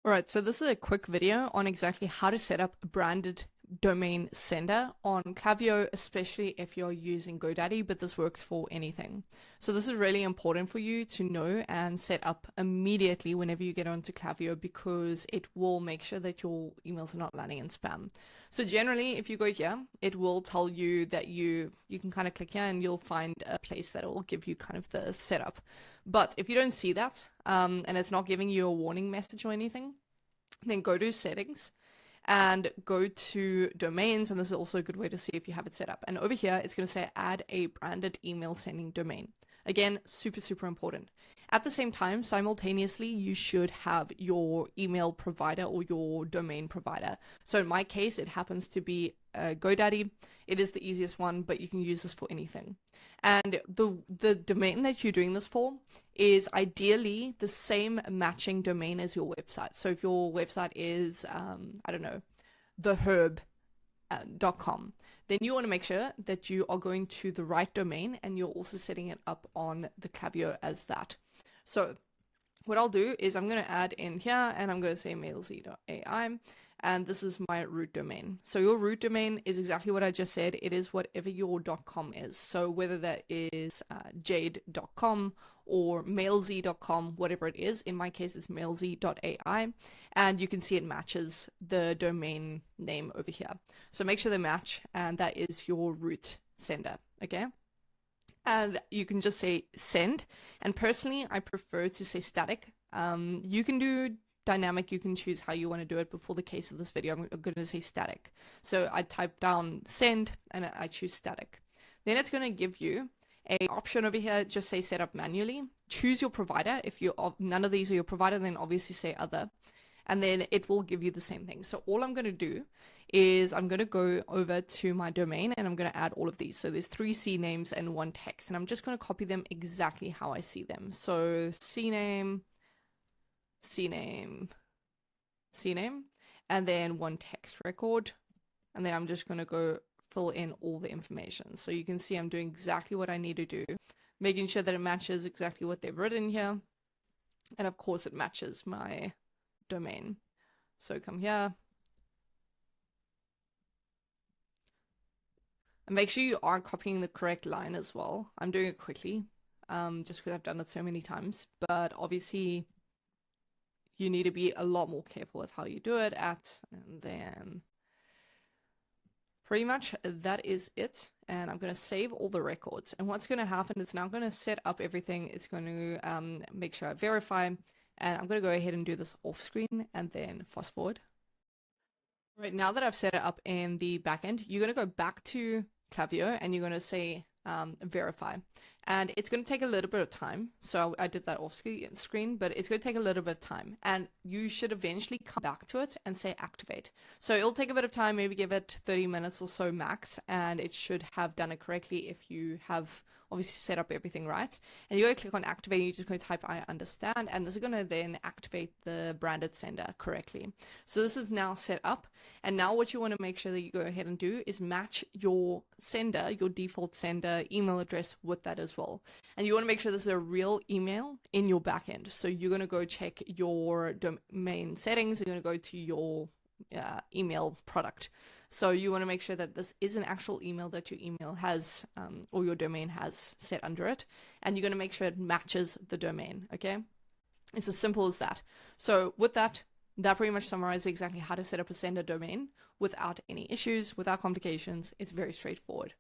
All right, so this is a quick video on exactly how to set up a branded domain sender on Klaviyo, especially if you're using GoDaddy, but this works for anything. So this is really important for you to know and set up immediately whenever you get onto Klaviyo, because it will make sure that your emails are not landing in spam. So generally, if you go here, it will tell you that you can kind of click here and you'll find a place that will give you kind of the setup. But if you don't see that, and it's not giving you a warning message or anything, then go to settings and go to domains, and this is also a good way to see if you have it set up. And over here, it's going to say add a branded email sending domain. Again, super important. At the same time, simultaneously, you should have your email provider or your domain provider. So in my case, it happens to be GoDaddy. It is the easiest one, but you can use this for anything. And the domain that you're doing this for is ideally the same matching domain as your website. So if your website is, I don't know, theherb.com, then you want to make sure that you are going to the right domain and you're also setting it up on the Klaviyo as that. So what I'll do is I'm going to add in here and I'm going to say mailz.ai, and this is my root domain. So your root domain is exactly what I just said. It is whatever your .com is. So whether that is jade.com or mailz.com, whatever it is. In my case, it's mailz.ai, and you can see it matches the domain name over here. So make sure they match, and that is your root sender, okay? And you can just say send, and personally, I prefer to say static. You can do dynamic, you can choose how you want to do it, but for the case of this video, I'm going to say static. So I type down send, and I choose static. Then it's going to give you a option over here, just say set up manually. Choose your provider. If none of these are your provider, then obviously say other, and then it will give you the same thing. So all I'm going to do is I'm going to go over to my domain and I'm going to add all of these. So there's 3 CNAMEs and 1 text, and I'm just going to copy them exactly how I see them. So CNAME, CNAME, CNAME, and then 1 text record, and then I'm just going to go fill in all the information. So you can see I'm doing exactly what I need to do, making sure that it matches exactly what they've written here, and of course it matches my domain. So come here and make sure you are copying the correct line as well. I'm doing it quickly, just because I've done it so many times, but obviously you need to be a lot more careful with how you do it and then pretty much that is it. And I'm going to save all the records, and what's going to happen is now I'm going to set up everything. It's going to make sure I verify, and I'm going to go ahead and do this off screen and then fast forward. Right, now that I've set it up in the backend, you're going to go back to Klaviyo and you're going to say verify, and it's going to take a little bit of time. So I did that off screen, but it's going to take a little bit of time, and you should eventually come back to it and say activate. So it'll take a bit of time, maybe give it 30 minutes or so max, and it should have done it correctly if you have obviously set up everything right. And you're going to click on activate, you're just going to type I understand, and this is going to then activate the branded sender correctly. So this is now set up, and now what you want to make sure that you go ahead and do is match your sender, your default sender email address with that as well. And you want to make sure this is a real email in your backend. So you're going to go check your domain settings, you're going to go to your email product. So you want to make sure that this is an actual email that your email has or your domain has set under it, and you're going to make sure it matches the domain, okay? It's as simple as that. So with that pretty much summarizes exactly how to set up a sender domain without any issues, without complications. It's very straightforward.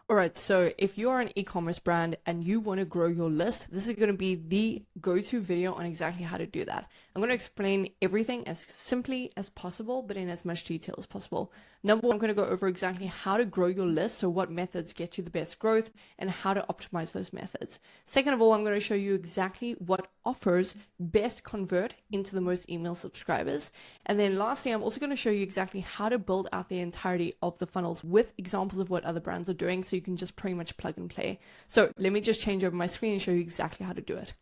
All right, so if you're an e-commerce brand and you want to grow your list, this is going to be the go-to video on exactly how to do that. I'm going to explain everything as simply as possible, but in as much detail as possible. Number one, I'm going to go over exactly how to grow your list, so what methods get you the best growth and how to optimize those methods. Second of all, I'm going to show you exactly what offers best convert into the most email subscribers. And then lastly, I'm also going to show you exactly how to build out the entirety of the funnels with examples of what other brands are doing, so you can just pretty much plug and play. So let me just change over my screen and show you exactly how to do it.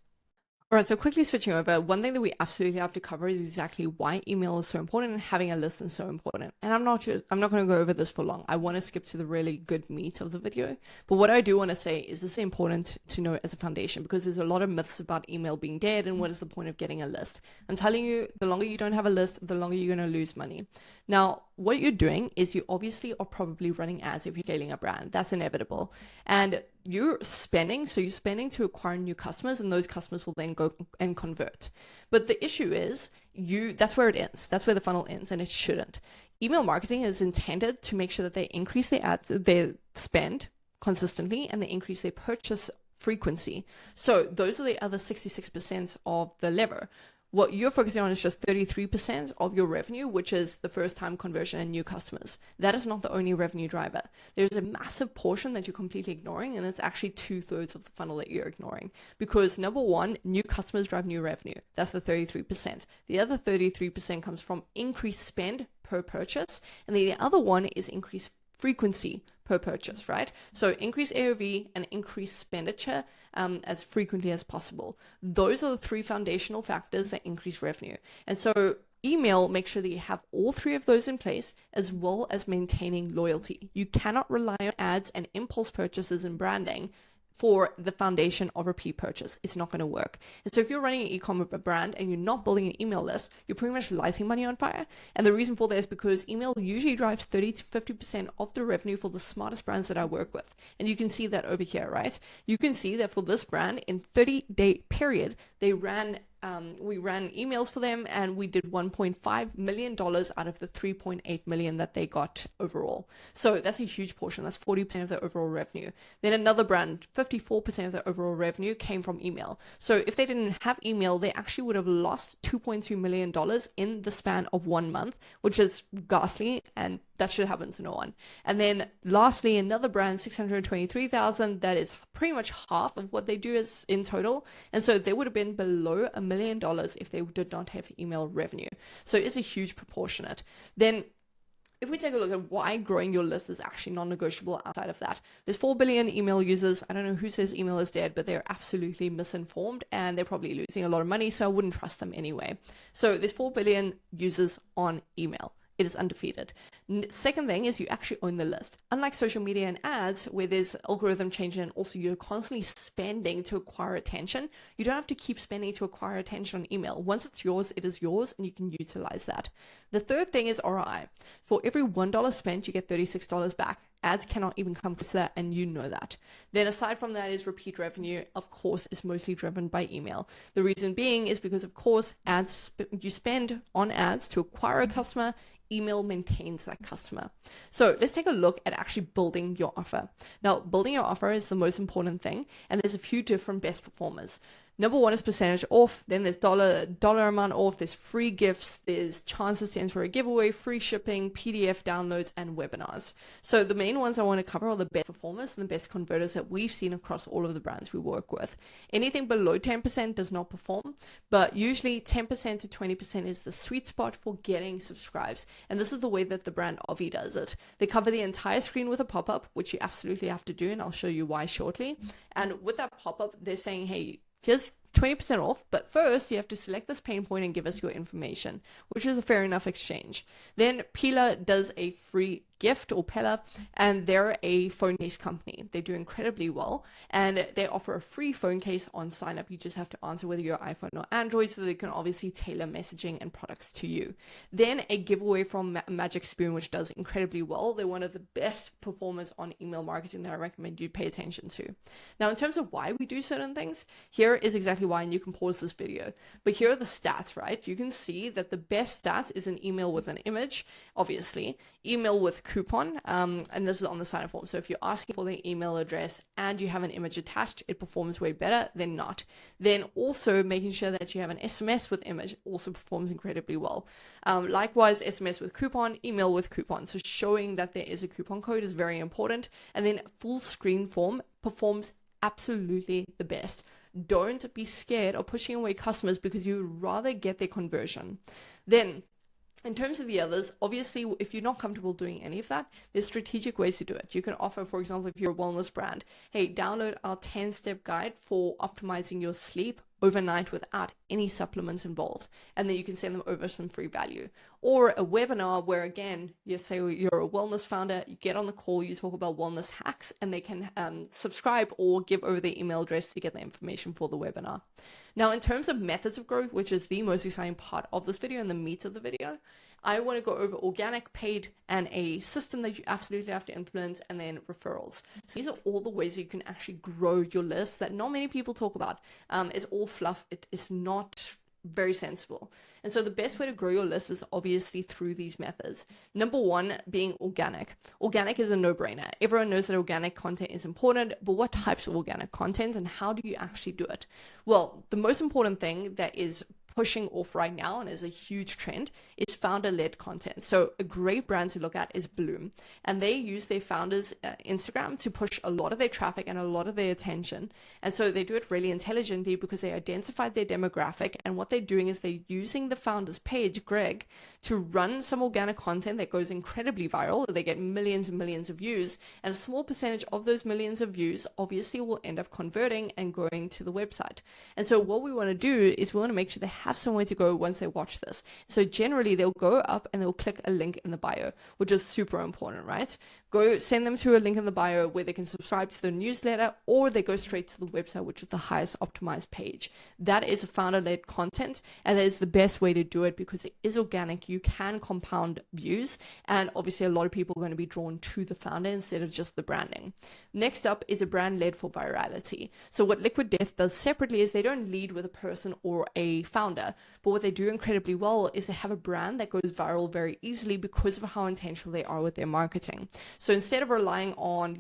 All right, so quickly switching over, one thing that we absolutely have to cover is exactly why email is so important and having a list is so important. And I'm not going to go over this for long. I want to skip to the really good meat of the video. But what I do want to say is this is important to know as a foundation, because there's a lot of myths about email being dead and what is the point of getting a list. I'm telling you, the longer you don't have a list, the longer you're going to lose money. Now, what you're doing is you obviously are probably running ads if you're scaling a brand. That's inevitable. And you're spending to acquire new customers, and those customers will then go and convert. But the issue is that's where it ends. That's where the funnel ends, and it shouldn't. Email marketing is intended to make sure that they increase their spend consistently, and they increase their purchase frequency. So those are the other 66% of the lever. What you're focusing on is just 33% of your revenue, which is the first time conversion and new customers. That is not the only revenue driver. There's a massive portion that you're completely ignoring, and it's actually 2/3 of the funnel that you're ignoring. Because number one, new customers drive new revenue. That's the 33%. The other 33% comes from increased spend per purchase, and the other one is increased frequency per purchase, right? So increase AOV and increase expenditure as frequently as possible. Those are the three foundational factors that increase revenue. And so email makes sure that you have all three of those in place, as well as maintaining loyalty. You cannot rely on ads and impulse purchases and branding for the foundation of repeat purchase. It's not going to work. And so if you're running an e-commerce brand and you're not building an email list, you're pretty much lighting money on fire. And the reason for that is because email usually drives 30 to 50% of the revenue for the smartest brands that I work with. And you can see that over here, right? You can see that for this brand, in 30-day period, we ran emails for them, and we did $1.5 million out of the $3.8 million that they got overall. So that's a huge portion. That's 40% of their overall revenue. Then another brand, 54% of their overall revenue came from email. So if they didn't have email, they actually would have lost $2.2 million in the span of 1 month, which is ghastly, and that should happen to no one. And then lastly, another brand, 623,000, that is pretty much half of what they do is in total. And so they would have been below $1 million if they did not have email revenue. So it's a huge proportionate. Then if we take a look at why growing your list is actually non-negotiable outside of that, there's 4 billion email users. I don't know who says email is dead, but they're absolutely misinformed, and they're probably losing a lot of money, so I wouldn't trust them anyway. So there's 4 billion users on email. It is undefeated. Second thing is you actually own the list. Unlike social media and ads, where there's algorithm changing and also you're constantly spending to acquire attention, you don't have to keep spending to acquire attention on email. Once it's yours, it is yours, and you can utilize that. The third thing is ROI. For every $1 spent, you get $36 back. Ads cannot even come close to that, and you know that. Then aside from that is repeat revenue, of course, is mostly driven by email. The reason being is because, of course, you spend on ads to acquire a customer. Email maintains that customer. So let's take a look at actually building your offer. Now, building your offer is the most important thing, and there's a few different best performers. Number one is percentage off, then there's dollar amount off, there's free gifts, there's chances to enter a giveaway, free shipping, PDF downloads, and webinars. So the main ones I want to cover are the best performers and the best converters that we've seen across all of the brands we work with. Anything below 10% does not perform, but usually 10% to 20% is the sweet spot for getting subscribes. And this is the way that the brand Ovi does it. They cover the entire screen with a pop-up, which you absolutely have to do, and I'll show you why shortly. And with that pop-up, they're saying, hey, here's 20% off, but first you have to select this pain point and give us your information, which is a fair enough exchange. Then Pila does a free gift, or Pella, and they're a phone case company. They do incredibly well, and they offer a free phone case on sign up. You just have to answer whether you're iPhone or Android, so they can obviously tailor messaging and products to you. Then a giveaway from Magic Spoon, which does incredibly well. They're one of the best performers on email marketing that I recommend you pay attention to. Now, in terms of why we do certain things, here is exactly why, and you can pause this video. But here are the stats, right? You can see that the best stats is an email with an image, obviously, email with coupon, and this is on the sign-up form. So if you're asking for the email address and you have an image attached, it performs way better than not. Then also making sure that you have an SMS with image also performs incredibly well. Likewise, SMS with coupon, email with coupon. So showing that there is a coupon code is very important. And then full screen form performs absolutely the best. Don't be scared of pushing away customers because you'd rather get their conversion. Then in terms of the others, obviously, if you're not comfortable doing any of that, there's strategic ways to do it. You can offer, for example, if you're a wellness brand, hey, download our 10-step guide for optimizing your sleep overnight without any supplements involved, and then you can send them over some free value. Or a webinar where, again, you say you're a wellness founder, you get on the call, you talk about wellness hacks, and they can subscribe or give over their email address to get the information for the webinar. Now, in terms of methods of growth, which is the most exciting part of this video and the meat of the video, I want to go over organic, paid, and a system that you absolutely have to implement, and then referrals. So these are all the ways you can actually grow your list that not many people talk about. It's all fluff. It is not very sensible. And so the best way to grow your list is obviously through these methods. Number one being organic. Organic is a no-brainer. Everyone knows that organic content is important, but what types of organic content and how do you actually do it? Well, the most important thing that is pushing off right now and is a huge trend is founder-led content. So a great brand to look at is Bloom, and they use their founders' Instagram to push a lot of their traffic and a lot of their attention. And so they do it really intelligently because they identified their demographic, and what they're doing is they're using the founder's page, Greg, to run some organic content that goes incredibly viral. They get millions and millions of views, and a small percentage of those millions of views obviously will end up converting and going to the website. And so what we want to do is we want to make sure they have somewhere to go once they watch this. So generally they'll go up and they'll click a link in the bio, which is super important, right? Go send them to a link in the bio where they can subscribe to the newsletter, or they go straight to the website, which is the highest optimized page. That is a founder-led content, and that is the best way to do it because it is organic. You can compound views, and obviously a lot of people are going to be drawn to the founder instead of just the branding. Next up is a brand led for virality. So what Liquid Death does separately is they don't lead with a person or a founder, but what they do incredibly well is they have a brand that goes viral very easily because of how intentional they are with their marketing. So instead of relying on,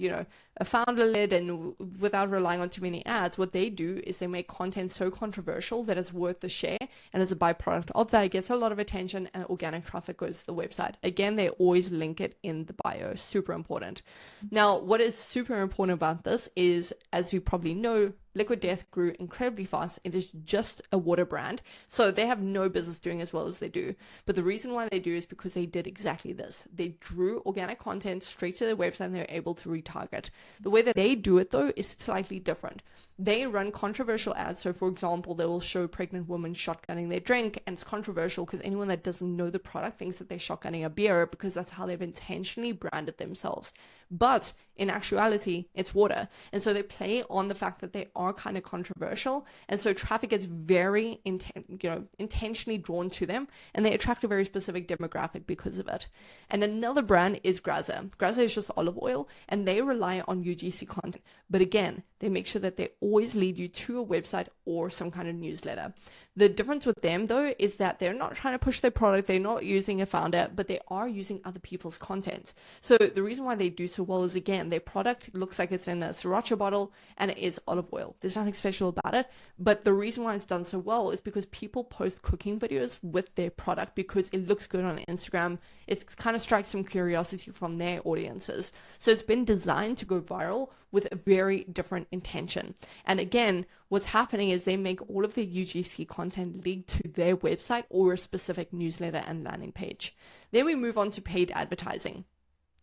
a founder-led and without relying on too many ads, what they do is they make content so controversial that it's worth the share, and as a byproduct of that, it gets a lot of attention and organic traffic goes to the website. Again, they always link it in the bio. Super important. Now, what is super important about this is, as you probably know, Liquid Death grew incredibly fast. It is just a water brand, so they have no business doing as well as they do. But the reason why they do is because they did exactly this. They drew organic content straight to their website and they're able to retarget. The way that they do it, though, is slightly different. They run controversial ads. So, for example, they will show pregnant women shotgunning their drink, and it's controversial because anyone that doesn't know the product thinks that they're shotgunning a beer because that's how they've intentionally branded themselves. But in actuality, it's water. And so they play on the fact that they are kind of controversial. And so traffic gets very intentionally drawn to them, and they attract a very specific demographic because of it. And another brand is Graza. Graza is just olive oil, and they rely on UGC content. But again, they make sure that they always lead you to a website or some kind of newsletter. The difference with them, though, is that they're not trying to push their product. They're not using a founder, but they are using other people's content. So the reason why they do so well is, again, their product looks like it's in a sriracha bottle and it is olive oil. There's nothing special about it. But the reason why it's done so well is because people post cooking videos with their product because it looks good on Instagram. It kind of strikes some curiosity from their audiences. So it's been designed to go viral with a very different intention. And again, what's happening is they make all of their UGC content lead to their website or a specific newsletter and landing page. Then we move on to paid advertising.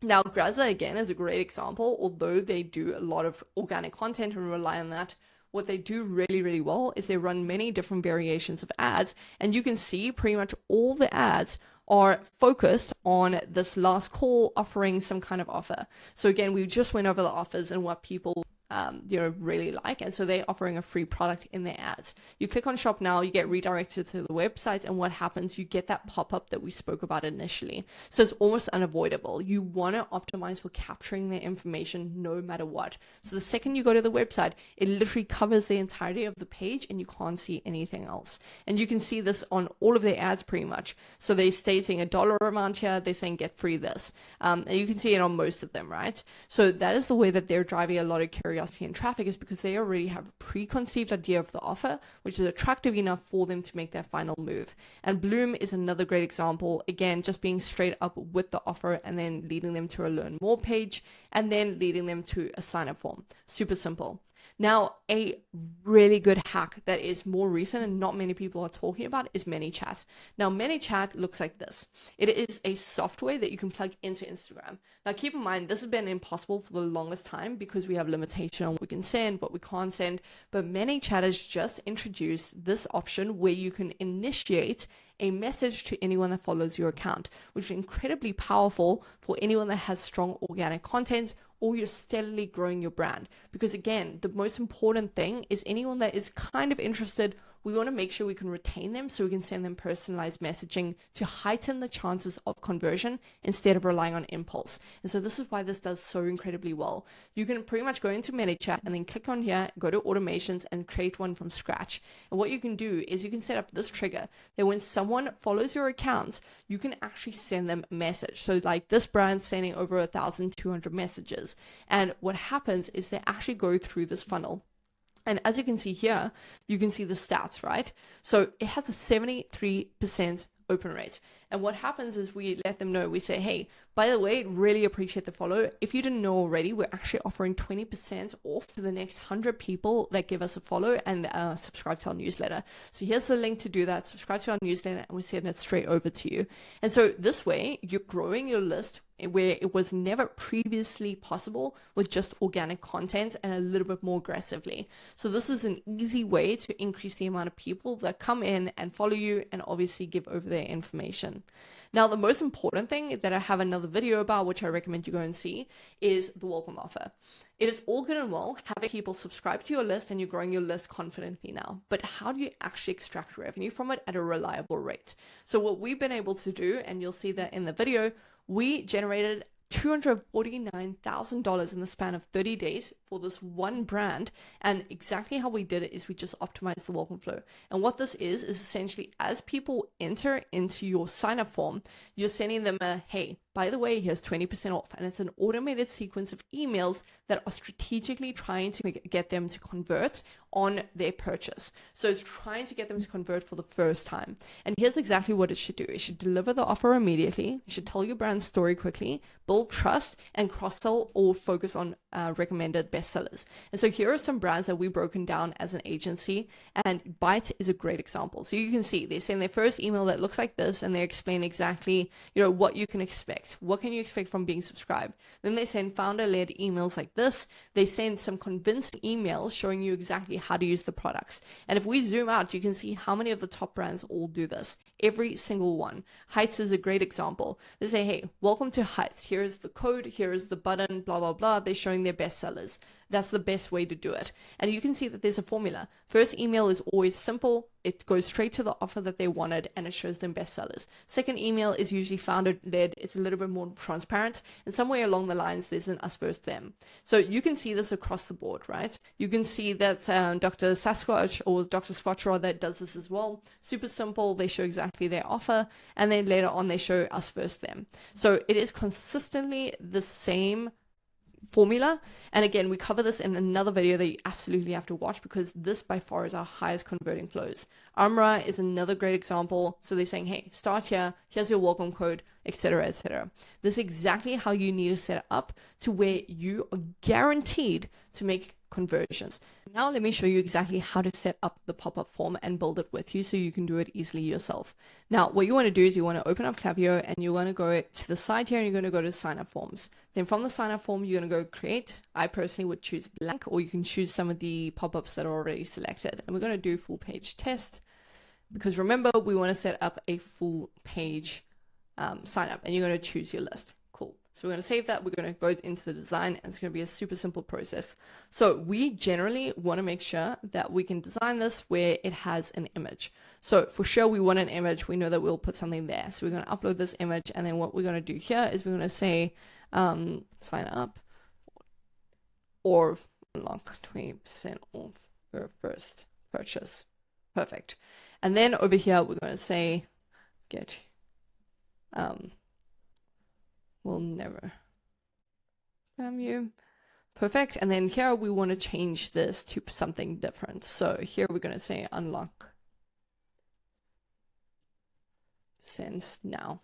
Now, Graza, again, is a great example. Although they do a lot of organic content and rely on that, what they do really, really well is they run many different variations of ads. And you can see pretty much all the ads are focused on this last call offering some kind of offer. So again, we just went over the offers and what people really like. And so they're offering a free product in their ads. You click on shop now, you get redirected to the website, and what happens, you get that pop-up that we spoke about initially. So it's almost unavoidable. You want to optimize for capturing their information no matter what. So the second you go to the website, it literally covers the entirety of the page and you can't see anything else. And you can see this on all of their ads pretty much. So they're stating a dollar amount here, they're saying get free this. And you can see it on most of them, right? So that is the way that they're driving a lot of curiosity and traffic, is because they already have a preconceived idea of the offer, which is attractive enough for them to make their final move. And Bloom is another great example, again, just being straight up with the offer and then leading them to a learn more page and then leading them to a sign up form. Super simple. Now, a really good hack that is more recent and not many people are talking about is ManyChat. Now, ManyChat looks like this. It is a software that you can plug into Instagram. Now, keep in mind, this has been impossible for the longest time because we have limitation on what we can send, what we can't send. But ManyChat has just introduced this option where you can initiate a message to anyone that follows your account, which is incredibly powerful for anyone that has strong organic content or you're steadily growing your brand. Because again, the most important thing is anyone that is kind of interested, we want to make sure we can retain them so we can send them personalized messaging to heighten the chances of conversion instead of relying on impulse. And so this is why this does so incredibly well. You can pretty much go into ManyChat and then click on here, go to automations and create one from scratch. And what you can do is you can set up this trigger that when someone follows your account, you can actually send them a message. So like this brand sending over 1,200 messages. And what happens is they actually go through this funnel. And as you can see here, you can see the stats, right? So it has a 73% open rate. And what happens is we let them know, we say, hey, by the way, really appreciate the follow. If you didn't know already, we're actually offering 20% off to the next 100 people that give us a follow and subscribe to our newsletter. So here's the link to do that. Subscribe to our newsletter and we send it straight over to you. And so this way, you're growing your list where it was never previously possible with just organic content and a little bit more aggressively. So this is an easy way to increase the amount of people that come in and follow you and obviously give over their information. Now, the most important thing that I have another video about, which I recommend you go and see, is the welcome offer. It is all good and well having people subscribe to your list and you're growing your list confidently now, but how do you actually extract revenue from it at a reliable rate? So what we've been able to do, and you'll see that in the video, we generated $249,000 in the span of 30 days for this one brand. And exactly how we did it is we just optimized the welcome flow. And what this is essentially as people enter into your sign up form, you're sending them a, hey, by the way, here's 20% off. And it's an automated sequence of emails that are strategically trying to get them to convert on their purchase. So it's trying to get them to convert for the first time. And here's exactly what it should do. It should deliver the offer immediately. It should tell your brand story quickly, build trust, and cross-sell or focus on recommended bestsellers. And so here are some brands that we've broken down as an agency, and Byte is a great example. So you can see they send their first email that looks like this, and they explain exactly, what you can expect. What can you expect from being subscribed? Then they send founder-led emails like this. They send some convincing emails showing you exactly how to use the products. And if we zoom out, you can see how many of the top brands all do this. Every single one. Heights is a great example. They say, hey, welcome to Heights. Here is the code. Here is the button, blah, blah, blah. They're showing their bestsellers. That's the best way to do it. And you can see that there's a formula. First email is always simple. It goes straight to the offer that they wanted and it shows them bestsellers. Second email is usually founder-led. It's a little bit more transparent. And somewhere along the lines, there's an us versus them. So you can see this across the board, right? You can see that Dr. Sasquatch or Dr. Squatch rather does this as well. Super simple. They show exactly their offer. And then later on, they show us versus them. So it is consistently the same formula. And again, we cover this in another video that you absolutely have to watch because this by far is our highest converting flows. Amra is another great example. So they're saying, hey, start here, here's your welcome code, etc., etc. This is exactly how you need to set it up to where you are guaranteed to make conversions. Now let me show you exactly how to set up the pop-up form and build it with you so you can do it easily yourself. Now what you want to do is you want to open up Klaviyo and you want to go to the side here and you're going to go to sign up forms. Then from the sign up form you're going to go create. I personally would choose blank, or you can choose some of the pop-ups that are already selected. And we're going to do full page test because remember we want to set up a full page sign up and you're going to choose your list. Cool. So we're going to save that. We're going to go into the design and it's going to be a super simple process. So we generally want to make sure that we can design this where it has an image. So for sure we want an image. We know that we'll put something there. So we're going to upload this image. And then what we're going to do here is we're going to say sign up or unlock 20% off your first purchase. Perfect. And then over here, we're going to say get will never spam you. Perfect. And then here we want to change this to something different. So here we're going to say unlock send now.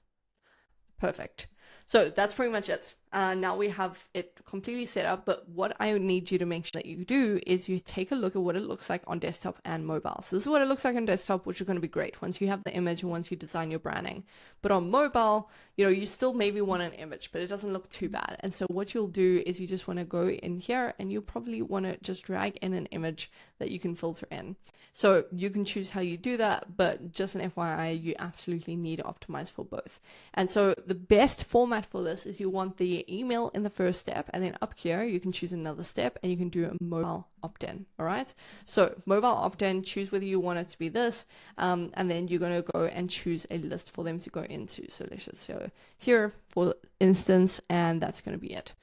Perfect. So that's pretty much it. Now we have it completely set up, but what I need you to make sure that you do is you take a look at what it looks like on desktop and mobile. So this is what it looks like on desktop, which is going to be great once you have the image and once you design your branding. But on mobile, you still maybe want an image, but it doesn't look too bad. And so what you'll do is you just want to go in here and you probably want to just drag in an image that you can filter in. So you can choose how you do that, but just an FYI, you absolutely need to optimize for both. And so the best format for this is you want the email in the first step, and then up here you can choose another step and you can do a mobile opt-in. All right, so mobile opt-in, choose whether you want it to be this, and then you're going to go and choose a list for them to go into. So let's just go here for instance, and that's going to be it.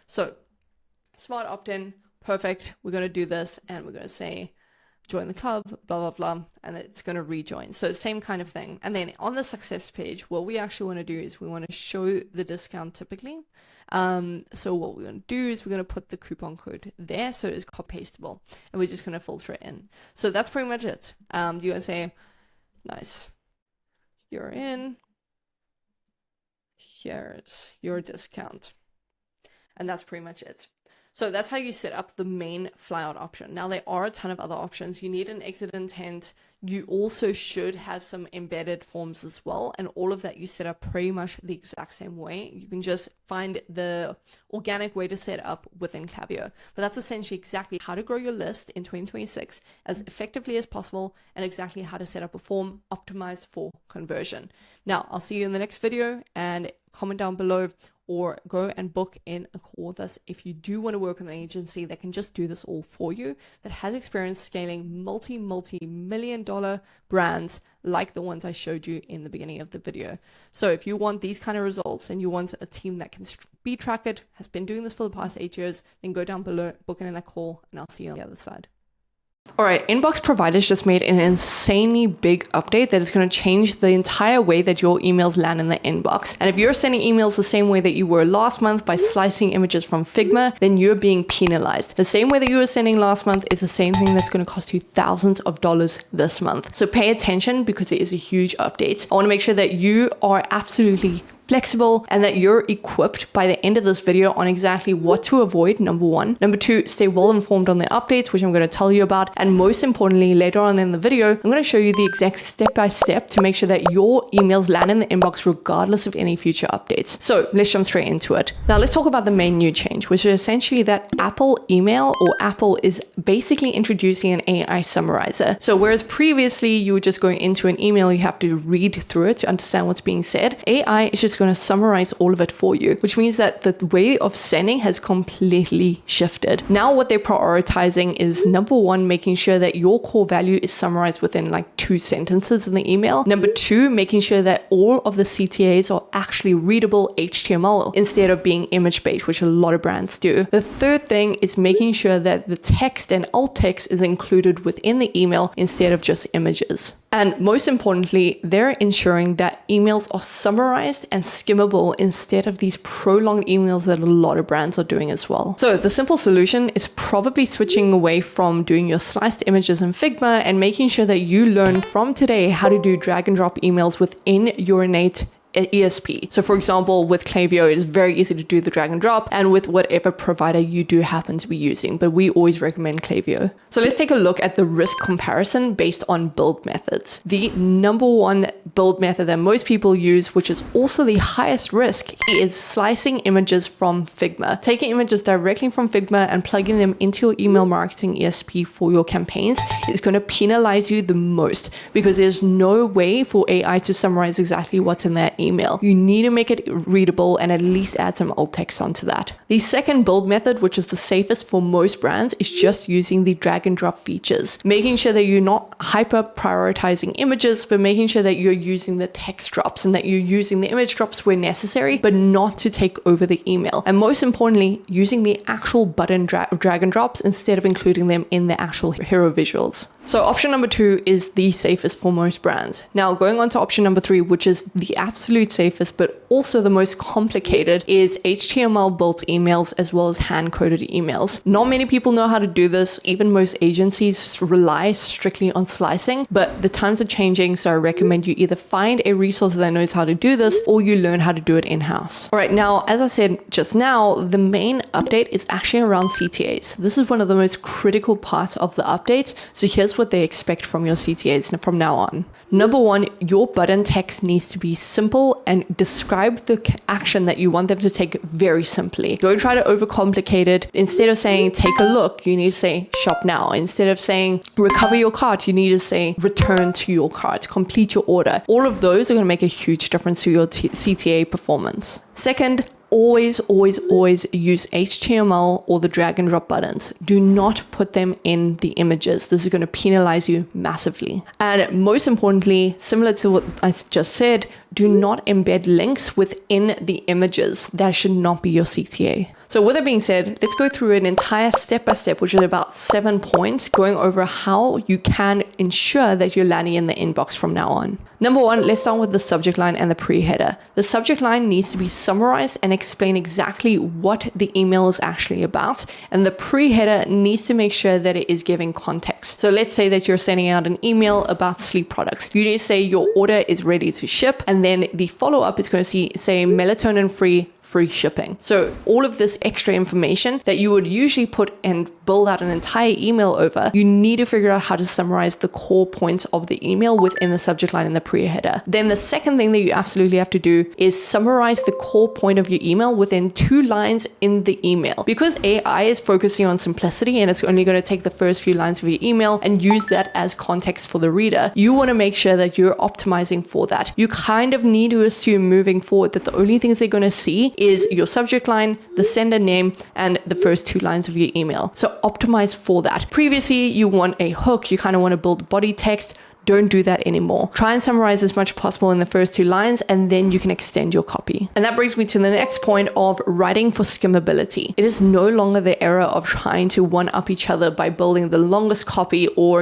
So smart opt-in, perfect. We're going to do this and we're going to say join the club, blah, blah, blah, and it's going to rejoin. So same kind of thing. And then on the success page, what we actually want to do is we want to show the discount typically. So what we're going to do is we're going to put the coupon code there so it's copy pastable, and we're just going to filter it in. So that's pretty much it. You're going to say, nice, you're in, here's your discount. And that's pretty much it. So that's how you set up the main flyout option. Now there are a ton of other options. You need an exit intent. You also should have some embedded forms as well. And all of that you set up pretty much the exact same way. You can just find the organic way to set up within Klaviyo. But that's essentially exactly how to grow your list in 2026 as effectively as possible, and exactly how to set up a form optimized for conversion. Now, I'll see you in the next video, and comment down below or go and book in a call with us if you do want to work with an agency that can just do this all for you, that has experience scaling multi-million-dollar brands like the ones I showed you in the beginning of the video. So if you want these kind of results and you want a team that can be tracked, has been doing this for the past 8 years, then go down below, book in that call, and I'll see you on the other side. All right, inbox providers just made an insanely big update that is going to change the entire way that your emails land in the inbox. And if you're sending emails the same way that you were last month by slicing images from Figma, then you're being penalized. The same way that you were sending last month is the same thing that's going to cost you thousands of dollars this month. So pay attention, because it is a huge update. I want to make sure that you are absolutely flexible and that you're equipped by the end of this video on exactly what to avoid, number one. Number two, stay well informed on the updates, which I'm going to tell you about. And most importantly, later on in the video, I'm going to show you the exact step-by-step to make sure that your emails land in the inbox regardless of any future updates. So let's jump straight into it. Now let's talk about the main new change, which is essentially that Apple email, or Apple, is basically introducing an AI summarizer. So whereas previously you would just go into an email, you have to read through it to understand what's being said, AI is just going to summarize all of it for you, which means that the way of sending has completely shifted. Now what they're prioritizing is, number one, making sure that your core value is summarized within like 2 sentences in the email. Number two, making sure that all of the CTAs are actually readable HTML instead of being image-based, which a lot of brands do. The third thing is making sure that the text and alt text is included within the email instead of just images. And most importantly, they're ensuring that emails are summarized and skimmable instead of these prolonged emails that a lot of brands are doing as well. So the simple solution is probably switching away from doing your sliced images in Figma and making sure that you learn from today how to do drag and drop emails within your innate ESP. So for example, with Klaviyo, it is very easy to do the drag and drop, and with whatever provider you do happen to be using, but we always recommend Klaviyo. So let's take a look at the risk comparison based on build methods. The number one build method that most people use, which is also the highest risk, is slicing images from Figma. Taking images directly from Figma and plugging them into your email marketing ESP for your campaigns is going to penalize you the most, because there's no way for AI to summarize exactly what's in that email. You need to make it readable and at least add some alt text onto that. The second build method, which is the safest for most brands, is just using the drag and drop features, making sure that you're not hyper prioritizing images, but making sure that you're using the text drops and that you're using the image drops where necessary, but not to take over the email. And most importantly, using the actual button drag and drops instead of including them in the actual hero visuals. So option number 2 is the safest for most brands. Now going on to option number 3, which is the absolute safest, but also the most complicated, is HTML built emails as well as hand coded emails. Not many people know how to do this. Even most agencies rely strictly on slicing, but the times are changing. So I recommend you either find a resource that knows how to do this or you learn how to do it in-house. All right, now, as I said just now, the main update is actually around CTAs. This is one of the most critical parts of the update. So here's what they expect from your CTAs from now on. Number 1, your button text needs to be simple and describe the action that you want them to take very simply. Don't try to overcomplicate it. Instead of saying take a look, you need to say shop now. Instead of saying recover your cart, you need to say return to your cart, complete your order. All of those are going to make a huge difference to your CTA performance. Second, always use HTML or the drag and drop buttons. Do not put them in the images. This is going to penalize you massively. And most importantly, similar to what I just said, do not embed links within the images. That should not be your CTA. So with that being said, let's go through an entire step-by-step, which is about 7 points, going over how you can ensure that you're landing in the inbox from now on. Number 1, let's start with the subject line and the pre-header. The subject line needs to be summarized and explain exactly what the email is actually about. And the pre-header needs to make sure that it is giving context. So let's say that you're sending out an email about sleep products. You need to say your order is ready to ship. And then the follow-up is going to say melatonin-free free shipping. So all of this extra information that you would usually put and build out an entire email over, you need to figure out how to summarize the core points of the email within the subject line and the pre-header. Then the second thing that you absolutely have to do is summarize the core point of your email within 2 lines in the email. Because AI is focusing on simplicity and it's only going to take the first few lines of your email and use that as context for the reader, you want to make sure that you're optimizing for that. You kind of need to assume moving forward that the only things they're going to see is your subject line, the sender name, and the first 2 lines of your email. So optimize for that. Previously, you want a hook, you kind of want to build body text. Don't do that anymore. Try and summarize as much as possible in the first 2 lines, and then you can extend your copy. And that brings me to the next point of writing for skimmability. It is no longer the era of trying to one-up each other by building the longest copy, or,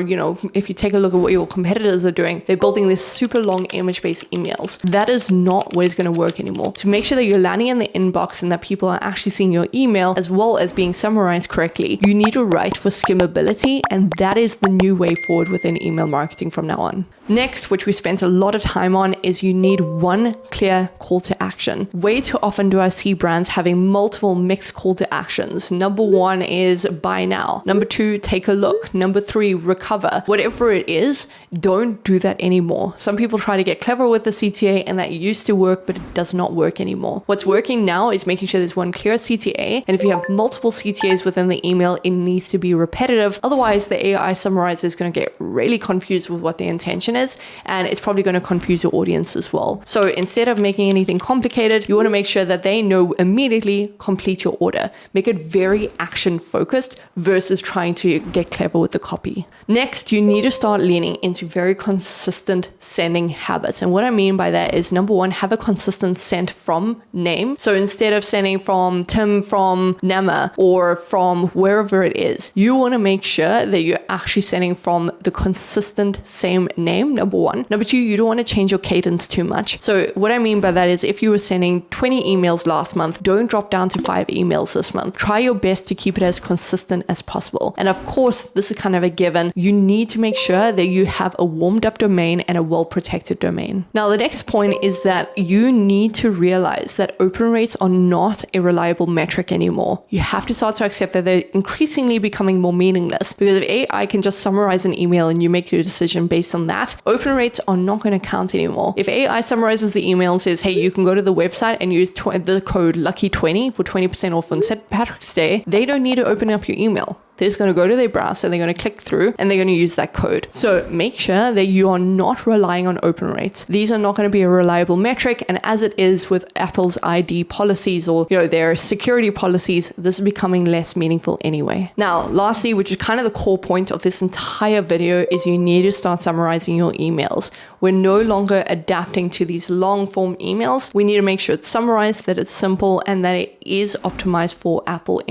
if you take a look at what your competitors are doing, they're building this super long image-based emails. That is not what is going to work anymore. To make sure that you're landing in the inbox and that people are actually seeing your email as well as being summarized correctly, you need to write for skimmability, and that is the new way forward within email marketing from now on. Next, which we spent a lot of time on, is you need one clear call to action. Way too often do I see brands having multiple mixed call to actions. Number 1 is buy now. Number 2, take a look. Number 3, recover. Whatever it is, don't do that anymore. Some people try to get clever with the CTA, and that used to work, but it does not work anymore. What's working now is making sure there's one clear CTA, and if you have multiple CTAs within the email, it needs to be repetitive. Otherwise, the AI summarizer is going to get really confused with what the intention is, and it's probably going to confuse your audience as well. So instead of making anything complicated, you want to make sure that they know immediately, complete your order. Make it very action focused versus trying to get clever with the copy. Next, you need to start leaning into very consistent sending habits. And what I mean by that is, number 1, have a consistent send from name. So instead of sending from Tim from Nama or from wherever it is, you want to make sure that you're actually sending from the consistent same name, number 1. Number 2, you don't want to change your cadence too much. So what I mean by that is, if you were sending 20 emails last month, don't drop down to 5 emails this month. Try your best to keep it as consistent as possible. And of course, this is kind of a given. You need to make sure that you have a warmed up domain and a well-protected domain. Now, the next point is that you need to realize that open rates are not a reliable metric anymore. You have to start to accept that they're increasingly becoming more meaningless, because if AI can just summarize an email and you make your decision based on that, open rates are not going to count anymore. If AI summarizes the email and says, hey, you can go to the website and use the code LUCKY20 for 20% off on St. Patrick's Day, they don't need to open up your email. They're just going to go to their browser, they're going to click through, and they're going to use that code. So make sure that you are not relying on open rates. These are not going to be a reliable metric. And as it is with Apple's ID policies or their security policies, this is becoming less meaningful anyway. Now, lastly, which is kind of the core point of this entire video, is you need to start summarizing your emails. We're no longer adapting to these long form emails. We need to make sure it's summarized, that it's simple, and that it is optimized for Apple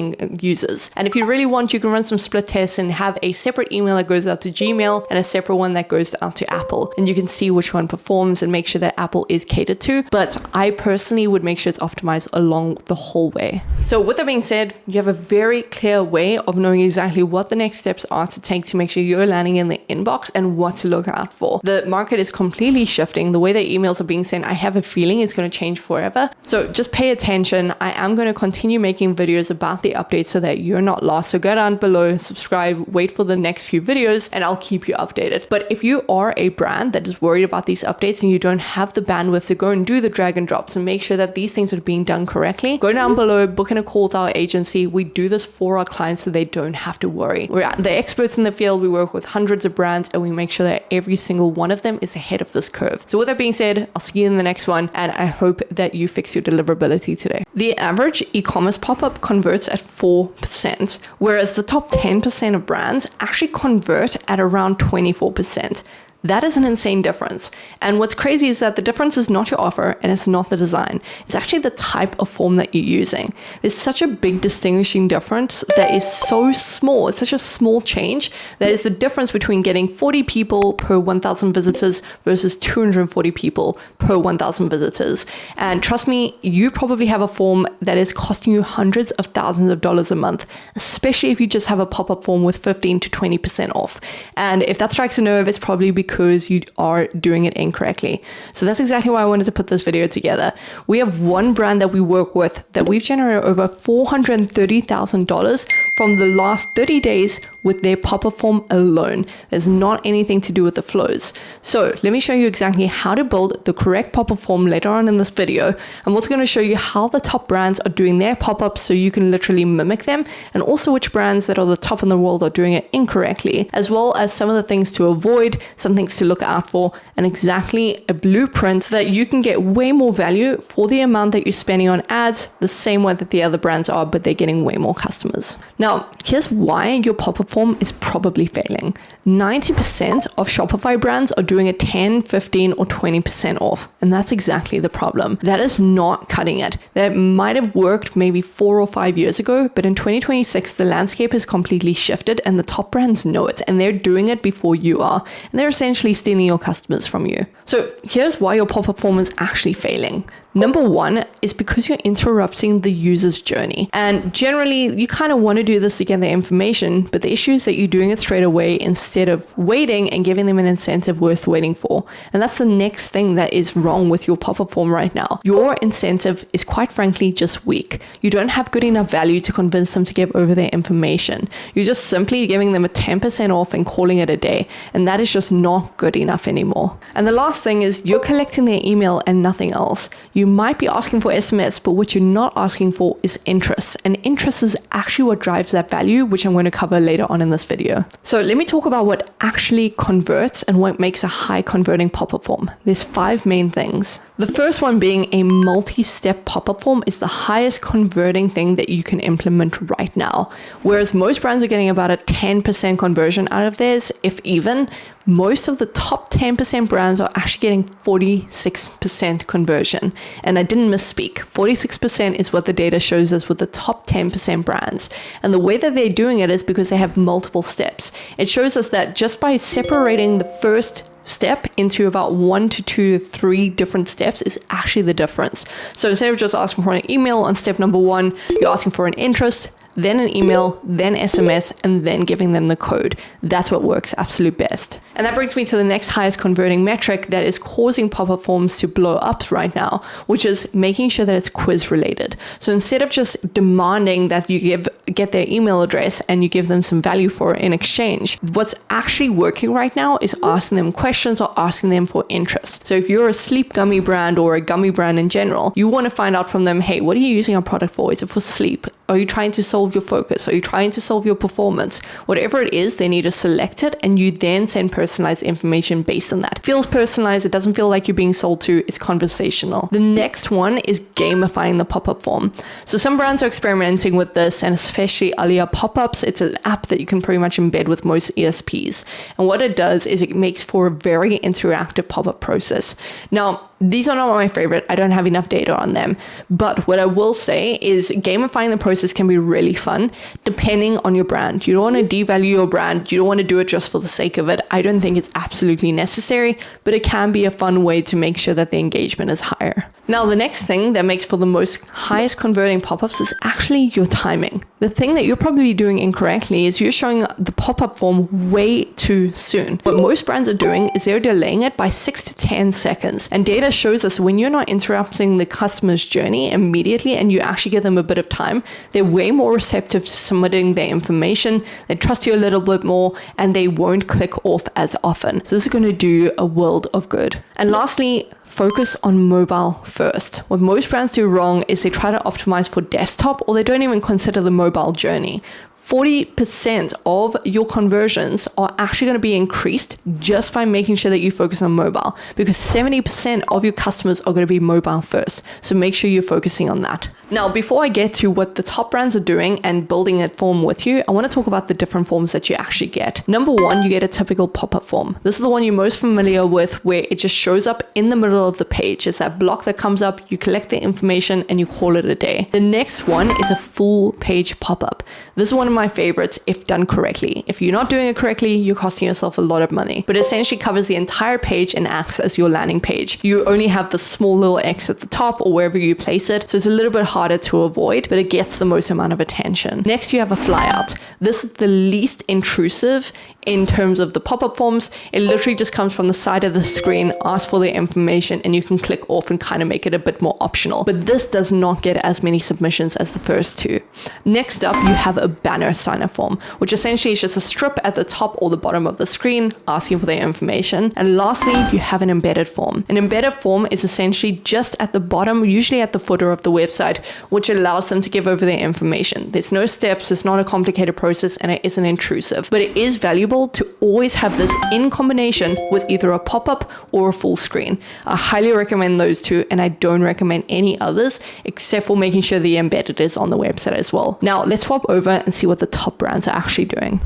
users. And if you really want, you can run some split tests and have a separate email that goes out to Gmail and a separate one that goes out to Apple. And you can see which one performs and make sure that Apple is catered to. But I personally would make sure it's optimized along the whole way. So with that being said, you have a very clear way of knowing exactly what the next steps are to take to make sure you're landing in the inbox and what to look out for. The market is completely shifting. The way that emails are being sent, I have a feeling it's going to change forever. So just pay attention. I am going to continue making videos about the updates so that you're not lost. So go down below, subscribe, wait for the next few videos, and I'll keep you updated. But if you are a brand that is worried about these updates and you don't have the bandwidth to go and do the drag and drops and make sure that these things are being done correctly, go down below, book in a call with our agency. We do this for our clients so they don't have to worry. We're the experts in the field. We work with hundreds of brands and we make sure that every single one of them is ahead of this curve. So with that being said, I'll see you in the next one, and I hope that you fix your deliverability today. The average e-commerce pop-up converts at 4%, whereas the top 10% of brands actually convert at around 24%. That is an insane difference. And what's crazy is that the difference is not your offer and it's not the design. It's actually the type of form that you're using. There's such a big distinguishing difference that is so small. It's such a small change that is the difference between getting 40 people per 1,000 visitors versus 240 people per 1,000 visitors. And trust me, you probably have a form that is costing you hundreds of thousands of dollars a month, especially if you just have a pop-up form with 15 to 20% off. And if that strikes a nerve, it's probably because you are doing it incorrectly. So that's exactly why I wanted to put this video together. We have one brand that we work with that we've generated over $430,000 from the last 30 days with their pop-up form alone. There's not anything to do with the flows. So let me show you exactly how to build the correct pop-up form later on in this video. I'm also going to show you how the top brands are doing their pop-ups so you can literally mimic them, and also which brands that are the top in the world are doing it incorrectly, as well as some of the things to avoid, some things to look out for, and exactly a blueprint so that you can get way more value for the amount that you're spending on ads, the same way that the other brands are, but they're getting way more customers. Now, here's why your pop-up form is probably failing. 90% of Shopify brands are doing a 10, 15, or 20% off. And that's exactly the problem. That is not cutting it. That might have worked maybe 4 or 5 years ago, but in 2026, the landscape has completely shifted and the top brands know it, and they're doing it before you are. And they're essentially stealing your customers from you. So here's why your pop-up form is actually failing. Number one is because you're interrupting the user's journey. And generally, you kind of want to do this to get the information, but the issue is that you're doing it straight away instead of waiting and giving them an incentive worth waiting for. And that's the next thing that is wrong with your pop-up form right now. Your incentive is quite frankly just weak. You don't have good enough value to convince them to give over their information. You're just simply giving them a 10% off and calling it a day. And that is just not good enough anymore. And the last thing is you're collecting their email and nothing else. You might be asking for SMS, but what you're not asking for is interest. And interest is actually what drives that value, which I'm going to cover later on in this video. So let me talk about what actually converts and what makes a high converting pop-up form. There's 5 main things. The first one being a multi-step pop-up form is the highest converting thing that you can implement right now. Whereas most brands are getting about a 10% conversion out of theirs, if even, most of the top 10% brands are actually getting 46% conversion. And I didn't misspeak. 46% is what the data shows us with the top 10% brands. And the way that they're doing it is because they have multiple steps. It shows us that just by separating the first step into about 1 to 2 to 3 different steps is actually the difference. So instead of just asking for an email on step number 1, you're asking for an interest, then an email, then SMS, and then giving them the code. That's what works absolute best. And that brings me to the next highest converting metric that is causing pop-up forms to blow up right now, which is making sure that it's quiz related. So instead of just demanding that you get their email address and you give them some value for it in exchange, what's actually working right now is asking them questions or asking them for interest. So if you're a sleep gummy brand or a gummy brand in general, you want to find out from them, hey, what are you using our product for? Is it for sleep? Are you trying to solve your focus? Are you trying to solve your performance? Whatever it is, they need to select it, and you then send personalized information based on that. It feels personalized. It doesn't feel like you're being sold to. It's conversational. The next one is gamifying the pop-up form. So some brands are experimenting with this, and especially Alia Pop-Ups. It's an app that you can pretty much embed with most ESPs. And what it does is it makes for a very interactive pop-up process. Now, these are not my favorite. I don't have enough data on them. But what I will say is gamifying the process can be really fun depending on your brand. You don't want to devalue your brand. You don't want to do it just for the sake of it. I don't think it's absolutely necessary, but it can be a fun way to make sure that the engagement is higher. Now, the next thing that makes for the highest converting pop-ups is actually your timing. The thing that you're probably doing incorrectly is you're showing the pop-up form way too soon. What most brands are doing is they're delaying it by 6 to 10 seconds. And data shows us when you're not interrupting the customer's journey immediately and you actually give them a bit of time, they're way more receptive to submitting their information, they trust you a little bit more, and they won't click off as often. So this is going to do a world of good. And lastly, focus on mobile first. What most brands do wrong is they try to optimize for desktop, or they don't even consider the mobile journey. 40% of your conversions are actually going to be increased just by making sure that you focus on mobile, because 70% of your customers are going to be mobile first. So make sure you're focusing on that. Now, before I get to what the top brands are doing and building a form with you, I want to talk about the different forms that you actually get. Number one, you get a typical pop-up form. This is the one you're most familiar with, where it just shows up in the middle of the page. It's that block that comes up, you collect the information, and you call it a day. The next one is a full page pop-up. This is one of my favorites if done correctly. If you're not doing it correctly, you're costing yourself a lot of money. But it essentially covers the entire page and acts as your landing page. You only have the small little X at the top or wherever you place it, so it's a little bit harder to avoid, but it gets the most amount of attention. Next, you have a flyout. This is the least intrusive in terms of the pop-up forms. It literally just comes from the side of the screen, asks for the information, and you can click off and kind of make it a bit more optional. But this does not get as many submissions as the first two. Next up, you have a banner sign-up form, which essentially is just a strip at the top or the bottom of the screen asking for their information. And lastly, you have an embedded form. An embedded form is essentially just at the bottom, usually at the footer of the website, which allows them to give over their information. There's no steps, it's not a complicated process, and it isn't intrusive. But it is valuable to always have this in combination with either a pop-up or a full screen. I highly recommend those two, and I don't recommend any others except for making sure the embedded is on the website as well. Now, let's swap over and see what the top brands are actually doing.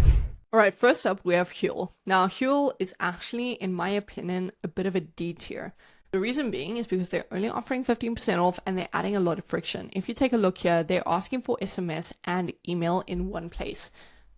All right, first up, we have Huel. Now, Huel is actually, in my opinion, a bit of a D tier. The reason being is because they're only offering 15% off and they're adding a lot of friction. If you take a look here, they're asking for SMS and email in one place.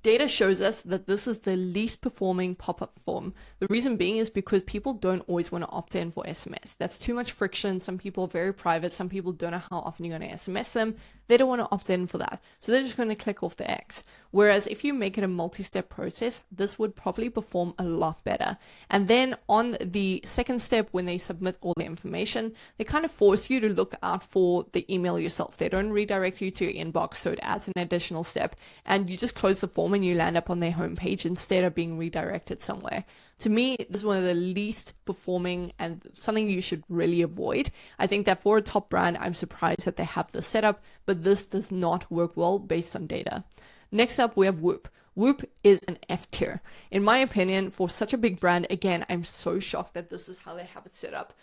Data shows us that this is the least performing pop-up form. The reason being is because people don't always want to opt in for SMS. That's too much friction. Some people are very private. Some people don't know how often you're going to SMS them. They don't want to opt in for that. So they're just going to click off the X. Whereas if you make it a multi-step process, this would probably perform a lot better. And then on the second step, when they submit all the information, they kind of force you to look out for the email yourself. They don't redirect you to your inbox, so it adds an additional step. And you just close the form and you land up on their homepage instead of being redirected somewhere. To me, this is one of the least performing and something you should really avoid. I think that for a top brand, I'm surprised that they have this setup, but this does not work well based on data. Next up, we have Whoop. Whoop is an F tier. In my opinion, for such a big brand, again, I'm so shocked that this is how they have it set up.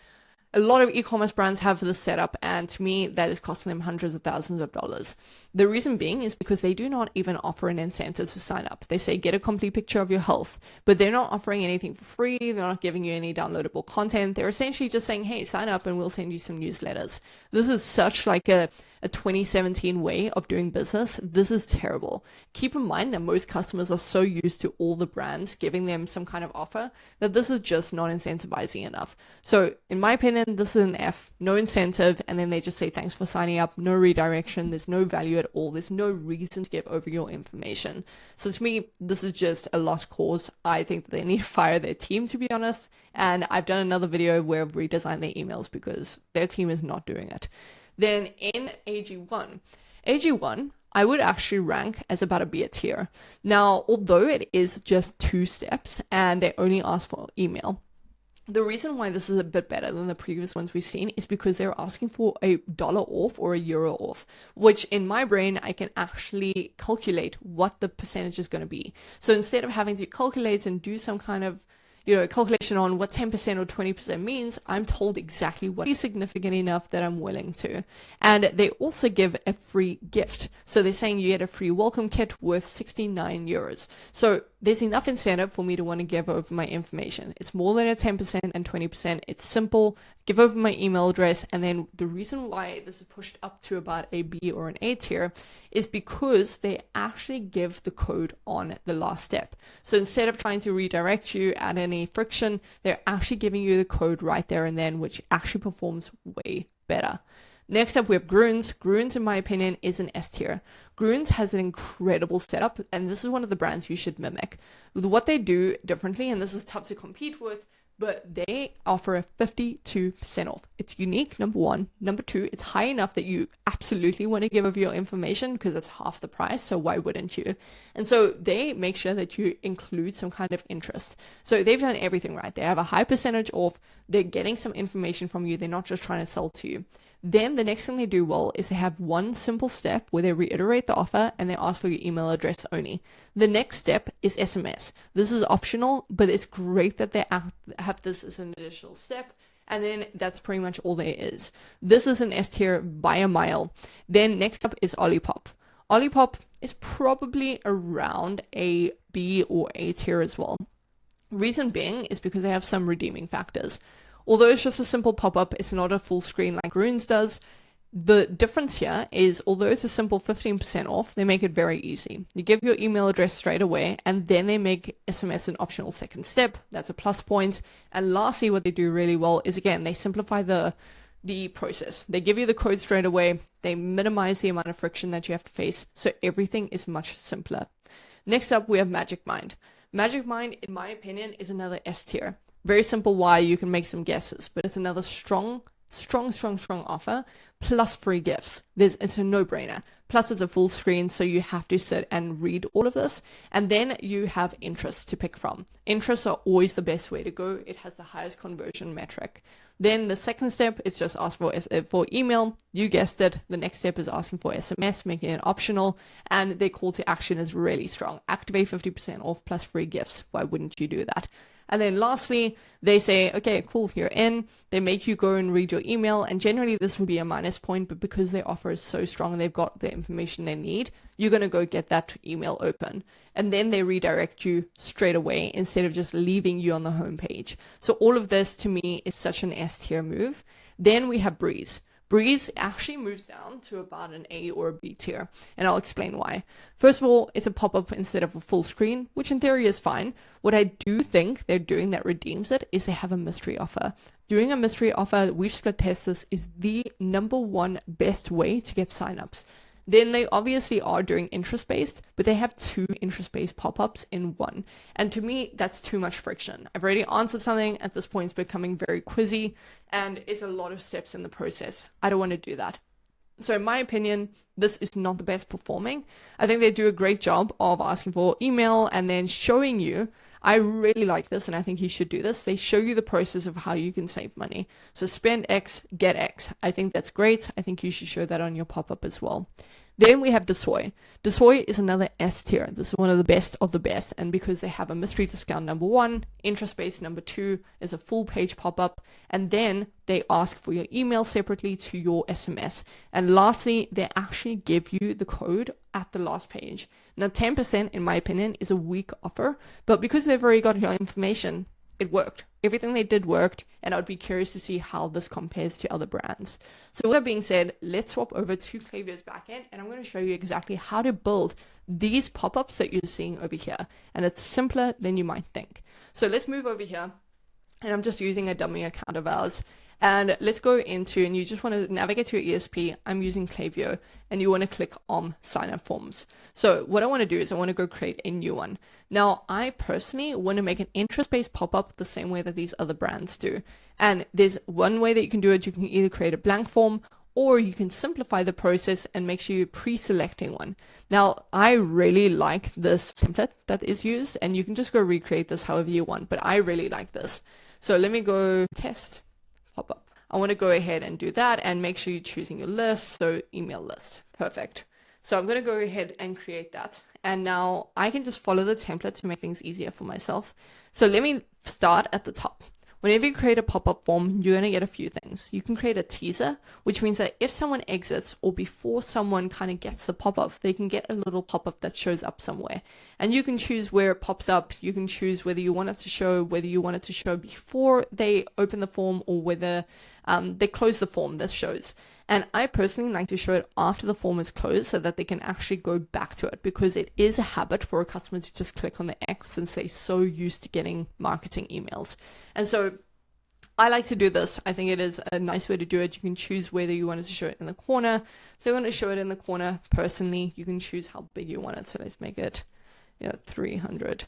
A lot of e-commerce brands have this setup, and to me, that is costing them hundreds of thousands of dollars. The reason being is because they do not even offer an incentive to sign up. They say, get a complete picture of your health, but they're not offering anything for free. They're not giving you any downloadable content. They're essentially just saying, hey, sign up and we'll send you some newsletters. This is such like a 2017 way of doing business. This is terrible. Keep in mind that most customers are so used to all the brands giving them some kind of offer that this is just not incentivizing enough. So in my opinion, this is an F, no incentive, and then they just say thanks for signing up, no redirection, there's no value at all, there's no reason to give over your information. So to me, this is just a lost cause. I think that they need to fire their team, to be honest, and I've done another video where I've redesigned their emails because their team is not doing it. Then in AG1, I would actually rank as about a B tier. Now, although it is just 2 steps and they only ask for email, the reason why this is a bit better than the previous ones we've seen is because they're asking for $1 off or €1 off, which in my brain, I can actually calculate what the percentage is going to be. So instead of having to calculate and do some kind of calculation on what 10% or 20% means, I'm told exactly what is significant enough that I'm willing to. And they also give a free gift. So they're saying you get a free welcome kit worth €69. So there's enough incentive for me to want to give over my information. It's more than a 10% and 20%. It's simple, give over my email address, and then the reason why this is pushed up to about a B or an A tier is because they actually give the code on the last step. So instead of trying to redirect you, add any friction, they're actually giving you the code right there and then, which actually performs way better. Next up, we have Groons. Groons, in my opinion, is an S tier. Groons has an incredible setup, and this is one of the brands you should mimic. With what they do differently, and this is tough to compete with, but they offer a 52% off. It's unique, number one. Number two, it's high enough that you absolutely want to give over your information because it's half the price, so why wouldn't you? And so they make sure that you include some kind of interest. So they've done everything right. They have a high percentage off. They're getting some information from you. They're not just trying to sell to you. Then the next thing they do well is they have one simple step where they reiterate the offer and they ask for your email address only. The next step is SMS. This is optional, but it's great that they have this as an additional step. And then that's pretty much all there is. This is an S tier by a mile. Then next up is Olipop. Olipop is probably around a B or A tier as well. Reason being is because they have some redeeming factors. Although it's just a simple pop-up, it's not a full screen like Runes does. The difference here is, although it's a simple 15% off, they make it very easy. You give your email address straight away, and then they make SMS an optional second step. That's a plus point. And lastly, what they do really well is, again, they simplify the process. They give you the code straight away. They minimize the amount of friction that you have to face. So everything is much simpler. Next up, we have Magic Mind. Magic Mind, in my opinion, is another S tier. Very simple why, you can make some guesses, but it's another strong offer plus free gifts. It's a no-brainer. Plus it's a full screen, so you have to sit and read all of this. And then you have interests to pick from. Interests are always the best way to go. It has the highest conversion metric. Then the second step is just ask for email. You guessed it. The next step is asking for SMS, making it optional. And their call to action is really strong. Activate 50% off plus free gifts. Why wouldn't you do that? And then lastly, they say, okay, cool, you're in. They make you go and read your email. And generally this would be a minus point, but because their offer is so strong and they've got the information they need, you're going to go get that email open. And then they redirect you straight away instead of just leaving you on the homepage. So all of this to me is such an S tier move. Then we have Breeze. Breeze actually moves down to about an A or a B tier, and I'll explain why. First of all, it's a pop-up instead of a full screen, which in theory is fine. What I do think they're doing that redeems it is they have a mystery offer. Doing a mystery offer, we've split test this, is the number one best way to get signups. Then they obviously are doing interest-based, but they have 2 interest-based pop-ups in one. And to me, that's too much friction. I've already answered something. At this point, it's becoming very quizzy, and it's a lot of steps in the process. I don't want to do that. So in my opinion, this is not the best performing. I think they do a great job of asking for email and then showing you. I really like this, and I think you should do this. They show you the process of how you can save money. So spend X, get X. I think that's great. I think you should show that on your pop-up as well. Then we have Desoy. Desoy is another S tier. This is one of the best of the best. And because they have a mystery discount, number 1, interest-based, number 2 is a full page pop-up. And then they ask for your email separately to your SMS. And lastly, they actually give you the code at the last page. Now, 10%, in my opinion, is a weak offer. But because they've already got your information, it worked. Everything they did worked, and I'd be curious to see how this compares to other brands. So with that being said, let's swap over to Klaviyo's backend, and I'm going to show you exactly how to build these pop-ups that you're seeing over here. And it's simpler than you might think. So let's move over here, and I'm just using a dummy account of ours. And let's go into, and you just want to navigate to your ESP. I'm using Klaviyo, and you want to click on sign up forms. So what I want to do is I want to go create a new one. Now, I personally want to make an interest-based pop-up the same way that these other brands do. And there's one way that you can do it. You can either create a blank form, or you can simplify the process and make sure you're pre-selecting one. Now, I really like this template that is used, and you can just go recreate this however you want, but I really like this. So let me go test. Pop-up. I want to go ahead and do that and make sure you're choosing your list. So email list. Perfect. So I'm going to go ahead and create that. And now I can just follow the template to make things easier for myself. So let me start at the top. whenever you create a pop-up form, you're going to get a few things. You can create a teaser, which means that if someone exits or before someone kind of gets the pop-up, they can get a little pop-up that shows up somewhere. And you can choose where it pops up. You can choose whether you want it to show, before they open the form or whether they close the form that shows. And I personally like to show it after the form is closed so that they can actually go back to it, because it is a habit for a customer to just click on the X since they're so used to getting marketing emails. And so I like to do this. I think it is a nice way to do it. You can choose whether you want it to show it in the corner. So I'm going to show it in the corner. Personally, you can choose how big you want it. So let's make it 300.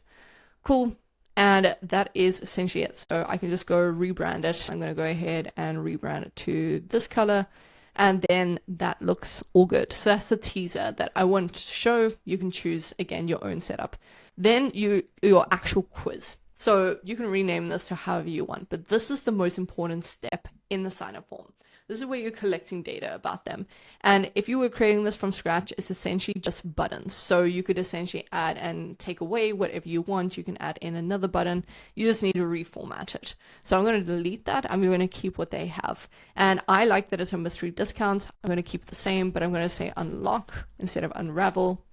Cool. And that is essentially it. So I can just go rebrand it. I'm going to go ahead and rebrand it to this color. And then that looks all good. So that's the teaser that I want to show. You can choose, again, your own setup. Then your actual quiz. So you can rename this to however you want, but this is the most important step in the sign-up form. This is where you're collecting data about them. And if you were creating this from scratch, it's essentially just buttons. So you could essentially add and take away whatever you want. You can add in another button. You just need to reformat it. So I'm going to delete that. I'm going to keep what they have. And I like that it's a mystery discount. I'm going to keep the same, but I'm going to say unlock instead of unravel.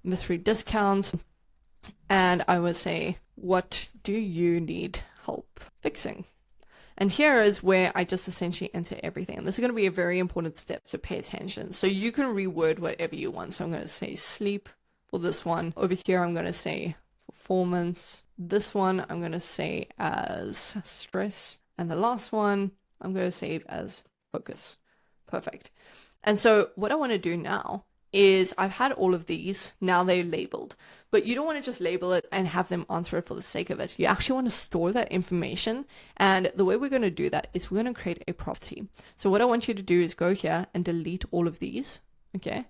Mystery discounts. And I would say, what do you need help fixing? And here is where I just essentially enter everything. And this is going to be a very important step to pay attention. So you can reword whatever you want. So I'm going to say sleep for this one. Over here, I'm going to say performance. This one, I'm going to say as stress. And the last one, I'm going to save as focus. Perfect. And so what I want to do now is I've had all of these. Now they're labeled. But you don't want to just label it and have them answer it for the sake of it. You actually want to store that information. And the way we're going to do that is we're going to create a property. So what I want you to do is go here and delete all of these. Okay.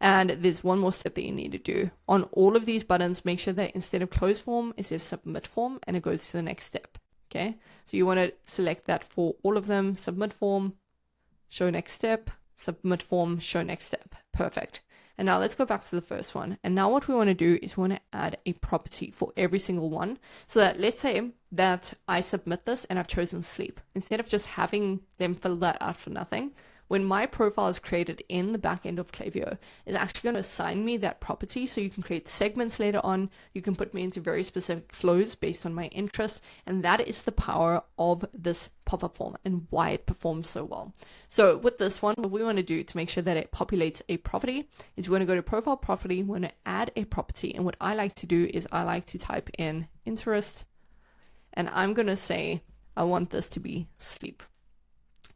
And there's one more step that you need to do. On all of these buttons, make sure that instead of close form, it says submit form, and it goes to the next step. Okay. So you want to select that for all of them. Submit form, show next step, submit form, show next step. Perfect. And now let's go back to the first one. And now what we want to do is we want to add a property for every single one. So that let's say that I submit this and I've chosen sleep. Instead of just having them fill that out for nothing, when my profile is created in the back end of Klaviyo, it's actually going to assign me that property. So you can create segments later on. You can put me into very specific flows based on my interests. And that is the power of this pop-up form and why it performs so well. So with this one, what we want to do to make sure that it populates a property is we're going to go to profile property. We're going to add a property. And what I like to do is I like to type in interest. And I'm going to say, I want this to be sleep.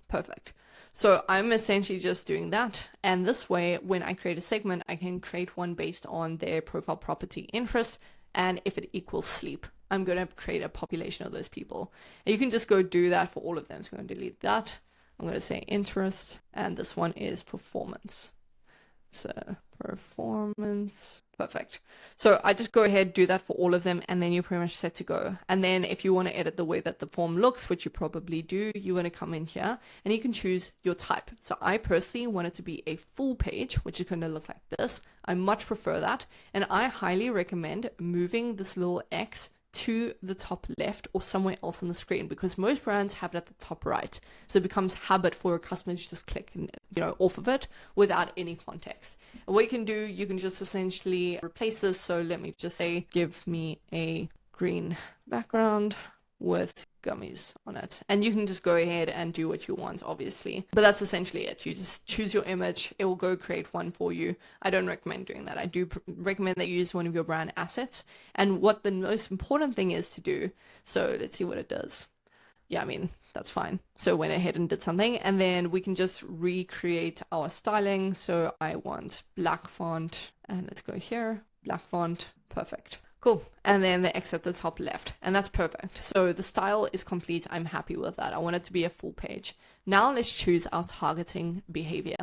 Perfect. So I'm essentially just doing that. And this way, when I create a segment, I can create one based on their profile property interest. And if it equals sleep, I'm going to create a population of those people. And you can just go do that for all of them. So I'm going to delete that. I'm going to say interest. And this one is performance. So performance. Perfect. So I just go ahead, do that for all of them, and then you're pretty much set to go. And then if you want to edit the way that the form looks, which you probably do, you want to come in here and you can choose your type. So I personally want it to be a full page, which is going to look like this. I much prefer that. And I highly recommend moving this little X to the top left or somewhere else on the screen, because most brands have it at the top right. So it becomes habit for a customer to just click off of it without any context. And what you can do, you can just essentially replace this. So let me just say, give me a green background with gummies on it. And you can just go ahead and do what you want, obviously. But that's essentially it. You just choose your image. It will go create one for you. I don't recommend doing that. I do recommend that you use one of your brand assets. And what the most important thing is to do. So let's see what it does. Yeah, I mean, that's fine. So went ahead and did something. And then we can just recreate our styling. So I want black font. And let's go here. Black font. Perfect. Cool. And then the X at the top left. And that's perfect. So the style is complete. I'm happy with that. I want it to be a full page. Now let's choose our targeting behavior.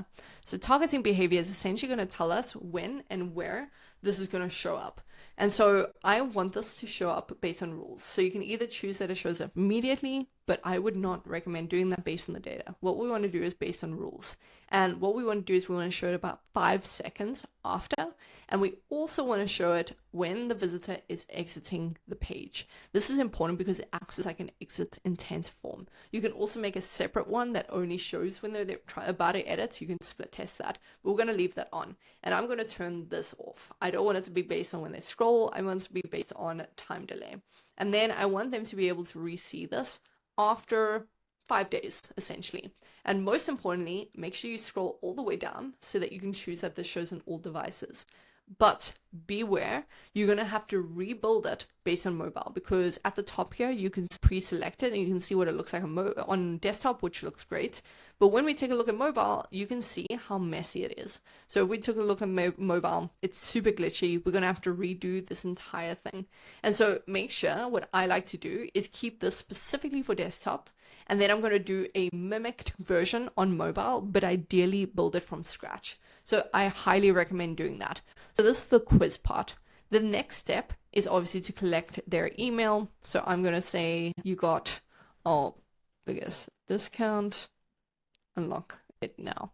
So targeting behavior is essentially going to tell us when and where this is going to show up. And so I want this to show up based on rules. So you can either choose that it shows up immediately, but I would not recommend doing that based on the data. What we want to do is based on rules. And what we want to do is we want to show it about 5 seconds after. And we also want to show it when the visitor is exiting the page. This is important because it acts as like an exit intent form. You can also make a separate one that only shows when they're about to edit. You can split test that. But we're going to leave that on. And I'm going to turn this off. I don't want it to be based on when they scroll. I want it to be based on time delay. And then I want them to be able to re-see this after 5 days, essentially. And most importantly, make sure you scroll all the way down so that you can choose that this shows on all devices. But beware, you're going to have to rebuild it based on mobile, because at the top here, you can pre-select it and you can see what it looks like on desktop, which looks great. But when we take a look at mobile, you can see how messy it is. So if we took a look at mobile, it's super glitchy. We're going to have to redo this entire thing. And so make sure, what I like to do is keep this specifically for desktop. And then I'm going to do a mimicked version on mobile, but ideally build it from scratch. So I highly recommend doing that. So this is the quiz part. The next step is obviously to collect their email. So I'm going to say you got, biggest discount, unlock it now.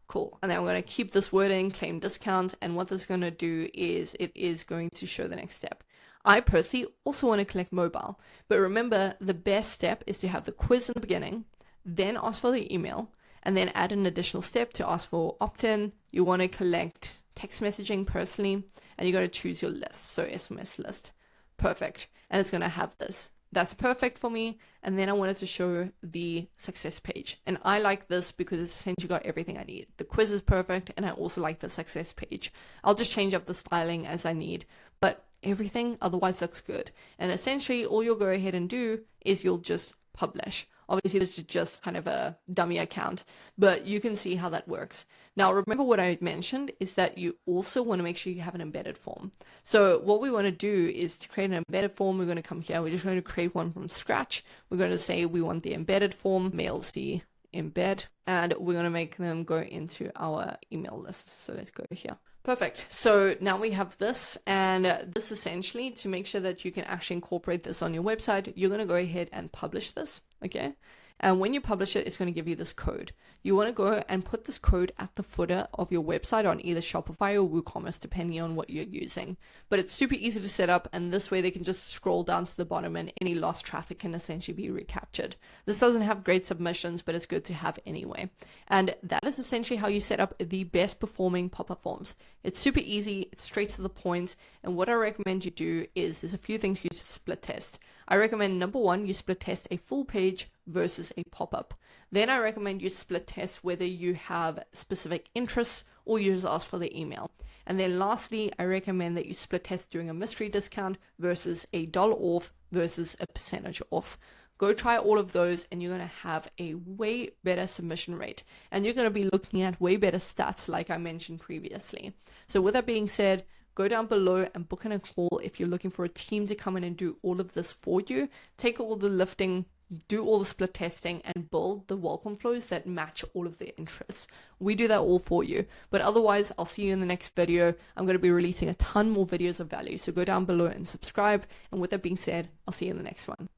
Cool. And then I'm going to keep this wording, claim discount. And what this is going to do is it is going to show the next step. I personally also want to collect mobile, but remember the best step is to have the quiz in the beginning, then ask for the email, and then add an additional step to ask for opt-in. You want to collect text messaging personally, and you're going to choose your list. So SMS list. Perfect. And it's going to have this. That's perfect for me. And then I wanted to show the success page. And I like this because it's essentially got everything I need. The quiz is perfect, and I also like the success page. I'll just change up the styling as I need, but everything otherwise looks good. And essentially all you'll go ahead and do is you'll just publish. Obviously this is just kind of a dummy account, but you can see how that works. Now remember what I mentioned is that you also want to make sure you have an embedded form. So what we want to do is to create an embedded form. We're going to come here. We're just going to create one from scratch. We're going to say we want the embedded form, mails the embed, and we're going to make them go into our email list. So let's go here. Perfect. So now we have this, and this essentially, to make sure that you can actually incorporate this on your website, you're going to go ahead and publish this, okay? And when you publish it, it's going to give you this code. You want to go and put this code at the footer of your website on either Shopify or WooCommerce, depending on what you're using. But it's super easy to set up, and this way they can just scroll down to the bottom and any lost traffic can essentially be recaptured. This doesn't have great submissions, but it's good to have anyway. And that is essentially how you set up the best performing pop-up forms. It's super easy, it's straight to the point, and what I recommend you do is there's a few things you split test. I recommend number one, you split test a full page versus a pop-up. Then I recommend you split test whether you have specific interests or you just ask for the email. And then lastly, I recommend that you split test doing a mystery discount versus a $1 off versus a percentage off. Go try all of those and you're going to have a way better submission rate. And you're going to be looking at way better stats like I mentioned previously. So with that being said, go down below and book in a call if you're looking for a team to come in and do all of this for you. Take all the lifting, do all the split testing, and build the welcome flows that match all of the interests. We do that all for you. But otherwise, I'll see you in the next video. I'm going to be releasing a ton more videos of value. So go down below and subscribe. And with that being said, I'll see you in the next one.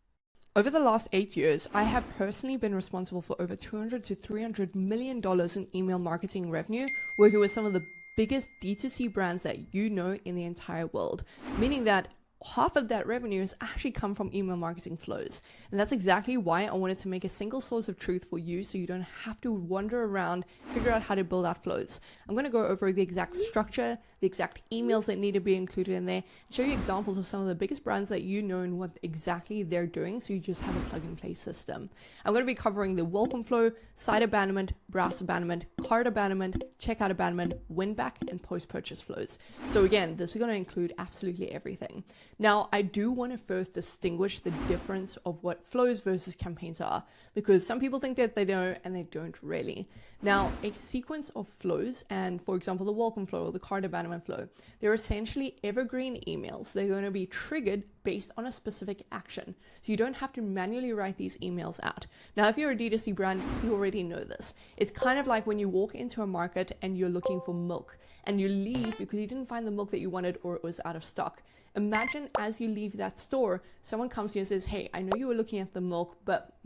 Over the last 8 years, I have personally been responsible for over $200 to $300 million in email marketing revenue, working with some of the biggest D2C brands that you know in the entire world, meaning that half of that revenue has actually come from email marketing flows. And that's exactly why I wanted to make a single source of truth for you so you don't have to wander around, figure out how to build out flows. I'm going to go over the exact structure, the exact emails that need to be included in there, and show you examples of some of the biggest brands that you know and what exactly they're doing so you just have a plug-and-play system. I'm going to be covering the welcome flow, site abandonment, browse abandonment, cart abandonment, checkout abandonment, win back, and post-purchase flows. So again, this is going to include absolutely everything. Now, I do want to first distinguish the difference of what flows versus campaigns are, because some people think that they know and they don't really. Now, a sequence of flows, and for example, the welcome flow or the cart abandonment flow, they're essentially evergreen emails. They're going to be triggered based on a specific action. So you don't have to manually write these emails out. Now, if you're a D2C brand, you already know this. It's kind of like when you walk into a market and you're looking for milk and you leave because you didn't find the milk that you wanted or it was out of stock. Imagine as you leave that store, someone comes to you and says, hey, I know you were looking at the milk, but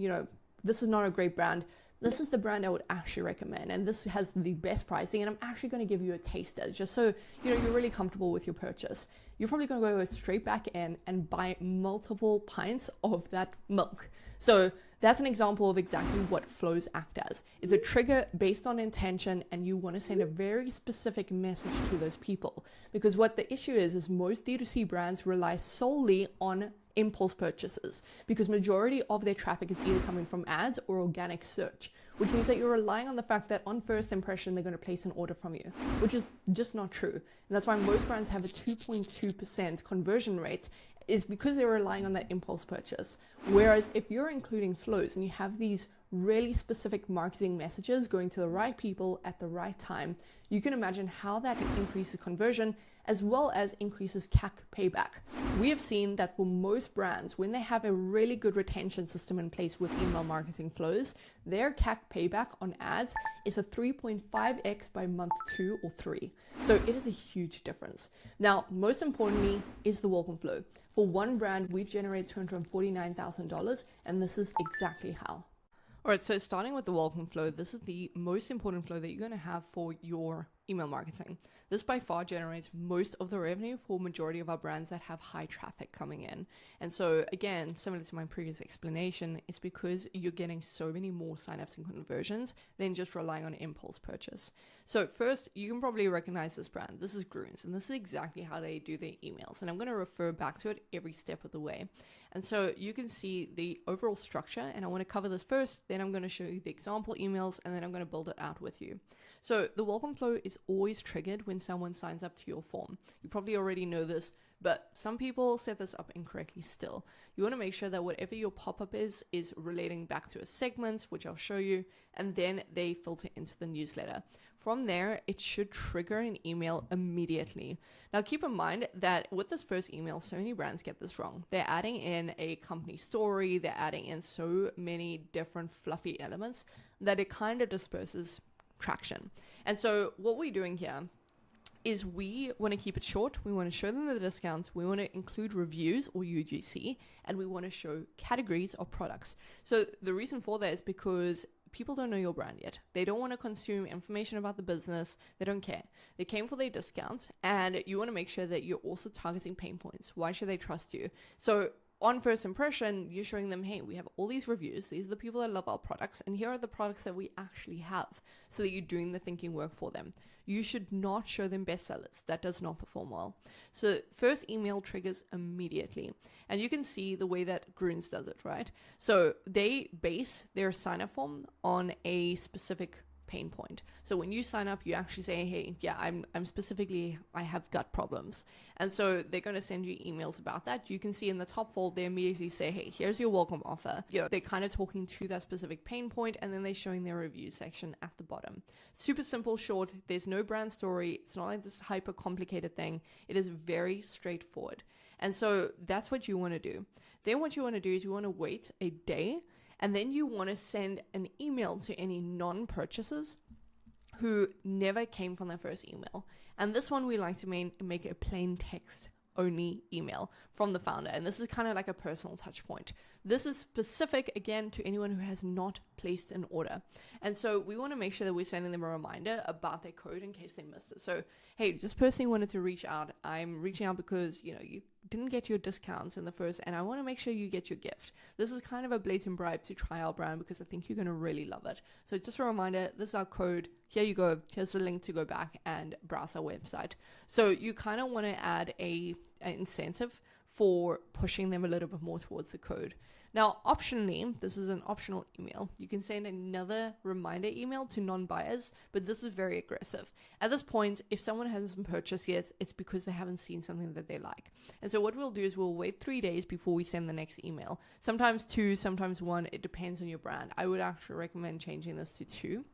this is not a great brand. This is the brand I would actually recommend, and this has the best pricing, and I'm actually going to give you a taster just so you're really comfortable with your purchase. You're probably going to go straight back in and buy multiple pints of that milk. So that's an example of exactly what flows act as. It's a trigger based on intention, and you want to send a very specific message to those people. Because what the issue is most D2C brands rely solely on impulse purchases, because majority of their traffic is either coming from ads or organic search, which means that you're relying on the fact that on first impression they're going to place an order from you, which is just not true. And that's why most brands have a 2.2% conversion rate, is because they're relying on that impulse purchase. Whereas if you're including flows and you have these really specific marketing messages going to the right people at the right time, you can imagine how that increases conversion as well as increases CAC payback. We have seen that for most brands, when they have a really good retention system in place with email marketing flows, their CAC payback on ads is a 3.5x by month 2 or 3. So it is a huge difference. Now, most importantly is the welcome flow. For one brand, we've generated $249,000, and this is exactly how. All right, so starting with the welcome flow, this is the most important flow that you're going to have for your email marketing. This by far generates most of the revenue for majority of our brands that have high traffic coming in. And so again, similar to my previous explanation, it's because you're getting so many more signups and conversions than just relying on impulse purchase. So first, you can probably recognize this brand. This is Groons, and this is exactly how they do their emails. And I'm going to refer back to it every step of the way. And so you can see the overall structure, and I want to cover this first, then I'm going to show you the example emails, and then I'm going to build it out with you. So the welcome flow is always triggered when someone signs up to your form. You probably already know this, but some people set this up incorrectly still. You want to make sure that whatever your pop-up is relating back to a segment, which I'll show you, and then they filter into the newsletter. From there, it should trigger an email immediately. Now, keep in mind that with this first email, so many brands get this wrong. They're adding in a company story, they're adding in so many different fluffy elements that it kind of disperses traction. And so what we're doing here is we want to keep it short. We want to show them the discounts. We want to include reviews or UGC, and we want to show categories of products. So the reason for that is because people don't know your brand yet. They don't want to consume information about the business. They don't care. They came for their discount, and you want to make sure that you're also targeting pain points. Why should they trust you? So on first impression, you're showing them, hey, we have all these reviews. These are the people that love our products, and here are the products that we actually have, so that you're doing the thinking work for them. You should not show them bestsellers. That does not perform well. So first email triggers immediately. And you can see the way that Groons does it, right? So they base their sign-up form on a specific pain point. So when you sign up, you actually say, hey, yeah, I'm specifically, I have gut problems. And so they're going to send you emails about that. You can see in the top fold, they immediately say, hey, here's your welcome offer. They're kind of talking to that specific pain point, and then they're showing their review section at the bottom. Super simple, short. There's no brand story. It's not like this hyper complicated thing. It is very straightforward. And so that's what you want to do. Then what you want to do is you want to wait a day, and then you want to send an email to any non-purchasers who never came from their first email. And this one we like to make a plain text only email from the founder. And this is kind of like a personal touch point. This is specific, again, to anyone who has not placed an order. And so we want to make sure that we're sending them a reminder about their code in case they missed it. So, hey, just personally wanted to reach out. I'm reaching out because, you didn't get your discounts in the first, and I want to make sure you get your gift. This is kind of a blatant bribe to try our brand because I think you're going to really love it. So just a reminder, this is our code. Here you go. Here's the link to go back and browse our website. So you kind of want to add an incentive for pushing them a little bit more towards the code. Now, optionally, this is an optional email. You can send another reminder email to non-buyers, but this is very aggressive. At this point, if someone hasn't purchased yet, it's because they haven't seen something that they like. And so what we'll do is we'll wait 3 days before we send the next email. Sometimes 2, sometimes 1. It depends on your brand. I would actually recommend changing this to 2.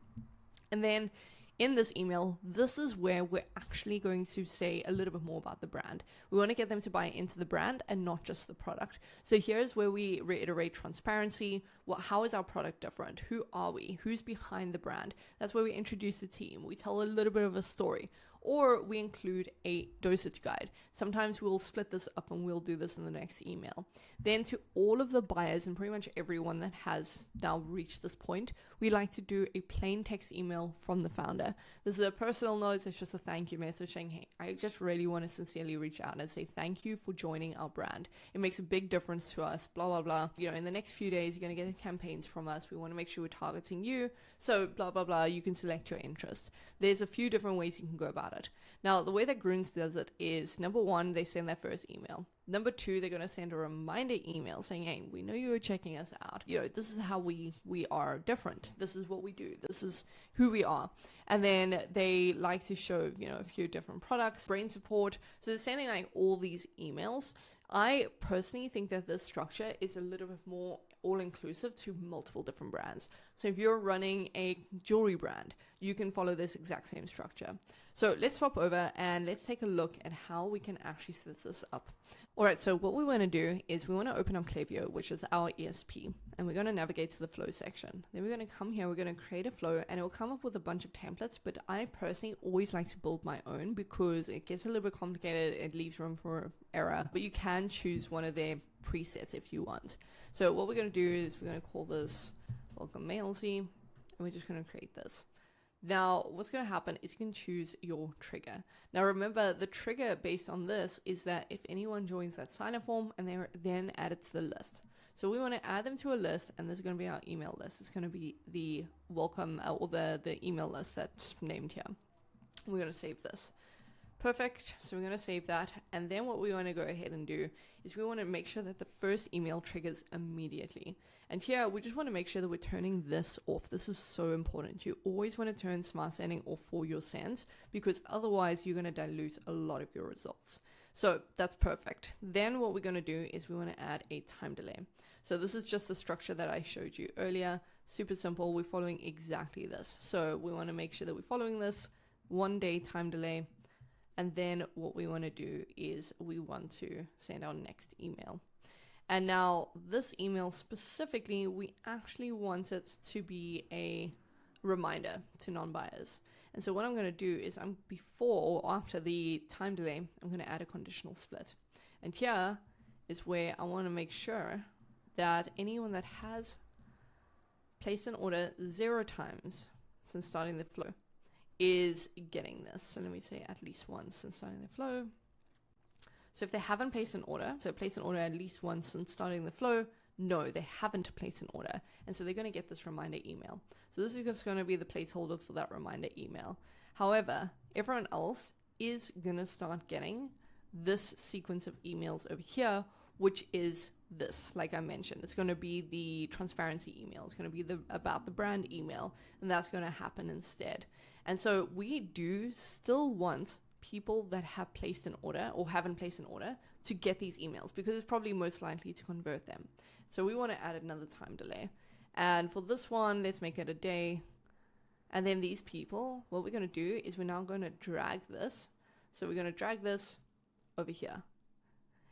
And then in this email, this is where we're actually going to say a little bit more about the brand. We want to get them to buy into the brand and not just the product. So here's where we reiterate transparency. How is our product different? Who are we? Who's behind the brand? That's where we introduce the team. We tell a little bit of a story. Or we include a dosage guide. Sometimes we'll split this up and we'll do this in the next email. Then to all of the buyers and pretty much everyone that has now reached this point, we like to do a plain text email from the founder. This is a personal note. It's just a thank you message saying, hey, I just really want to sincerely reach out and say thank you for joining our brand. It makes a big difference to us, blah, blah, blah. In the next few days, you're going to get campaigns from us. We want to make sure we're targeting you. So blah, blah, blah. You can select your interest. There's a few different ways you can go about it. Now, the way that Groons does it is, number 1, they send their first email. Number 2, they're going to send a reminder email saying, hey, we know you were checking us out. This is how we are different. This is what we do. This is who we are. And then they like to show, a few different products, brain support. So they're sending like all these emails. I personally think that this structure is a little bit more all-inclusive to multiple different brands. So if you're running a jewelry brand, you can follow this exact same structure. So let's swap over and let's take a look at how we can actually set this up. All right, so what we want to do is we want to open up Klaviyo, which is our ESP, and we're going to navigate to the flow section. Then we're going to come here, we're going to create a flow, and it will come up with a bunch of templates, but I personally always like to build my own because it gets a little bit complicated, it leaves room for error, but you can choose one of their presets if you want. So what we're going to do is we're going to call this welcome mailsy, and we're just going to create this. Now, what's going to happen is you can choose your trigger. Now, remember, the trigger based on this is that if anyone joins that sign-up form and they're then added to the list. So we want to add them to a list, and this is going to be our email list. It's going to be the welcome or the email list that's named here. We're going to save this. Perfect. So we're going to save that. And then what we want to go ahead and do is we want to make sure that the first email triggers immediately. And here we just want to make sure that we're turning this off. This is so important. You always want to turn smart sending off for your sends because otherwise you're going to dilute a lot of your results. So that's perfect. Then what we're going to do is we want to add a time delay. So this is just the structure that I showed you earlier. Super simple. We're following exactly this. So we want to make sure that we're following this 1 day time delay. And then what we want to do is we want to send our next email. And now this email specifically, we actually want it to be a reminder to non-buyers. And so what I'm going to do is before or after the time delay, I'm going to add a conditional split. And here is where I want to make sure that anyone that has placed an order 0 times since starting the flow is getting this. So let me say at least once since starting the flow. So if they haven't placed an order, so place an order at least once since starting the flow, no, they haven't placed an order. And so they're going to get this reminder email. So this is just going to be the placeholder for that reminder email. However, everyone else is going to start getting this sequence of emails over here, which is this, like I mentioned. It's going to be the transparency email. It's going to be the about the brand email, and that's going to happen instead. And so we do still want people that have placed an order or haven't placed an order to get these emails because it's probably most likely to convert them. So we want to add another time delay. And for this one, let's make it a day. And then these people, what we're going to do is we're now going to drag this. So we're going to drag this over here.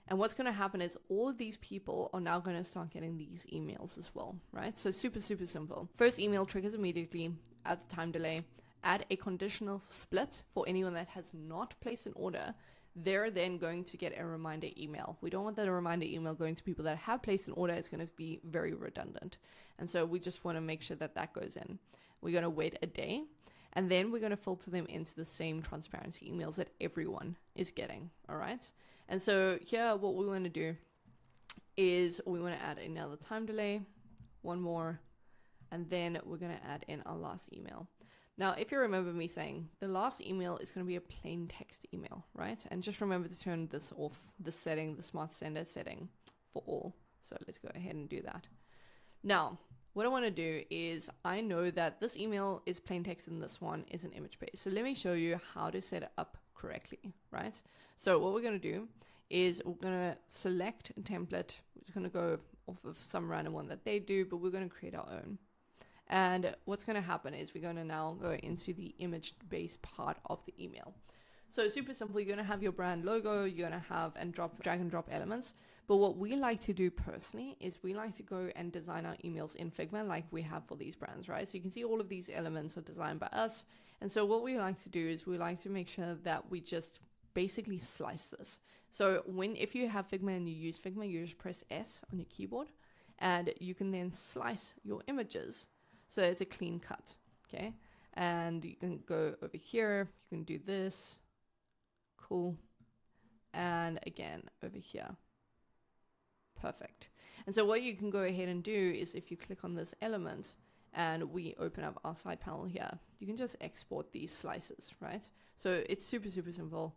And what's going to happen is all of these people are now going to start getting these emails as well, right? So super, super simple. First email triggers immediately, add the time delay, add a conditional split for anyone that has not placed an order. They're then going to get a reminder email. We don't want that reminder email going to people that have placed an order. It's going to be very redundant. And so we just want to make sure that that goes in. We're going to wait a day, and then we're going to filter them into the same transparency emails that everyone is getting, all right? And so here, what we want to do is we want to add another time delay, one more, and then we're going to add in our last email. Now, if you remember me saying the last email is going to be a plain text email, right? And just remember to turn this off, the setting, the smart sender setting for all. So let's go ahead and do that. Now, what I want to do is I know that this email is plain text and this one is an image based. So let me show you how to set it up correctly, right? So what we're going to do is we're going to select a template. We're just going to go off of some random one that they do, but we're going to create our own. And what's going to happen is we're going to now go into the image based part of the email. So super simple. You're going to have your brand logo. You're going to have and drag and drop elements. But what we like to do personally is we like to go and design our emails in Figma like we have for these brands, right? So you can see all of these elements are designed by us. And so what we like to do is we like to make sure that we just basically slice this. So if you have Figma and you use Figma, you just press S on your keyboard and you can then slice your images so that it's a clean cut, okay? And you can go over here, you can do this, cool. And again, over here. Perfect. And so what you can go ahead and do is if you click on this element and we open up our side panel here, you can just export these slices, right? So it's super, super simple.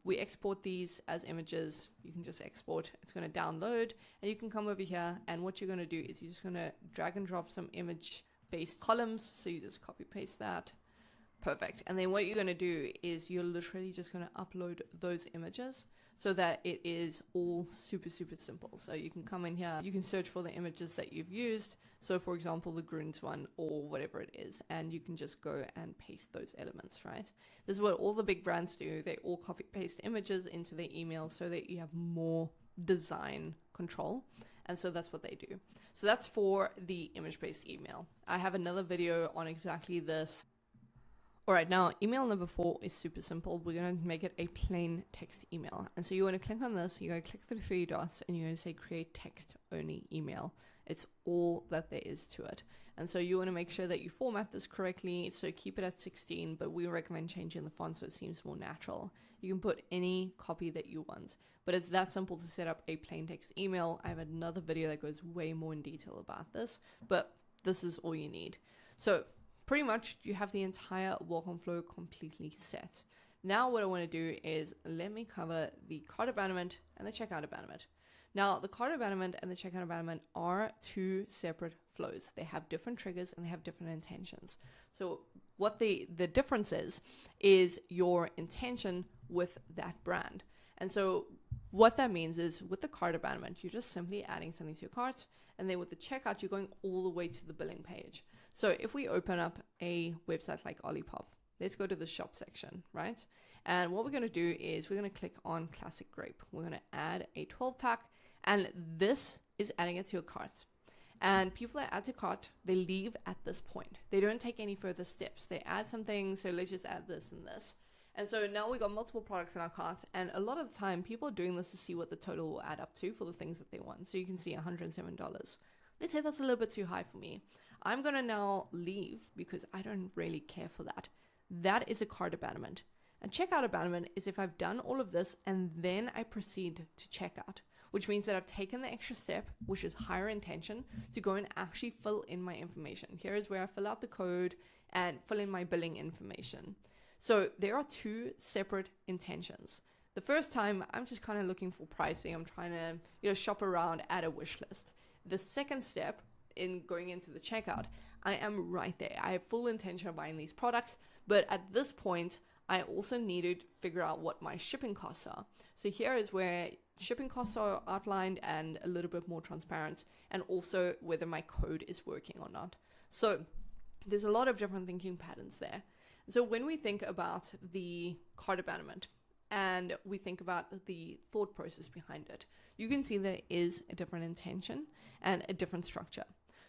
We export these as images. You can just export. It's going to download and you can come over here. And what you're going to do is you're just going to drag and drop some image based columns. So you just copy paste that. Perfect. And then what you're going to do is you're literally just going to upload those images so that it is all super, super simple. So you can come in here, you can search for the images that you've used. So for example, the Groons one or whatever it is, and you can just go and paste those elements, right? This is what all the big brands do. They all copy paste images into their emails so that you have more design control. And so that's what they do. So that's for the image-based email. I have another video on exactly this. All right, now email number 4 is super simple. We're going to make it a plain text email. And so you want to click on this, you're going to click the 3 dots and you're going to say create text only email. It's all that there is to it. And so you want to make sure that you format this correctly. So keep it at 16, but we recommend changing the font so it seems more natural. You can put any copy that you want, but it's that simple to set up a plain text email. I have another video that goes way more in detail about this, but this is all you need. So pretty much you have the entire welcome flow completely set. Now what I want to do is let me cover the cart abandonment and the checkout abandonment. Now the cart abandonment and the checkout abandonment are 2 separate flows. They have different triggers and they have different intentions. So what the difference is your intention with that brand. And so what that means is with the cart abandonment, you're just simply adding something to your cart. And then with the checkout, you're going all the way to the billing page. So if we open up a website like Olipop, let's go to the shop section, right? And what we're going to do is we're going to click on Classic Grape. We're going to add a 12-pack, and this is adding it to your cart. And people that add to cart, they leave at this point. They don't take any further steps. They add something, so let's just add this and this. And so now we got multiple products in our cart, and a lot of the time people are doing this to see what the total will add up to for the things that they want. So you can see $107. Let's say that's a little bit too high for me. I'm going to now leave because I don't really care for that. That is a cart abandonment. And checkout abandonment is if I've done all of this and then I proceed to checkout, which means that I've taken the extra step, which is higher intention, to go and actually fill in my information. Here is where I fill out the code and fill in my billing information. So there are 2 separate intentions. The first time, I'm just kind of looking for pricing. I'm trying to, shop around, add a wish list. The second step in going into the checkout, I am right there. I have full intention of buying these products, but at this point, I also need to figure out what my shipping costs are. So here is where shipping costs are outlined and a little bit more transparent, and also whether my code is working or not. So there's a lot of different thinking patterns there. So when we think about the cart abandonment and we think about the thought process behind it, you can see that it is a different intention and a different structure.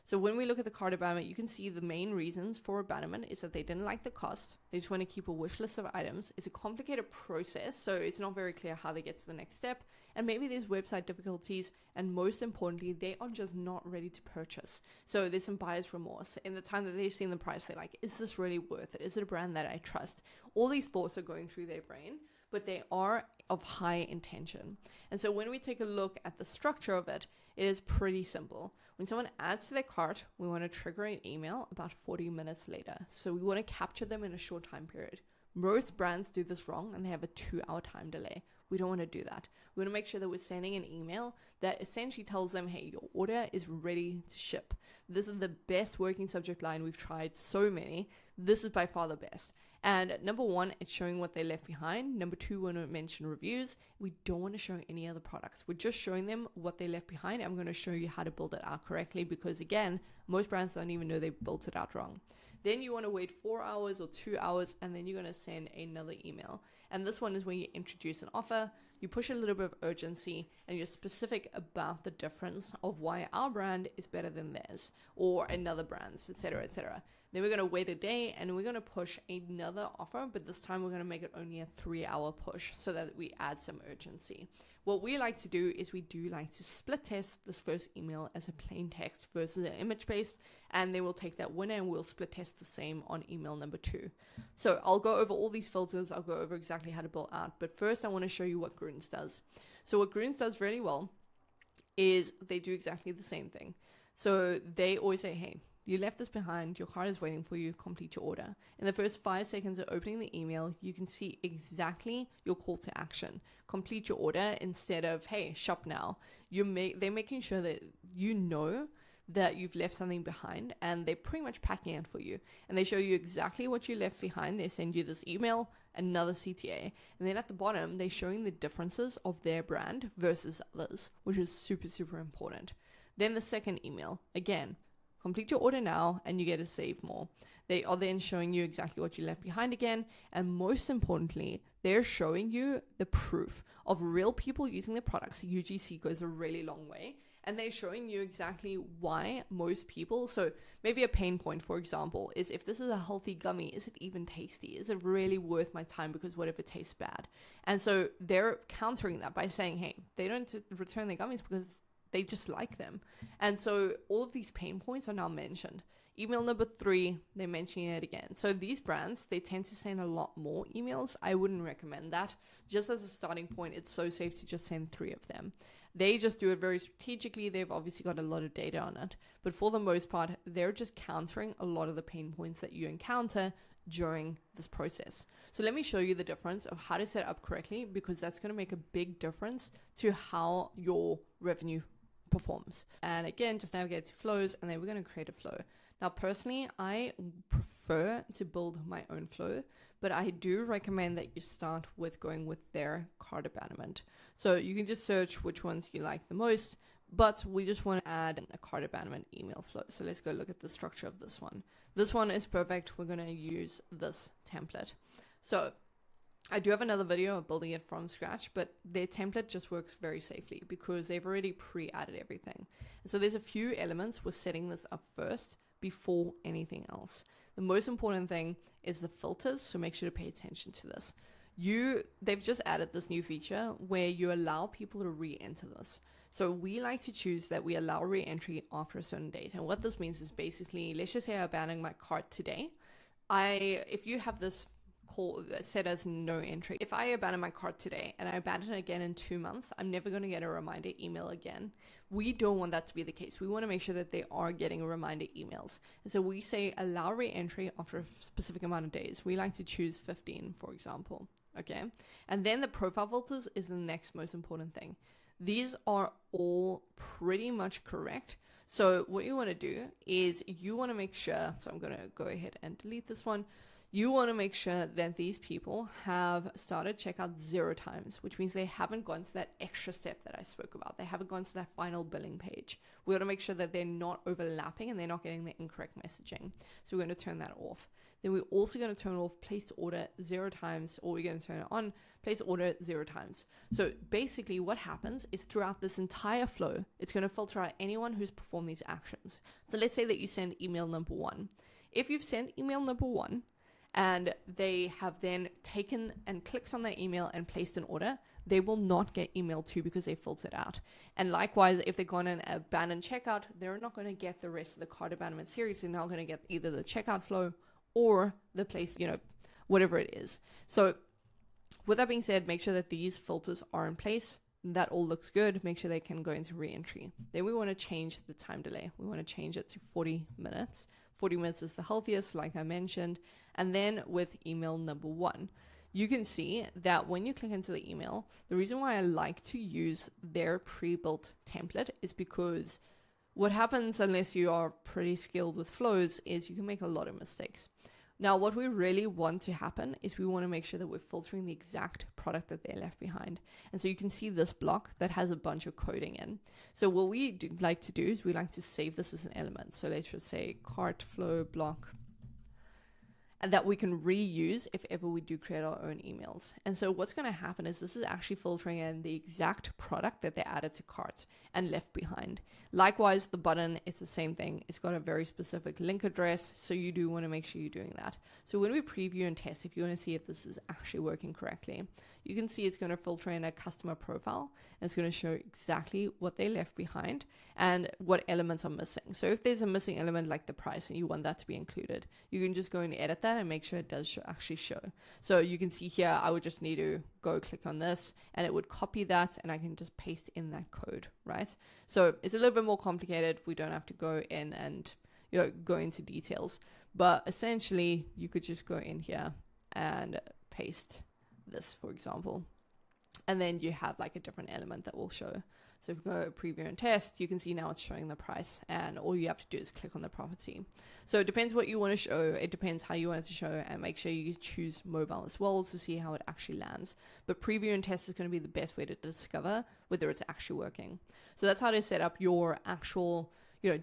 So when we look at the cart abandonment, you can see the main reasons for abandonment is that they didn't like the cost. They just want to keep a wish list of items. It's a complicated process, so it's not very clear how they get to the next step. And maybe there's website difficulties, and most importantly, they are just not ready to purchase. So there's some buyer's remorse. In the time that they've seen the price, they're like, is this really worth it? Is it a brand that I trust? All these thoughts are going through their brain, but they are of high intention. And so when we take a look at the structure of it, it is pretty simple. When someone adds to their cart, we want to trigger an email about 40 minutes later. So we want to capture them in a short time period. Most brands do this wrong and they have a 2-hour time delay. We don't want to do that. We want to make sure that we're sending an email that essentially tells them, hey, your order is ready to ship. This is the best working subject line. We've tried so many. This is by far the best. And number one, it's showing what they left behind. Number two, we want to mention reviews. We don't want to show any other products. We're just showing them what they left behind. I'm going to show you how to build it out correctly because, again, most brands don't even know they built it out wrong. Then you want to wait 4 hours or 2 hours, and then you're going to send another email. And this one is when you introduce an offer, you push a little bit of urgency, and you're specific about the difference of why our brand is better than theirs or another brand's, etc., etc. Then we're going to wait a day, and we're going to push another offer, but this time we're going to make it only a 3-hour push so that we add some urgency. What we like to do is we do like to split test this first email as a plain text versus an image based, and then we'll take that winner and we'll split test the same on email number 2. So I'll go over all these filters. I'll go over exactly how to build out, but first I want to show you what Groons does. So what Groons does really well is they do exactly the same thing. So they always say, hey, you left this behind, your cart is waiting for you, complete your order. In the first 5 seconds of opening the email, you can see exactly your call to action. Complete your order instead of, hey, shop now. They're making sure that you know that you've left something behind, and they're pretty much packing it for you. And they show you exactly what you left behind. They send you this email, another CTA. And then at the bottom, they're showing the differences of their brand versus others, which is super, super important. Then the second email, again, complete your order now and you get to save more. They are then showing you exactly what you left behind again. And most importantly, they're showing you the proof of real people using the products. UGC goes a really long way. And they're showing you exactly why most people, so maybe a pain point, for example, is if this is a healthy gummy, is it even tasty? Is it really worth my time? Because what if it tastes bad? And so they're countering that by saying, hey, they don't return their gummies because they just like them. And so all of these pain points are now mentioned. Email number 3, they're mentioning it again. So these brands, they tend to send a lot more emails. I wouldn't recommend that. Just as a starting point, it's so safe to just send 3 of them. They just do it very strategically. They've obviously got a lot of data on it. But for the most part, they're just countering a lot of the pain points that you encounter during this process. So let me show you the difference of how to set up correctly, because that's going to make a big difference to how your revenue performs. And again, just navigate to flows, and then we're going to create a flow. Now, personally, I prefer to build my own flow, but I do recommend that you start with going with their cart abandonment. So you can just search which ones you like the most, but we just want to add a cart abandonment email flow. So let's go look at the structure of this one. This one is perfect. We're going to use this template. So I do have another video of building it from scratch, but their template just works very safely because they've already pre-added everything. And so there's a few elements with setting this up first before anything else. The most important thing is the filters, so make sure to pay attention to this. They've just added this new feature where you allow people to re-enter this. So we like to choose that we allow re-entry after a certain date. And what this means is basically, let's just say I abandon my cart today. If you have this call set as no entry, if I abandon my cart today and I abandon it again in 2 months, I'm never going to get a reminder email again. We don't want that to be the case. We want to make sure that they are getting reminder emails. And so we say allow re-entry after a specific amount of days. We like to choose 15, for example. Okay. And then the profile filters is the next most important thing. These are all pretty much correct. So what you want to do is you want to make sure, so I'm going to go ahead and delete this one. You want to make sure that these people have started checkout 0 times, which means they haven't gone to that extra step that I spoke about. They haven't gone to that final billing page. We want to make sure that they're not overlapping and they're not getting the incorrect messaging. So we're going to turn that off. Then we're also going to turn off place order 0 times, or we're going to turn it on place order 0 times. So basically what happens is throughout this entire flow, it's going to filter out anyone who's performed these actions. So let's say that you send email number 1. If you've sent email number 1, and they have then taken and clicked on their email and placed an order, they will not get email 2 because they filtered out. And likewise, if they've gone and abandoned checkout, they're not going to get the rest of the cart abandonment series. They're not going to get either the checkout flow or the place, whatever it is. So with that being said, make sure that these filters are in place. That all looks good. Make sure they can go into re-entry. Then we want to change the time delay. We want to change it to 40 minutes. 40 minutes is the healthiest, like I mentioned. And then with email number 1, you can see that when you click into the email, the reason why I like to use their pre-built template is because what happens, unless you are pretty skilled with flows, is you can make a lot of mistakes. Now, what we really want to happen is we want to make sure that we're filtering the exact product that they left behind. And so you can see this block that has a bunch of coding in. So what we like to do is we like to save this as an element. So let's just say cart flow block, and that we can reuse if ever we do create our own emails. And so what's going to happen is this is actually filtering in the exact product that they added to cart and left behind. Likewise, the button, it's the same thing. It's got a very specific link address, so you do want to make sure you're doing that. So when we preview and test, if you want to see if this is actually working correctly, you can see it's going to filter in a customer profile, and it's going to show exactly what they left behind and what elements are missing. So if there's a missing element like the price and you want that to be included, you can just go and edit that and make sure it does actually show. So you can see here, I would just need to go click on this and it would copy that, and I can just paste in that code, right? So it's a little bit more complicated. We don't have to go in and go into details, but essentially you could just go in here and paste this, for example, and then you have like a different element that will show. So if we go preview and test, you can see now it's showing the price, and all you have to do is click on the property. So it depends what you want to show. It depends how you want it to show, and make sure you choose mobile as well to see how it actually lands. But preview and test is going to be the best way to discover whether it's actually working. So that's how to set up your actual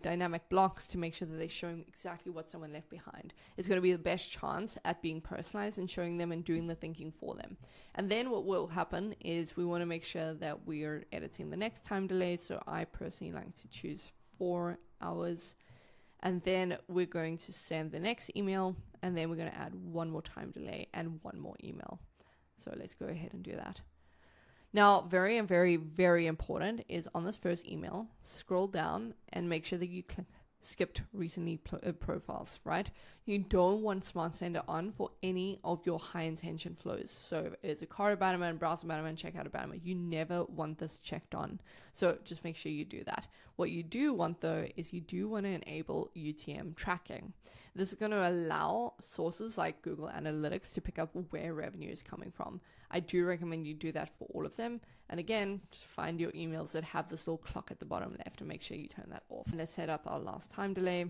dynamic blocks to make sure that they're showing exactly what someone left behind. It's going to be the best chance at being personalized and showing them and doing the thinking for them. And then what will happen is we want to make sure that we are editing the next time delay. So I personally like to choose 4 hours. And then we're going to send the next email, and then we're going to add one more time delay and one more email. So let's go ahead and do that. Now, very, very, very important is on this first email, scroll down and make sure that you skipped recently profiles, right? You don't want Smart Sender on for any of your high intention flows. So if it's a cart abandonment, browse abandonment, checkout abandonment, you never want this checked on. So just make sure you do that. What you do want though is you do want to enable UTM tracking. This is going to allow sources like Google Analytics to pick up where revenue is coming from. I do recommend you do that for all of them. And again, just find your emails that have this little clock at the bottom left and make sure you turn that off. And let's set up our last time delay,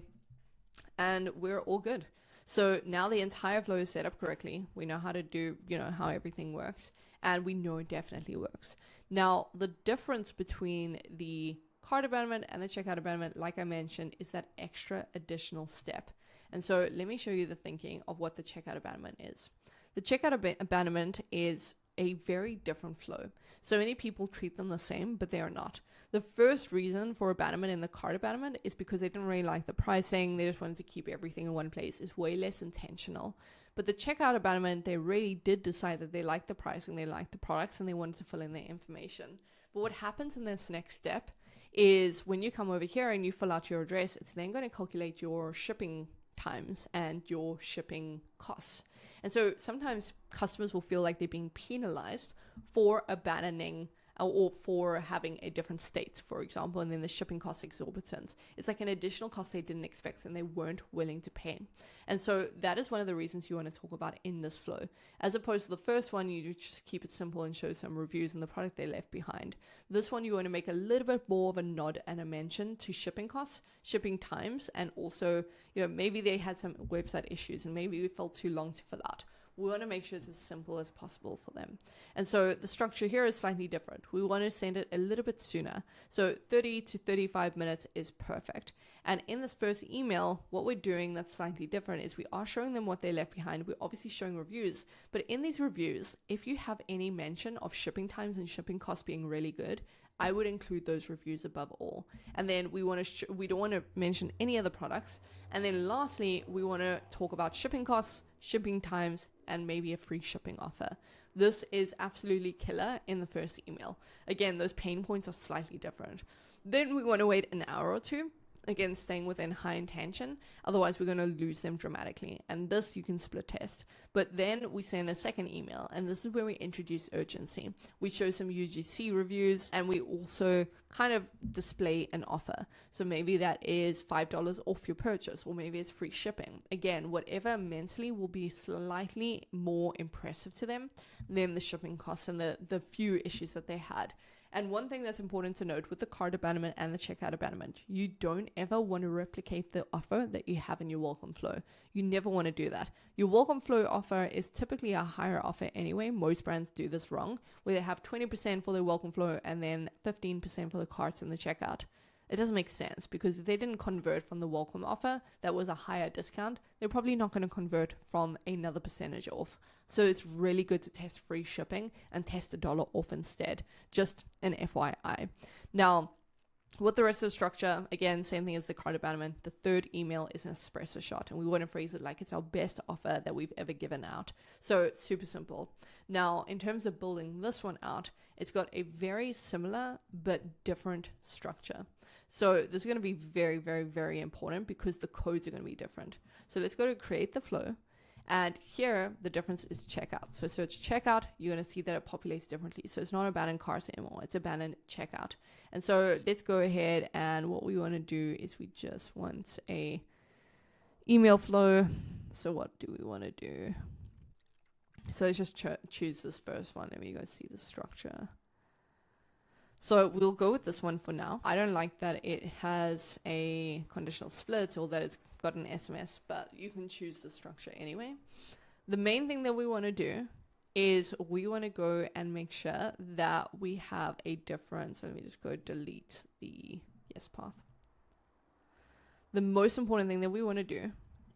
and we're all good. So now the entire flow is set up correctly. We know how to do, how everything works, and we know it definitely works. Now, the difference between the cart abandonment and the checkout abandonment, like I mentioned, is that extra additional step. And so let me show you the thinking of what the checkout abandonment is. The checkout abandonment is a very different flow. So many people treat them the same, but they are not. The first reason for abandonment in the cart abandonment is because they didn't really like the pricing. They just wanted to keep everything in one place. It's way less intentional. But the checkout abandonment, they really did decide that they liked the pricing, they liked the products, and they wanted to fill in their information. But what happens in this next step is when you come over here and you fill out your address, it's then going to calculate your shipping times and your shipping costs. And so sometimes customers will feel like they're being penalized for abandoning or for having a different state, for example, and then the shipping cost exorbitant. It's like an additional cost they didn't expect and they weren't willing to pay. And so that is one of the reasons you want to talk about in this flow. As opposed to the first one, you just keep it simple and show some reviews and the product they left behind. This one, you want to make a little bit more of a nod and a mention to shipping costs, shipping times, and also, maybe they had some website issues and maybe it felt too long to fill out. We want to make sure it's as simple as possible for them. And so the structure here is slightly different. We want to send it a little bit sooner. So 30 to 35 minutes is perfect. And in this first email, what we're doing that's slightly different is we are showing them what they left behind. We're obviously showing reviews, but in these reviews, if you have any mention of shipping times and shipping costs being really good, I would include those reviews above all. And then we don't want to mention any other products. And then lastly, we want to talk about shipping costs, shipping times, and maybe a free shipping offer. This is absolutely killer in the first email. Again, those pain points are slightly different. Then we want to wait an hour or two. Again, staying within high intention, otherwise we're going to lose them dramatically. And this you can split test. But then we send a second email, and this is where we introduce urgency. We show some UGC reviews, and we also kind of display an offer. So maybe that is $5 off your purchase, or maybe it's free shipping. Again, whatever mentally will be slightly more impressive to them than the shipping costs and the few issues that they had. And one thing that's important to note with the cart abandonment and the checkout abandonment, you don't ever want to replicate the offer that you have in your welcome flow. You never want to do that. Your welcome flow offer is typically a higher offer anyway. Most brands do this wrong, where they have 20% for their welcome flow and then 15% for the carts and the checkout. It doesn't make sense, because if they didn't convert from the welcome offer that was a higher discount, they're probably not going to convert from another percentage off. So it's really good to test free shipping and test $1 off instead. Just an FYI. Now, with the rest of the structure, again, same thing as the cart abandonment. The third email is an espresso shot, and we want to phrase it like it's our best offer that we've ever given out. So super simple. Now, in terms of building this one out, it's got a very similar but different structure. So this is going to be very, very, very important, because the codes are going to be different. So let's go to create the flow. And here, the difference is checkout. So search checkout, you're going to see that it populates differently. So it's not abandoned cart anymore, it's abandoned checkout. And so let's go ahead, and what we want to do is we just want a email flow. So what do we want to do? So let's just choose this first one. Let me go see the structure. So we'll go with this one for now. I don't like that it has a conditional split or that it's got an SMS, but you can choose the structure anyway. The main thing that we want to do is we want to go and make sure that we have a different, so let me just go delete the yes path. The most important thing that we want to do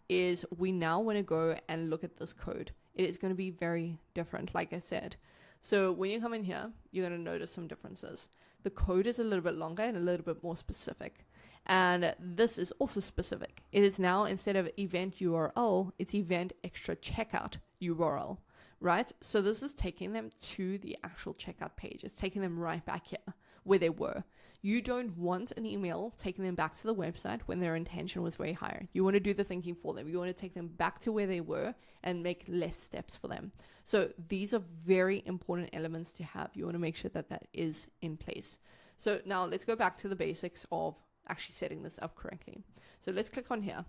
is we now want to go and look at this code. It is going to be very different, like I said. So when you come in here, you're going to notice some differences. The code is a little bit longer and a little bit more specific. And this is also specific. It is now, instead of event URL, it's event extra checkout URL, right? So this is taking them to the actual checkout page. It's taking them right back here where they were. You don't want an email taking them back to the website when their intention was way higher. You want to do the thinking for them. You want to take them back to where they were and make less steps for them. So these are very important elements to have. You want to make sure that that is in place. So now let's go back to the basics of actually setting this up correctly. So let's click on here,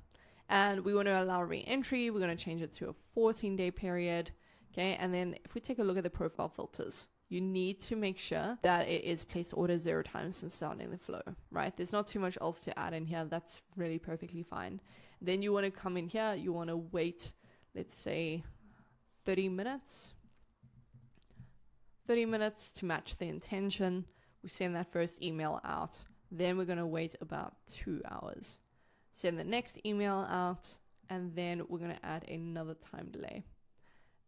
and we want to allow re-entry. We're going to change it to a 14-day period. Okay. And then if we take a look at the profile filters, you need to make sure that it is placed order 0 times since starting the flow, right? There's not too much else to add in here. That's really perfectly fine. Then you want to come in here. You want to wait, let's say 30 minutes. 30 minutes to match the intention. We send that first email out. Then we're going to wait about 2 hours. Send the next email out, and then we're going to add another time delay.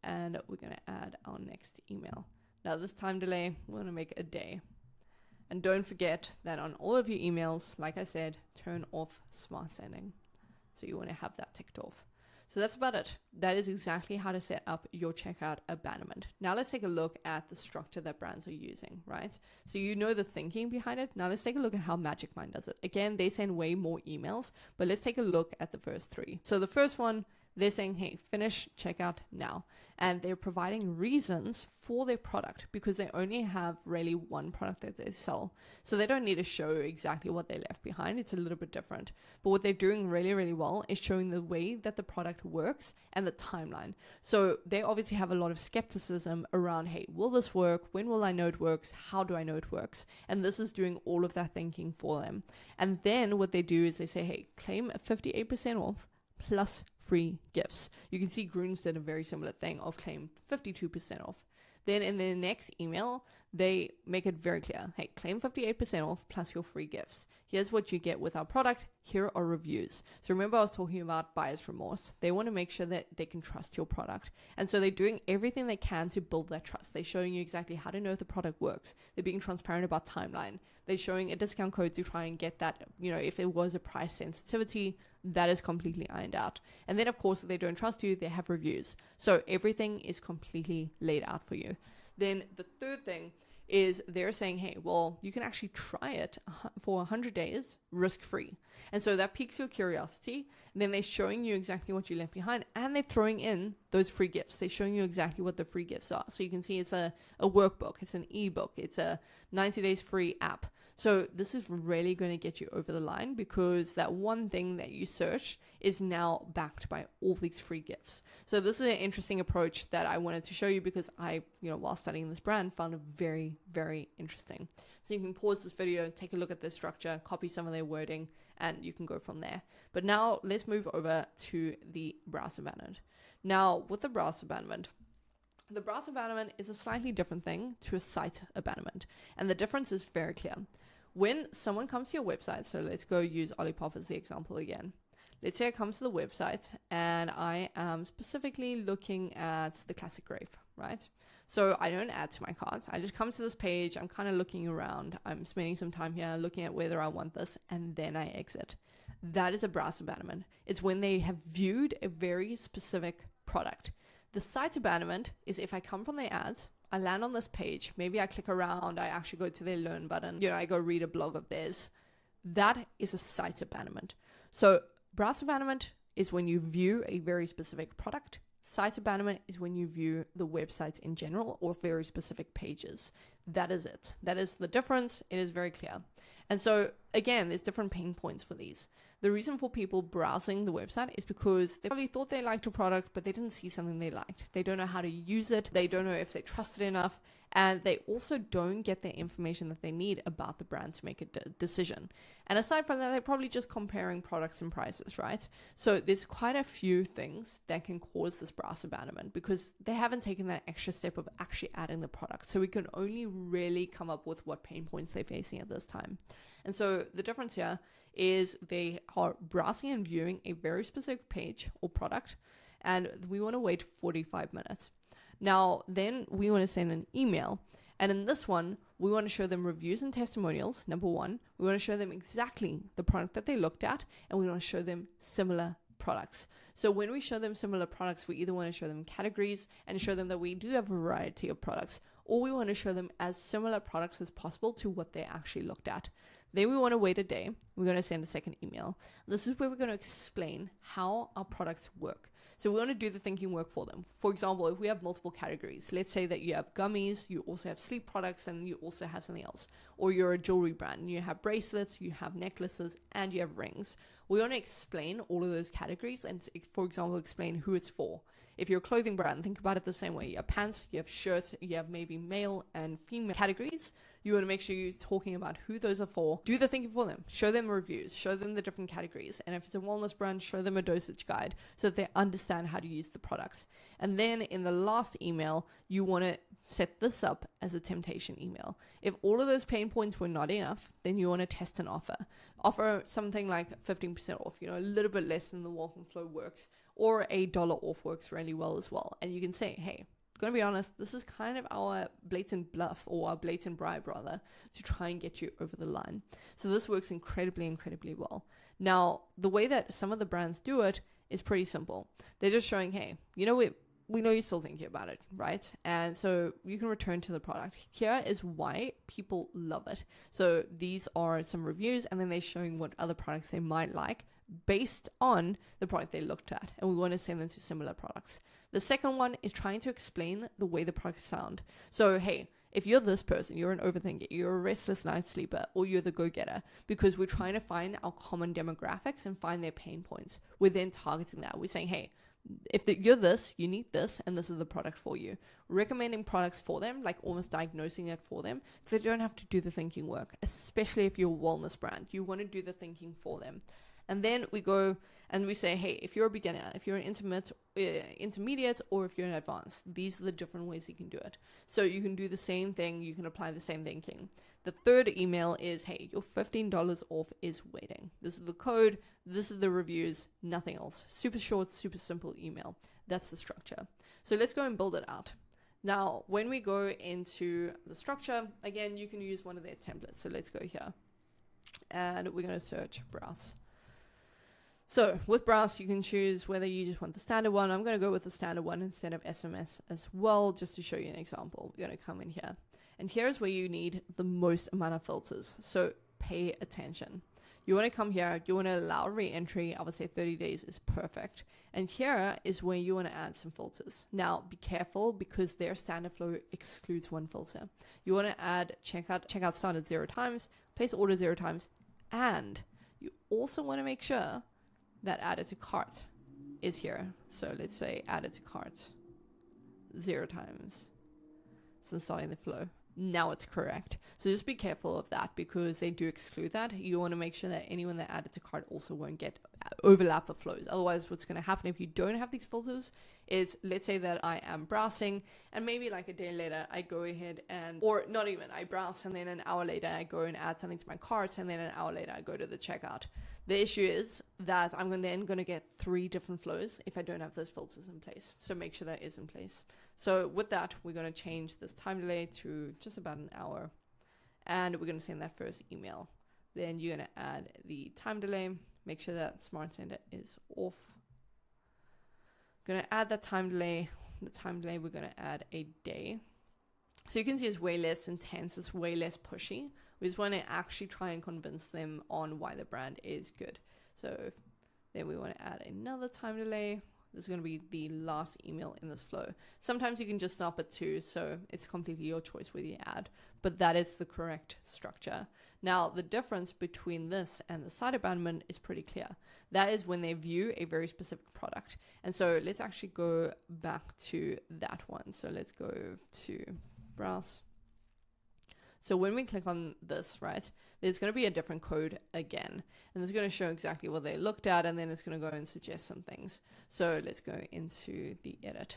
And we're going to add our next email. Now this time delay, we're going to make a day. And don't forget that on all of your emails, like I said, turn off smart sending. So you want to have that ticked off. So that's about it. That is exactly how to set up your checkout abandonment. Now let's take a look at the structure that brands are using, right? So you know the thinking behind it. Now let's take a look at how Magic Mind does it. Again, they send way more emails, but let's take a look at the first 3. So the first one, they're saying, hey, finish checkout now. And they're providing reasons for their product, because they only have really one product that they sell. So they don't need to show exactly what they left behind. It's a little bit different. But what they're doing really, really well is showing the way that the product works and the timeline. So they obviously have a lot of skepticism around, hey, will this work? When will I know it works? How do I know it works? And this is doing all of that thinking for them. And then what they do is they say, hey, claim 58% off plus free gifts. You can see Groons did a very similar thing of claim 52% off. Then in the next email, they make it very clear. Hey, claim 58% off plus your free gifts. Here's what you get with our product. Here are reviews. So remember I was talking about buyer's remorse. They want to make sure that they can trust your product. And so they're doing everything they can to build that trust. They're showing you exactly how to know if the product works. They're being transparent about timeline. They're showing a discount code to try and get that, if it was a price sensitivity, that is completely ironed out. And then of course, if they don't trust you, they have reviews. So everything is completely laid out for you. Then the third thing is they're saying, hey, well, you can actually try it for 100 days risk-free. And so that piques your curiosity. And then they're showing you exactly what you left behind, and they're throwing in those free gifts. They're showing you exactly what the free gifts are. So you can see it's a workbook, it's an ebook, it's a 90 days free app. So this is really going to get you over the line, because that one thing that you search is now backed by all these free gifts. So this is an interesting approach that I wanted to show you, because I, while studying this brand, found it very, very interesting. So you can pause this video, take a look at their structure, copy some of their wording, and you can go from there. But now let's move over to the browse abandonment. Now with the browse abandonment is a slightly different thing to a site abandonment. And the difference is very clear. When someone comes to your website, so let's go use Olipop as the example again. Let's say I come to the website and I am specifically looking at the classic grape, right? So I don't add to my cart. I just come to this page. I'm kind of looking around. I'm spending some time here looking at whether I want this, and then I exit. That is a browse abandonment. It's when they have viewed a very specific product. The site abandonment is if I come from the ads, I land on this page, maybe I click around, I actually go to their learn button, I go read a blog of theirs. That is a site abandonment. So browse abandonment is when you view a very specific product. Site abandonment is when you view the website in general or very specific pages. That is it. That is the difference. It is very clear. And so again, there's different pain points for these. The reason for people browsing the website is because they probably thought they liked a product, but they didn't see something they liked. They don't know how to use it. They don't know if they trust it enough. And they also don't get the information that they need about the brand to make a decision. And aside from that, they're probably just comparing products and prices, right? So there's quite a few things that can cause this browse abandonment, because they haven't taken that extra step of actually adding the product. So we can only really come up with what pain points they're facing at this time. And so the difference here is they are browsing and viewing a very specific page or product, and we want to wait 45 minutes. Now, then we want to send an email. And in this one, we want to show them reviews and testimonials. Number one, we want to show them exactly the product that they looked at, and we want to show them similar products. So when we show them similar products, we either want to show them categories and show them that we do have a variety of products, or we want to show them as similar products as possible to what they actually looked at. Then we want to wait a day. We're going to send a second email. This is where we're going to explain how our products work. So we want to do the thinking work for them. For example, if we have multiple categories, let's say that you have gummies, you also have sleep products, and you also have something else. Or you're a jewelry brand, and you have bracelets, you have necklaces, and you have rings. We want to explain all of those categories and, for example, explain who it's for. If you're a clothing brand, think about it the same way. You have pants, you have shirts, you have maybe male and female categories. You want to make sure you're talking about who those are for. Do the thinking for them. Show them reviews. Show them the different categories. And if it's a wellness brand, show them a dosage guide so that they understand how to use the products. And then in the last email, you want to set this up as a temptation email. If all of those pain points were not enough, then you want to test an offer. Offer something like 15% off, a little bit less than the walk and flow works, or $1 off works really well as well. And you can say, hey, going to be honest, this is kind of our blatant bluff, or our blatant bribe rather, to try and get you over the line. So this works incredibly, incredibly well. Now, the way that some of the brands do it is pretty simple. They're just showing, hey, we know you're still thinking about it, right? And so you can return to the product. Here is why people love it. So these are some reviews, and then they're showing what other products they might like based on the product they looked at. And we want to send them to similar products. The second one is trying to explain the way the products sound. So, hey, if you're this person, you're an overthinker, you're a restless night sleeper, or you're the go-getter, because we're trying to find our common demographics and find their pain points. We're then targeting that. We're saying, hey, if you're this, you need this, and this is the product for you. Recommending products for them, like almost diagnosing it for them, so they don't have to do the thinking work, especially if you're a wellness brand. You want to do the thinking for them. And then we go and we say, hey, if you're a beginner, if you're an intermediate, or if you're an advanced, these are the different ways you can do it. So you can do the same thing. You can apply the same thinking. The third email is, hey, your $15 off is waiting. This is the code. This is the reviews, nothing else. Super short, super simple email. That's the structure. So let's go and build it out. Now, when we go into the structure, again, you can use one of their templates. So let's go here. And we're going to search browse. So with browse, you can choose whether you just want the standard one. I'm going to go with the standard one instead of SMS as well, just to show you an example. We're going to come in here. And here's where you need the most amount of filters. So pay attention. You want to come here, you want to allow re-entry. I would say 30 days is perfect. And here is where you want to add some filters. Now, be careful because their standard flow excludes one filter. You want to add checkout started 0 times, place order 0 times, and you also want to make sure that added to cart is here. So let's say added to cart 0 times since starting the flow. Now it's correct. So just be careful of that because they do exclude that. You want to make sure that anyone that added to cart also won't get overlap of flows. Otherwise, what's going to happen if you don't have these filters is, let's say that I am browsing and maybe like a day later I go ahead and, or not even, I browse and then an hour later I go and add something to my cart and then an hour later I go to the checkout. The issue is that I'm then going to get 3 different flows if I don't have those filters in place. So make sure that is in place. So with that, we're going to change this time delay to just about an hour. And we're going to send that first email. Then you're going to add the time delay. Make sure that Smart Sender is off. Going to add that time delay. The time delay, we're going to add a day. So you can see it's way less intense. It's way less pushy. We just want to actually try and convince them on why the brand is good. So then we want to add another time delay. This is going to be the last email in this flow. Sometimes you can just stop at 2, so it's completely your choice whether you add, but that is the correct structure. Now, the difference between this and the site abandonment is pretty clear. That is when they view a very specific product. And so let's actually go back to that one. So let's go to browse. So when we click on this, right, there's going to be a different code again. And it's going to show exactly what they looked at, and then it's going to go and suggest some things. So let's go into the edit.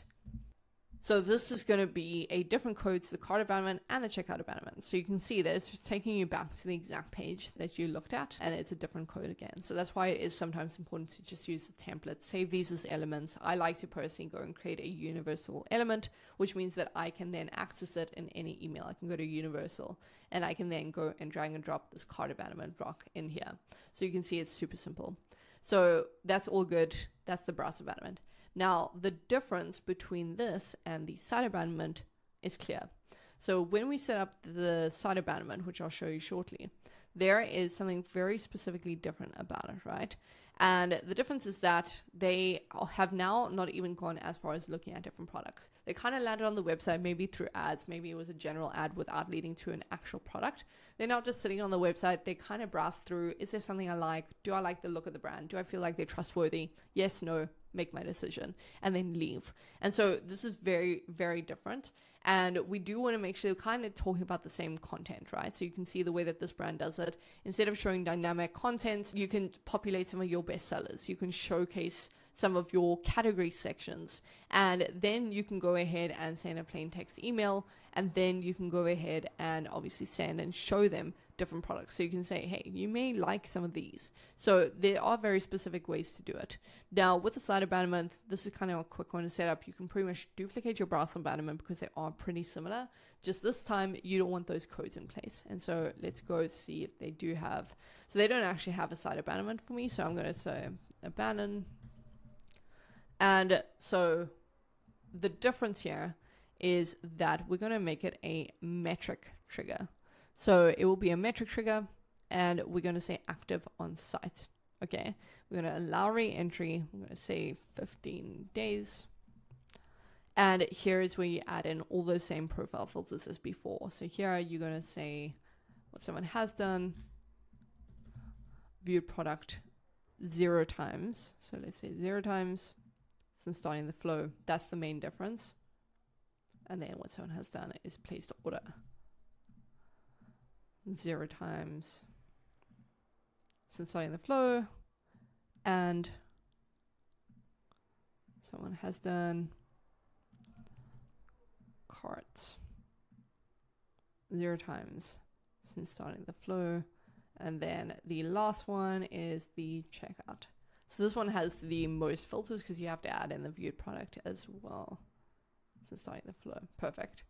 So this is going to be a different code to the cart abandonment and the checkout abandonment. So you can see that it's just taking you back to the exact page that you looked at, and it's a different code again. So that's why it is sometimes important to just use the template, save these as elements. I like to personally go and create a universal element, which means that I can then access it in any email. I can go to universal, and I can then go and drag and drop this cart abandonment block in here. So you can see it's super simple. So that's all good. That's the browse abandonment. Now, the difference between this and the site abandonment is clear. So when we set up the site abandonment, which I'll show you shortly, there is something very specifically different about it, right? And the difference is that they have now not even gone as far as looking at different products. They kind of landed on the website, maybe through ads, maybe it was a general ad without leading to an actual product. They're not just sitting on the website. They kind of browse through, is there something I like? Do I like the look of the brand? Do I feel like they're trustworthy? Yes, no, make my decision, and then leave. And so this is very, very different. And we do want to make sure we're kind of talking about the same content, right? So you can see the way that this brand does it. Instead of showing dynamic content, you can populate some of your best sellers. You can showcase some of your category sections. And then you can go ahead and send a plain text email. And then you can go ahead and obviously send and show them different products. So you can say, hey, you may like some of these. So there are very specific ways to do it. Now with the site abandonment, this is kind of a quick one to set up. You can pretty much duplicate your browse abandonment because they are pretty similar. Just this time, you don't want those codes in place. And so let's go see if they do have, so they don't actually have a site abandonment for me. So I'm going to say abandon. And so the difference here is that we're going to make it a metric trigger. So it will be a metric trigger, and we're going to say active on site. Okay, we're going to allow re-entry. I'm going to say 15 days. And here is where you add in all those same profile filters as before. So here you're going to say what someone has done, viewed product 0 times. So let's say 0 times since starting the flow. That's the main difference. And then what someone has done is placed order 0 times since starting the flow, and someone has done cart 0 times since starting the flow, and then the last one is the checkout. So this one has the most filters because you have to add in the viewed product as well since starting the flow. Perfect.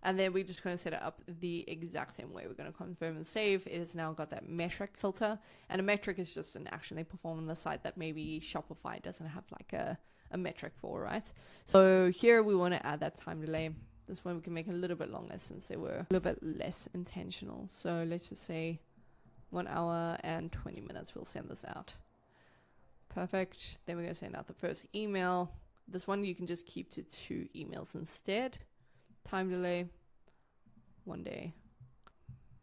And then we're just going to set it up the exact same way. We're going to confirm and save. It has now got that metric filter. And a metric is just an action they perform on the site that maybe Shopify doesn't have like a metric for, right? So here we want to add that time delay. This one we can make a little bit longer since they were a little bit less intentional. So let's just say 1 hour and 20 minutes we'll send this out. Perfect. Then we're going to send out the first email. This one you can just keep to 2 emails instead. Time delay, 1 day.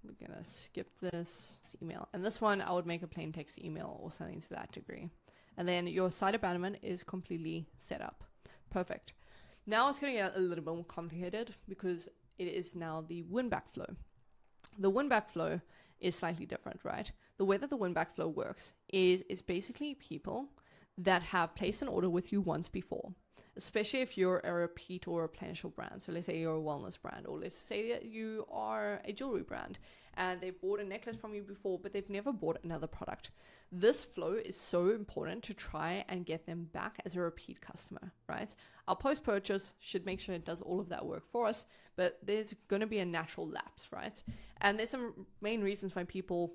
We're going to skip this email. And this one I would make a plain text email or something to that degree. And then your site abandonment is completely set up. Perfect. Now it's going to get a little bit more complicated because it is now the win-back flow. The win-back flow is slightly different, right? The way that the win-back flow works is basically people that have placed an order with you once before, especially if you're a repeat or replenishable brand. So let's say you're a wellness brand, or let's say that you are a jewelry brand and they've bought a necklace from you before, but they've never bought another product. This flow is so important to try and get them back as a repeat customer, right? Our post-purchase should make sure it does all of that work for us, but there's going to be a natural lapse, right? And there's some main reasons why people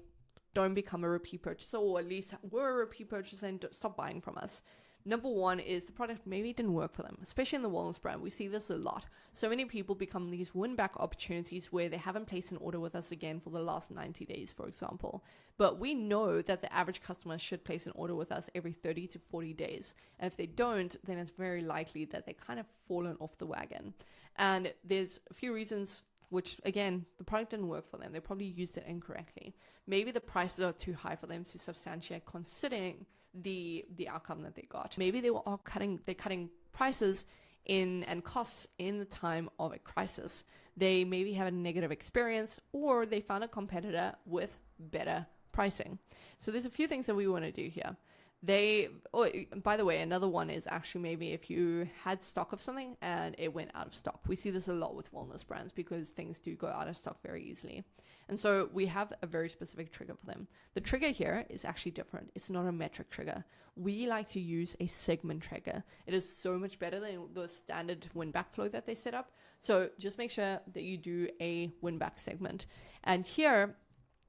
don't become a repeat purchaser, or at least were a repeat purchaser and stop buying from us. Number one is the product maybe didn't work for them, especially in the wellness brand. We see this a lot. So many people become these win-back opportunities where they haven't placed an order with us again for the last 90 days, for example. But we know that the average customer should place an order with us every 30 to 40 days. And if they don't, then it's very likely that they kind of fallen off the wagon. And there's a few reasons which, again, the product didn't work for them. They probably used it incorrectly. Maybe the prices are too high for them to substantiate considering the outcome that they got. Maybe they're cutting prices in and costs in the time of a crisis. They maybe have a negative experience, or they found a competitor with better pricing. So there's a few things that we want to do here. By the way, another one is actually maybe if you had stock of something and it went out of stock. We see this a lot with wellness brands because things do go out of stock very easily. And so we have a very specific trigger for them. The trigger here is actually different. It's not a metric trigger. We like to use a segment trigger. It is so much better than the standard win-back flow that they set up. So just make sure that you do a win-back segment. And here,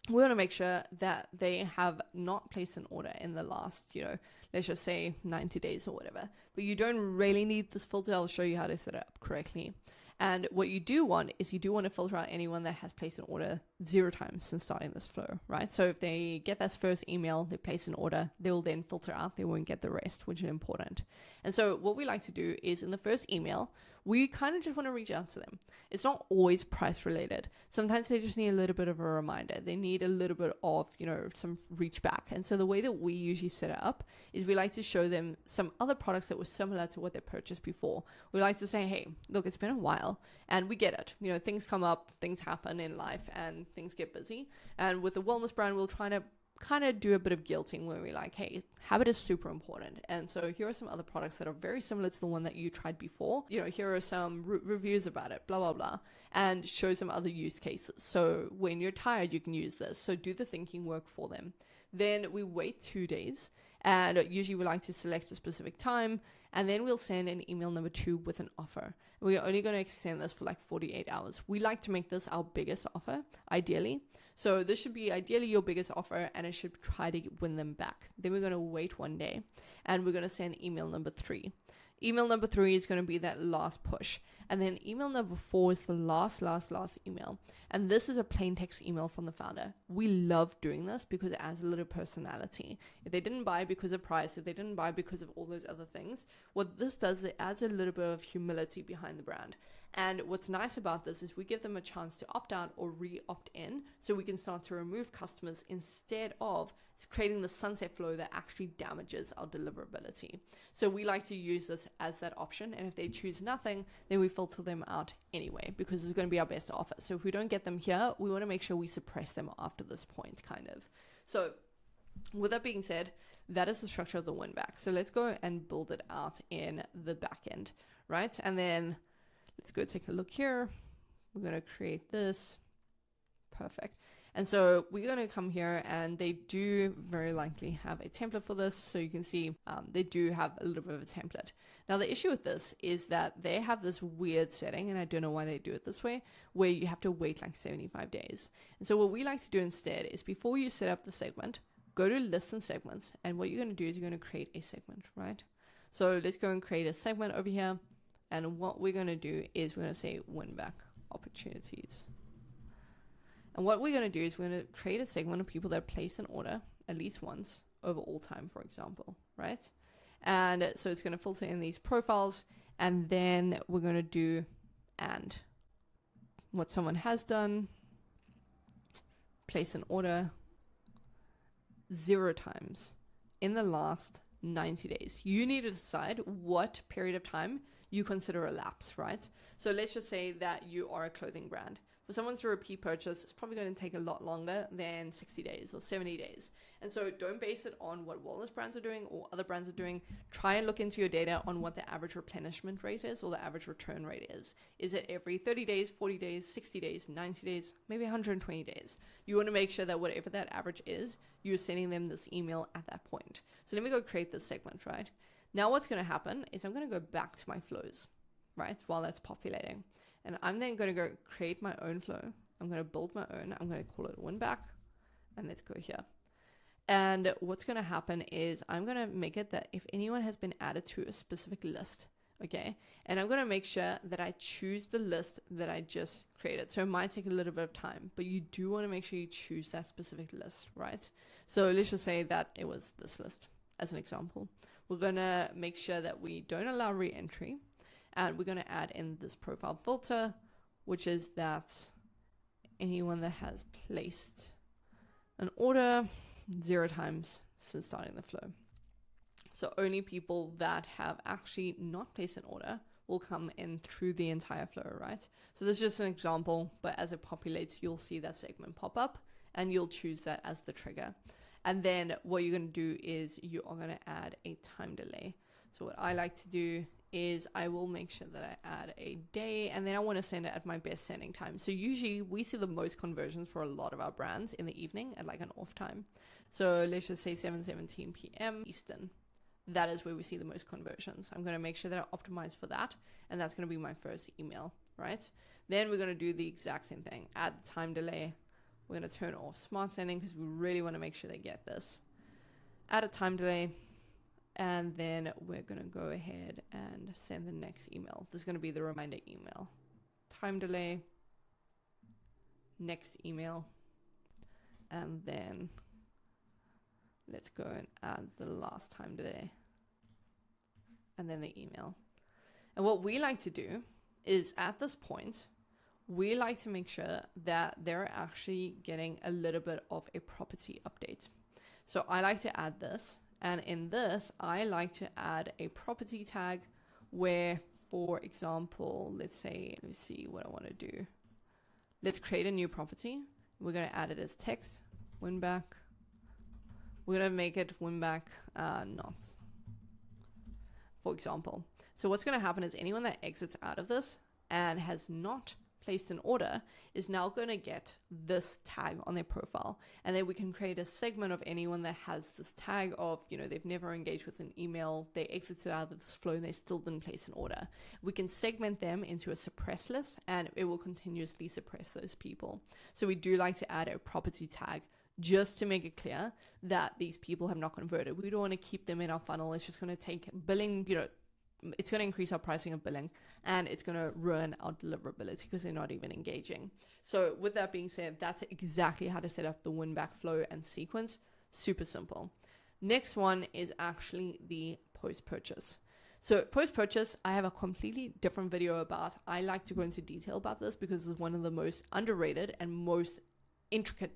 we want to make sure that they have not placed an order in the last, let's just say 90 days or whatever. But you don't really need this filter. I'll show you how to set it up correctly. And what you do want is you do want to filter out anyone that has placed an order 0 times since starting this flow, right? So if they get that first email, they place an order, they will then filter out, they won't get the rest, which is important. And so what we like to do is in the first email, we kind of just want to reach out to them. It's not always price related. Sometimes they just need a little bit of a reminder. They need a little bit of, some reach back. And so the way that we usually set it up is we like to show them some other products that were similar to what they purchased before. We like to say, hey, look, it's been a while and we get it. Things come up, things happen in life and things get busy. And with the wellness brand, we'll try to kind of do a bit of guilting where we're like, hey, habit is super important. And so here are some other products that are very similar to the one that you tried before. Here are some reviews about it, blah, blah, blah, and show some other use cases. So when you're tired, you can use this. So do the thinking work for them. Then we wait 2 days, and usually we like to select a specific time, and then we'll send an email number 2 with an offer. We're only going to extend this for like 48 hours. We like to make this our biggest offer, ideally. So this should be ideally your biggest offer, and it should try to win them back. Then we're going to wait 1 day, and we're going to send email number 3. Email number 3 is going to be that last push. And then email number 4 is the last email. And this is a plain text email from the founder. We love doing this because it adds a little personality. If they didn't buy because of price, if they didn't buy because of all those other things, what this does, it adds a little bit of humility behind the brand. And what's nice about this is we give them a chance to opt out or re-opt in, so we can start to remove customers instead of creating the sunset flow that actually damages our deliverability. So we like to use this as that option, and if they choose nothing, then we filter them out anyway, because it's going to be our best offer. So if we don't get them here, we want to make sure we suppress them after this point, kind of. So with that being said, that is the structure of the win back. So let's go and build it out in the back end, right? And then let's go take a look here. We're going to create this. Perfect. And so we're going to come here, and they do very likely have a template for this. So you can see they do have a little bit of a template. Now, the issue with this is that they have this weird setting, and I don't know why they do it this way, where you have to wait like 75 days. And so what we like to do instead is before you set up the segment, go to lists and segments. And what you're going to do is you're going to create a segment, right? So let's go and create a segment over here. And what we're going to do is we're going to say win back opportunities. And what we're going to do is we're going to create a segment of people that place an order at least once over all time, for example, right? And so it's going to filter in these profiles, and then we're going to do and what someone has done, place an order 0 times in the last 90 days. You need to decide what period of time you consider a lapse, right? So let's just say that you are a clothing brand. For someone to repeat purchase, it's probably going to take a lot longer than 60 days or 70 days. And so don't base it on what wellness brands are doing or other brands are doing. Try and look into your data on what the average replenishment rate is or the average return rate is. Is it every 30 days, 40 days, 60 days, 90 days, maybe 120 days? You want to make sure that whatever that average is, you're sending them this email at that point. So let me go create this segment, right? Now what's going to happen is I'm going to go back to my flows, right, while that's populating. And I'm then going to go create my own flow. I'm going to build my own. I'm going to call it win back. And let's go here. And what's going to happen is I'm going to make it that if anyone has been added to a specific list, okay, and I'm going to make sure that I choose the list that I just created. So it might take a little bit of time, but you do want to make sure you choose that specific list, right? So let's just say that it was this list as an example. We're going to make sure that we don't allow re-entry. And we're going to add in this profile filter, which is that anyone that has placed an order 0 times since starting the flow. So only people that have actually not placed an order will come in through the entire flow, right? So this is just an example, but as it populates, you'll see that segment pop up and you'll choose that as the trigger. And then what you're going to do is you are going to add a time delay. So what I like to do is I will make sure that I add a day, and then I want to send it at my best sending time. So usually we see the most conversions for a lot of our brands in the evening at like an off time. So let's just say 7:17 p.m. Eastern. That is where we see the most conversions. I'm going to make sure that I optimize for that, and that's going to be my first email, right? Then we're going to do the exact same thing. Add the time delay. We're going to turn off smart sending because we really want to make sure they get this. Add a time delay. And then we're going to go ahead and send the next email. This is going to be the reminder email. Time delay. Next email. And then let's go and add the last time delay. And then the email. And what we like to do is at this point, we like to make sure that they're actually getting a little bit of a property update. So I like to add this. And in this, I like to add a property tag where, for example, let's see what I want to do. Let's create a new property. We're going to add it as text, win back. We're going to make it win back not, for example. So what's going to happen is anyone that exits out of this and has not placed an order is now going to get this tag on their profile, and then we can create a segment of anyone that has this tag of, you know, they've never engaged with an email, they exited out of this flow and they still didn't place an order. We can segment them into a suppress list, and it will continuously suppress those people. So we do like to add a property tag just to make it clear that these people have not converted. We don't want to keep them in our funnel. It's just going to take billing, you know, it's going to increase our pricing of billing, and it's going to ruin our deliverability because they're not even engaging. So with that being said, that's exactly how to set up the win back flow and sequence. Super simple. Next one is actually the post-purchase. So post-purchase, I have a completely different video about. I like to go into detail about this because it's one of the most underrated and most intricate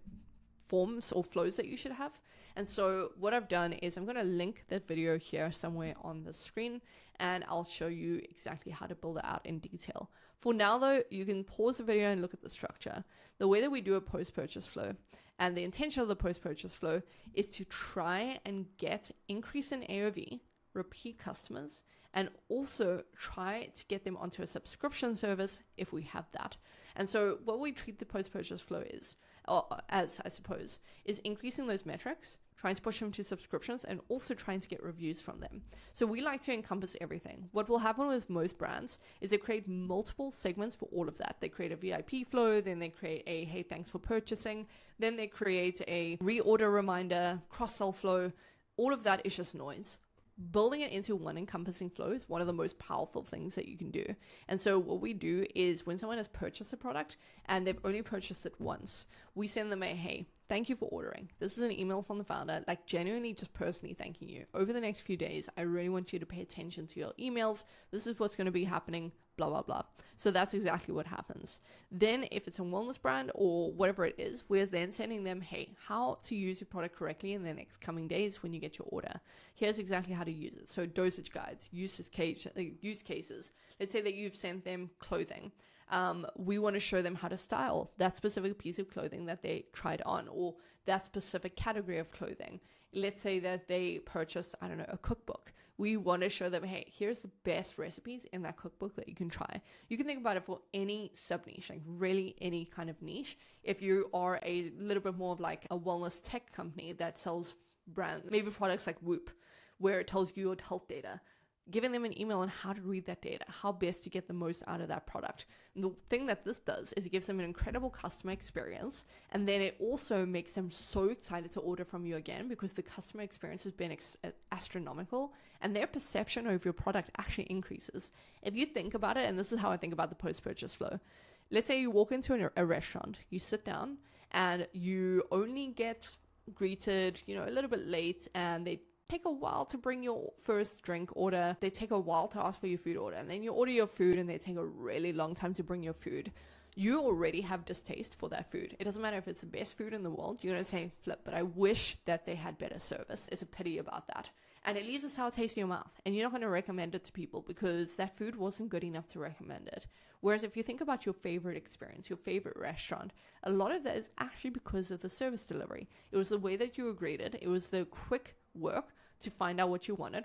forms or flows that you should have. And so what I've done is I'm going to link that video here somewhere on the screen, and I'll show you exactly how to build it out in detail. For now though, you can pause the video and look at the structure. The way that we do a post-purchase flow, and the intention of the post-purchase flow, is to try and get increase in AOV, repeat customers, and also try to get them onto a subscription service if we have that. And so what we treat the post-purchase flow is, or as I suppose, is increasing those metrics, trying to push them to subscriptions, and also trying to get reviews from them. So we like to encompass everything. What will happen with most brands is they create multiple segments for all of that. They create a VIP flow, then they create a hey, thanks for purchasing, then they create a reorder reminder, cross-sell flow. All of that is just noise. building it into one encompassing flow is one of the most powerful things that you can do. And so what we do is when someone has purchased a product and they've only purchased it once, we send them a, hey, thank you for ordering. This is an email from the founder, like genuinely just personally thanking you. Over the next few days, I really want you to pay attention to your emails. This is what's going to be happening, blah, blah, blah. So that's exactly what happens. Then if it's a wellness brand or whatever it is, we're then sending them, hey, how to use your product correctly in the next coming days when you get your order. Here's exactly how to use it. So dosage guides, use cases. Let's say that you've sent them clothing. We want to show them how to style that specific piece of clothing that they tried on, or that specific category of clothing. Let's say that they purchased, I don't know, a cookbook. We want to show them, hey, here's the best recipes in that cookbook that you can try. You can think about it for any sub niche, like really any kind of niche. If you are a little bit more of like a wellness tech company that sells brands, maybe products like Whoop, where it tells you your health data, giving them an email on how to read that data, how best to get the most out of that product. And the thing that this does is it gives them an incredible customer experience, and then it also makes them so excited to order from you again because the customer experience has been astronomical, and their perception of your product actually increases. If you think about it, and this is how I think about the post-purchase flow. Let's say you walk into a restaurant, you sit down, and you only get greeted, a little bit late, and they take a while to bring your first drink order. They take a while to ask for your food order, and then you order your food and they take a really long time to bring your food. You already have distaste for that food. It doesn't matter if it's the best food in the world. You're going to say, flip, but I wish that they had better service. It's a pity about that. And it leaves a sour taste in your mouth, and you're not going to recommend it to people because that food wasn't good enough to recommend it. Whereas if you think about your favorite experience, your favorite restaurant, a lot of that is actually because of the service delivery. It was the way that you were greeted. It was the quick work to find out what you wanted.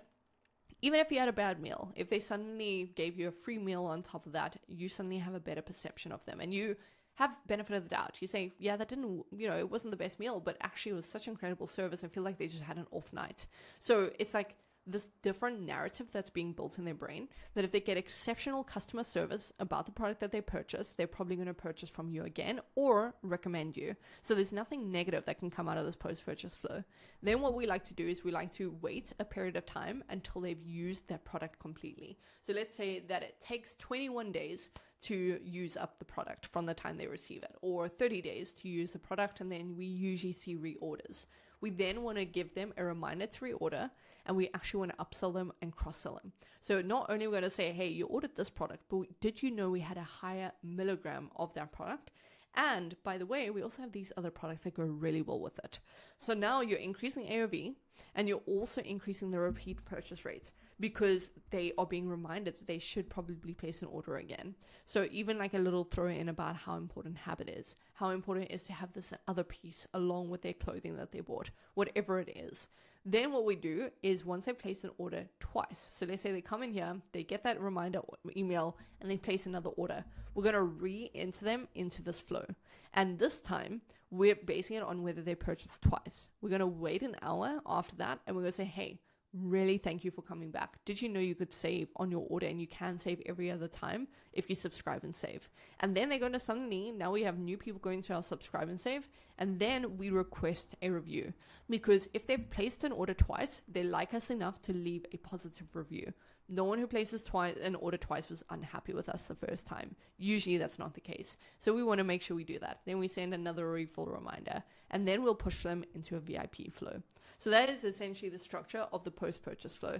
Even if you had a bad meal, if they suddenly gave you a free meal on top of that, you suddenly have a better perception of them, and you have benefit of the doubt. You say, yeah, that didn't, it wasn't the best meal, but actually it was such incredible service. I feel like they just had an off night. So it's like this different narrative that's being built in their brain, that if they get exceptional customer service about the product that they purchase, they're probably going to purchase from you again or recommend you. So there's nothing negative that can come out of this post-purchase flow. Then what we like to do is we like to wait a period of time until they've used that product completely. So let's say that it takes 21 days to use up the product from the time they receive it, or 30 days to use the product, and then we usually see reorders. We then want to give them a reminder to reorder, and we actually want to upsell them and cross-sell them. So not only are we going to say, hey, you ordered this product, but did you know we had a higher milligram of that product? And by the way, we also have these other products that go really well with it. So now you're increasing AOV, and you're also increasing the repeat purchase rate because they are being reminded that they should probably place an order again. So even like a little throw in about how important habit is, how important it is to have this other piece along with their clothing that they bought, whatever it is. Then what we do is once they place an order twice, so let's say they come in here, they get that reminder email, and they place another order, we're going to re-enter them into this flow. And this time, we're basing it on whether they purchased twice. We're going to wait an hour after that, and we're going to say, hey, really thank you for coming back. Did you know you could save on your order, and you can save every other time if you subscribe and save? And then they're going to suddenly, now we have new people going to our subscribe and save, and then we request a review. Because if they've placed an order twice, they like us enough to leave a positive review. No one who places an order twice was unhappy with us the first time. Usually that's not the case. So we want to make sure we do that. Then we send another refill reminder, and then we'll push them into a VIP flow. So that is essentially the structure of the post-purchase flow.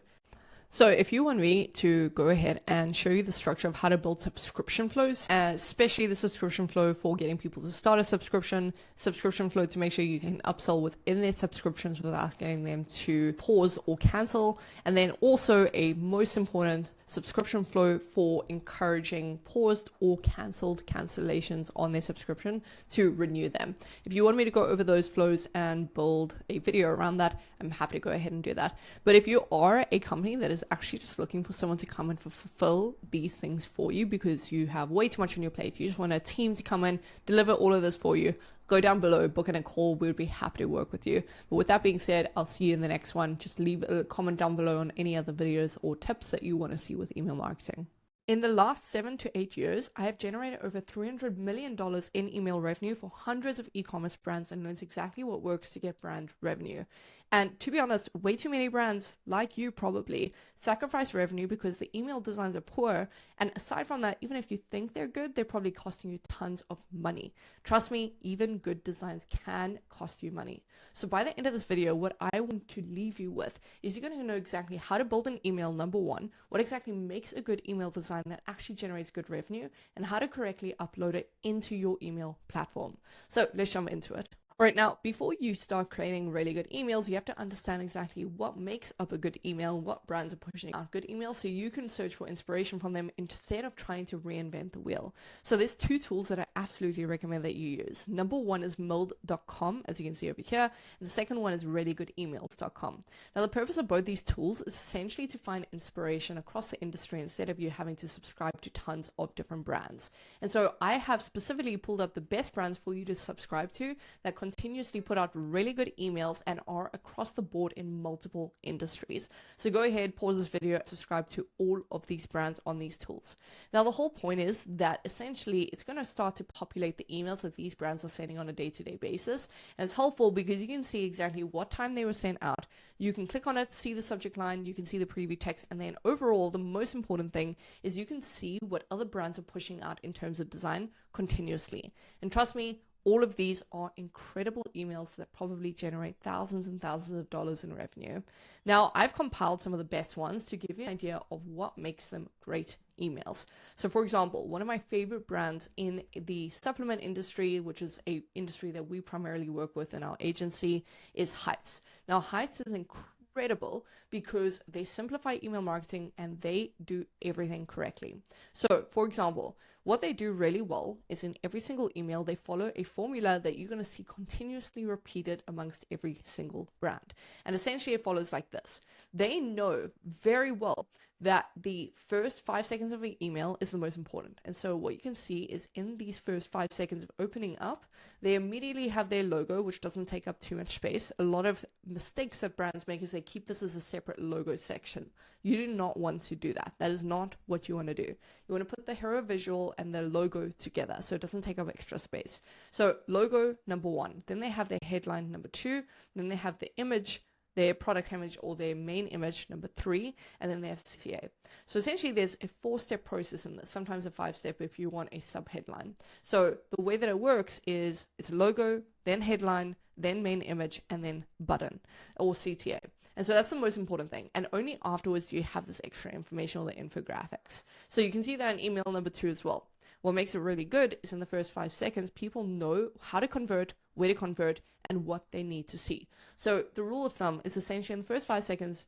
So if you want me to go ahead and show you the structure of how to build subscription flows, especially the subscription flow for getting people to start a subscription flow to make sure you can upsell within their subscriptions without getting them to pause or cancel, and then also a most important subscription flow for encouraging paused or cancellations on their subscription to renew them. If you want me to go over those flows and build a video around that, I'm happy to go ahead and do that. But if you are a company that is actually just looking for someone to come and fulfill these things for you because you have way too much on your plate, you just want a team to come in, deliver all of this for you, go down below, book in a call. We would be happy to work with you. But with that being said, I'll see you in the next one. Just leave a comment down below on any other videos or tips that you want to see with email marketing. In the last 7 to 8 years, I have generated over $300 million in email revenue for hundreds of e-commerce brands and learned exactly what works to get brand revenue. And to be honest, way too many brands, like you probably, sacrifice revenue because the email designs are poor. And aside from that, even if you think they're good, they're probably costing you tons of money. Trust me, even good designs can cost you money. So by the end of this video, what I want to leave you with is you're going to know exactly how to build an email, number one, what exactly makes a good email design that actually generates good revenue, and how to correctly upload it into your email platform. So let's jump into it. All right, now, before you start creating really good emails, you have to understand exactly what makes up a good email, what brands are pushing out good emails, so you can search for inspiration from them instead of trying to reinvent the wheel. So there's two tools that I absolutely recommend that you use. Number one is mold.com, as you can see over here, and the second one is reallygoodemails.com. Now, the purpose of both ththese tools is essentially to find inspiration across the industry instead of you having to subscribe to tons of different brands. And so I have specifically pulled up the best brands for you to subscribe to that continuously put out really good emails and are across the board in multiple industries. So go ahead, pause this video, subscribe to all of these brands on these tools. Now, the whole point is that essentially it's going to start to populate the emails that these brands are sending on a day-to-day basis. And it's helpful because you can see exactly what time they were sent out. You can click on it, see the subject line, you can see the preview text, and then overall, the most important thing is you can see what other brands are pushing out in terms of design continuously. And trust me, all of these are incredible emails that probably generate thousands and thousands of dollars in revenue. Now, I've compiled some of the best ones to give you an idea of what makes them great emails. So for example, one of my favorite brands in the supplement industry, which is an industry that we primarily work with in our agency, is Heights. Now, Heights is incredible because they simplify email marketing and they do everything correctly. So for example, what they do really well is in every single email, they follow a formula that you're going to see continuously repeated amongst every single brand. And essentially it follows like this. They know very well that the first 5 seconds of an email is the most important. And so what you can see is in these first 5 seconds of opening up, they immediately have their logo, which doesn't take up too much space. A lot of mistakes that brands make is they keep this as a separate logo section. You do not want to do that. That is not what you want to do. You want to put the hero visual and the logo together so it doesn't take up extra space. So logo, number one. Then they have their headline, number two. Then they have the image, their product image or their main image, number three, and then they have CTA. So essentially there's a 4-step process in this, sometimes a 5-step if you want a sub-headline. So the way that it works is it's logo, then headline, then main image, and then button or CTA. And so that's the most important thing. And only afterwards do you have this extra information or the infographics. So you can see that in email number 2 as well. What makes it really good is in the first 5 seconds, people know how to convert, where to convert, and what they need to see. So the rule of thumb is essentially in the first 5 seconds,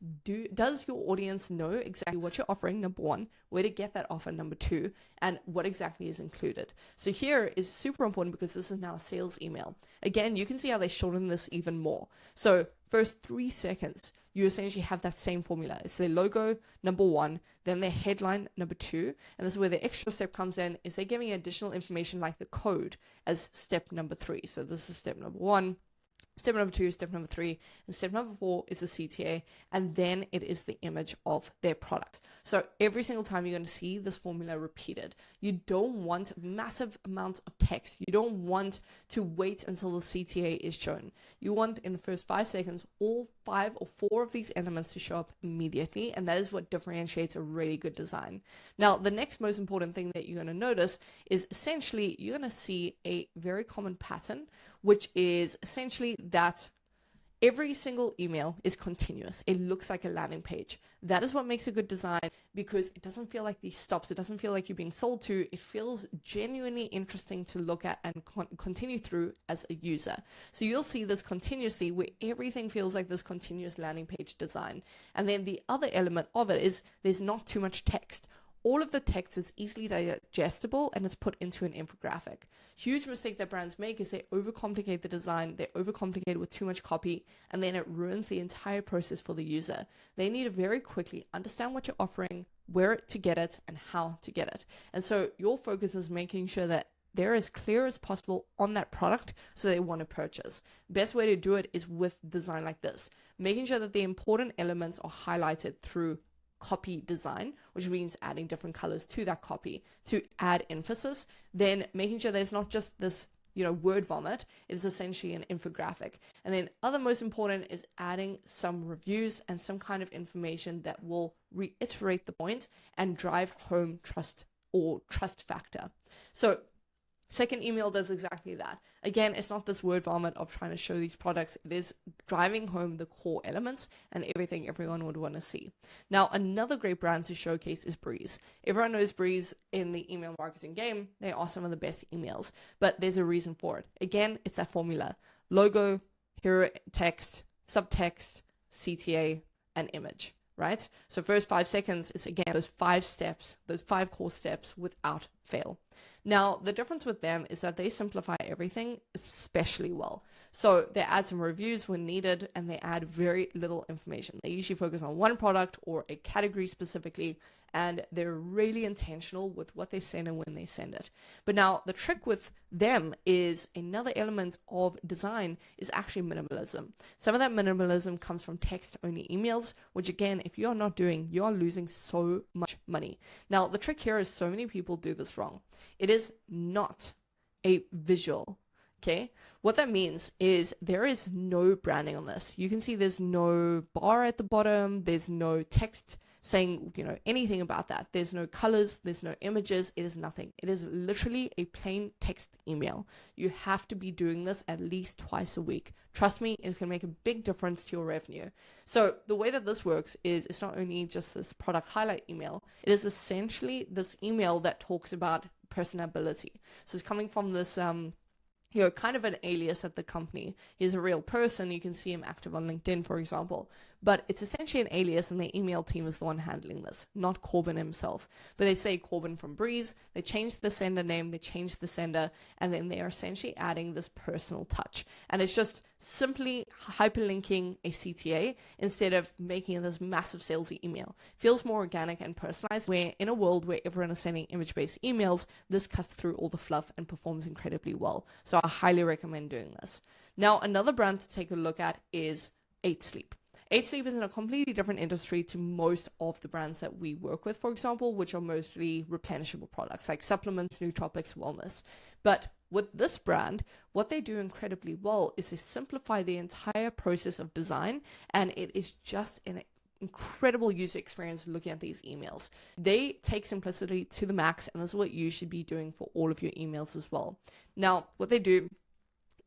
does your audience know exactly what you're offering, number one, where to get that offer, number two, and what exactly is included. So here is super important because this is now a sales email. Again, you can see how they shorten this even more. So first 3 seconds, you essentially have that same formula. It's their logo, number one, then their headline, number two, and this is where the extra step comes in, is they're giving additional information like the code as step number 3. So this is step number 1, step number 2, step number 3, and step number 4 is the CTA, and then it is the image of their product. So every single time you're going to see this formula repeated. You don't want massive amounts of text. You don't want to wait until the CTA is shown. You want in the first 5 seconds all 5 or 4 of these elements to show up immediately, and that is what differentiates a really good design. Now, the next most important thing that you're going to notice is essentially you're going to see a very common pattern, which is essentially that every single email is continuous. It looks like a landing page. That is what makes a good design because it doesn't feel like these stops. It doesn't feel like you're being sold to. It feels genuinely interesting to look at and continue through as a user. So you'll see this continuously where everything feels like this continuous landing page design. And then the other element of it is there's not too much text. All of the text is easily digestible and it's put into an infographic. Huge mistake that brands make is they overcomplicate the design, they overcomplicate it with too much copy, and then it ruins the entire process for the user. They need to very quickly understand what you're offering, where to get it, and how to get it. And so your focus is making sure that they're as clear as possible on that product so they want to purchase. The best way to do it is with design like this, making sure that the important elements are highlighted through copy design, which means adding different colors to that copy to add emphasis, then making sure there's not just this, word vomit. It is essentially an infographic. And then other most important is adding some reviews and some kind of information that will reiterate the point and drive home trust or trust factor. So second email does exactly that. Again, it's not this word vomit of trying to show these products. It is driving home the core elements and everything everyone would want to see. Now, another great brand to showcase is Breeze. Everyone knows Breeze in the email marketing game. They are some of the best emails, but there's a reason for it. Again, it's that formula: logo, hero text, subtext, CTA, and image, right? So first 5 seconds is, again, those 5 steps, those 5 core steps without fail. Now, the difference with them is that they simplify everything especially well. So they add some reviews when needed, and they add very little information. They usually focus on one product or a category specifically, and they're really intentional with what they send and when they send it. But now the trick with them is another element of design is actually minimalism. Some of that minimalism comes from text-only emails, which again, if you're not doing, you're losing so much money. Now, the trick here is so many people do this wrong. It is not a visual. Okay, what that means is there is no branding on this. You can see there's no bar at the bottom. There's no text saying, anything about that. There's no colors. There's no images. It is nothing. It is literally a plain text email. You have to be doing this at least twice a week. Trust me, it's going to make a big difference to your revenue. So the way that this works is it's not only just this product highlight email. It is essentially this email that talks about personability. So it's coming from this kind of an alias at the company. He's a real person. You can see him active on LinkedIn, for example. But it's essentially an alias, and the email team is the one handling this, not Corbin himself. But they say Corbin from Breeze. They change the sender name, they change the sender, and then they are essentially adding this personal touch. And it's just simply hyperlinking a CTA instead of making it this massive salesy email. Feels more organic and personalized, where in a world where everyone is sending image-based emails, this cuts through all the fluff and performs incredibly well. So I highly recommend doing this. Now, another brand to take a look at is 8 Sleep. 8 Sleep is in a completely different industry to most of the brands that we work with, for example, which are mostly replenishable products like supplements, nootropics, wellness. But with this brand, what they do incredibly well is they simplify the entire process of design, and it is just an incredible user experience looking at these emails. They take simplicity to the max, and this is what you should be doing for all of your emails as well. Now, what they do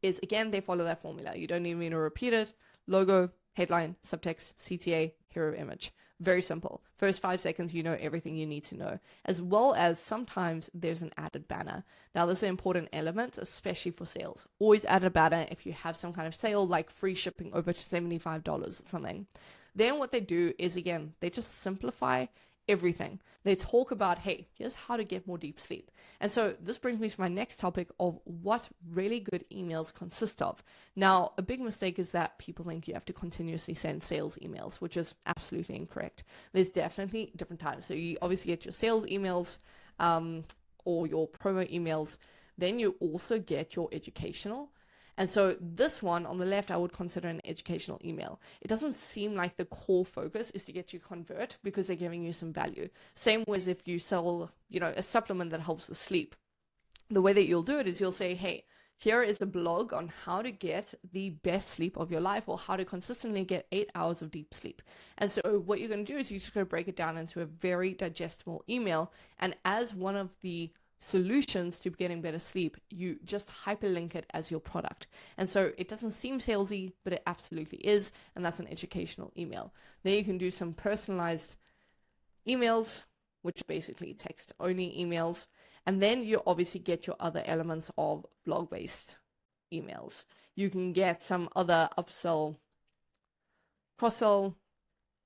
is, again, they follow that formula. You don't even need to repeat it. Logo, headline, subtext, CTA, hero image. Very simple. First 5 seconds, you know everything you need to know, as well as sometimes there's an added banner. Now, this is an important element, especially for sales. Always add a banner if you have some kind of sale, like free shipping over to $75 or something. Then what they do is, again, they just simplify everything. They talk about, hey, here's how to get more deep sleep. And so this brings me to my next topic of what really good emails consist of. Now, a big mistake is that people think you have to continuously send sales emails, which is absolutely incorrect. There's definitely different types. So you obviously get your sales emails or your promo emails. Then you also get your educational. And so this one on the left, I would consider an educational email. It doesn't seem like the core focus is to get you convert because they're giving you some value. Same as if you sell, a supplement that helps with sleep. The way that you'll do it is you'll say, hey, here is a blog on how to get the best sleep of your life, or how to consistently get 8 hours of deep sleep. And so what you're going to do is you're just going to break it down into a very digestible email. And as one of the solutions to getting better sleep, you just hyperlink it as your product. And so it doesn't seem salesy, but it absolutely is. And that's an educational email. Then you can do some personalized emails, which are basically text only emails. And then you obviously get your other elements of blog-based emails. You can get some other upsell, cross-sell,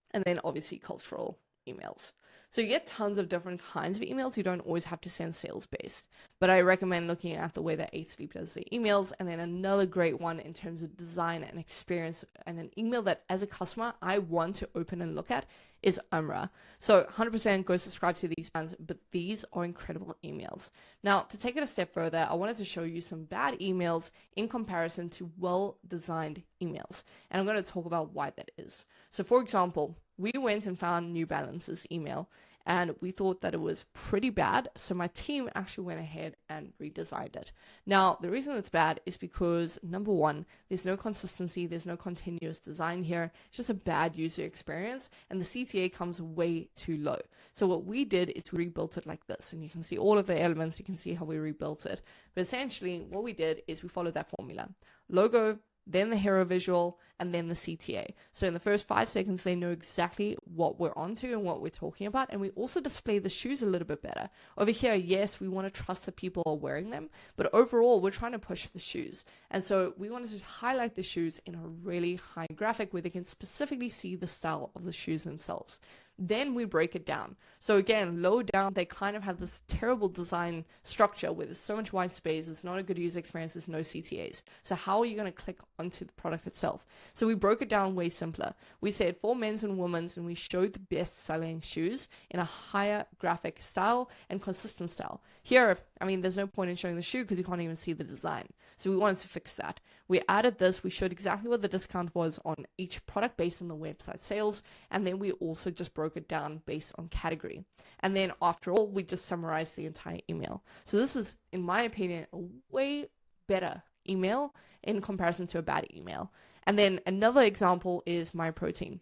and then obviously cultural emails. So you get tons of different kinds of emails. You don't always have to send sales-based. But I recommend looking at the way that 8 Sleep does the emails. And then another great one in terms of design and experience, and an email that as a customer I want to open and look at, is Umra. So 100% go subscribe to these brands, but these are incredible emails. Now, to take it a step further, I wanted to show you some bad emails in comparison to well-designed emails. And I'm going to talk about why that is. So for example, we went and found New Balance's email, and we thought that it was pretty bad. So my team actually went ahead and redesigned it. Now, the reason it's bad is because, number one, there's no consistency, there's no continuous design here. It's just a bad user experience, and the CTA comes way too low. So what we did is we rebuilt it like this, and you can see all of the elements, you can see how we rebuilt it. But essentially, what we did is we followed that formula. Logo, then the hero visual, and then the CTA. So in the first 5 seconds, they know exactly what we're onto and what we're talking about. And we also display the shoes a little bit better. Over here, yes, we want to trust that people are wearing them, but overall, we're trying to push the shoes. And so we wanted to highlight the shoes in a really high graphic where they can specifically see the style of the shoes themselves. Then we break it down. So again, low down, they kind of have this terrible design structure where there's so much white space, it's not a good user experience, there's no CTAs. So how are you going to click onto the product itself? So we broke it down way simpler. We said for men's and women's, and we showed the best selling shoes in a higher graphic style and consistent style. Here, I mean, there's no point in showing the shoe because you can't even see the design. So we wanted to fix that. We added this, we showed exactly what the discount was on each product based on the website sales, and then we also just broke it down based on category. And then after all, we just summarized the entire email. So this is, in my opinion, a way better email in comparison to a bad email. And then another example is My Protein.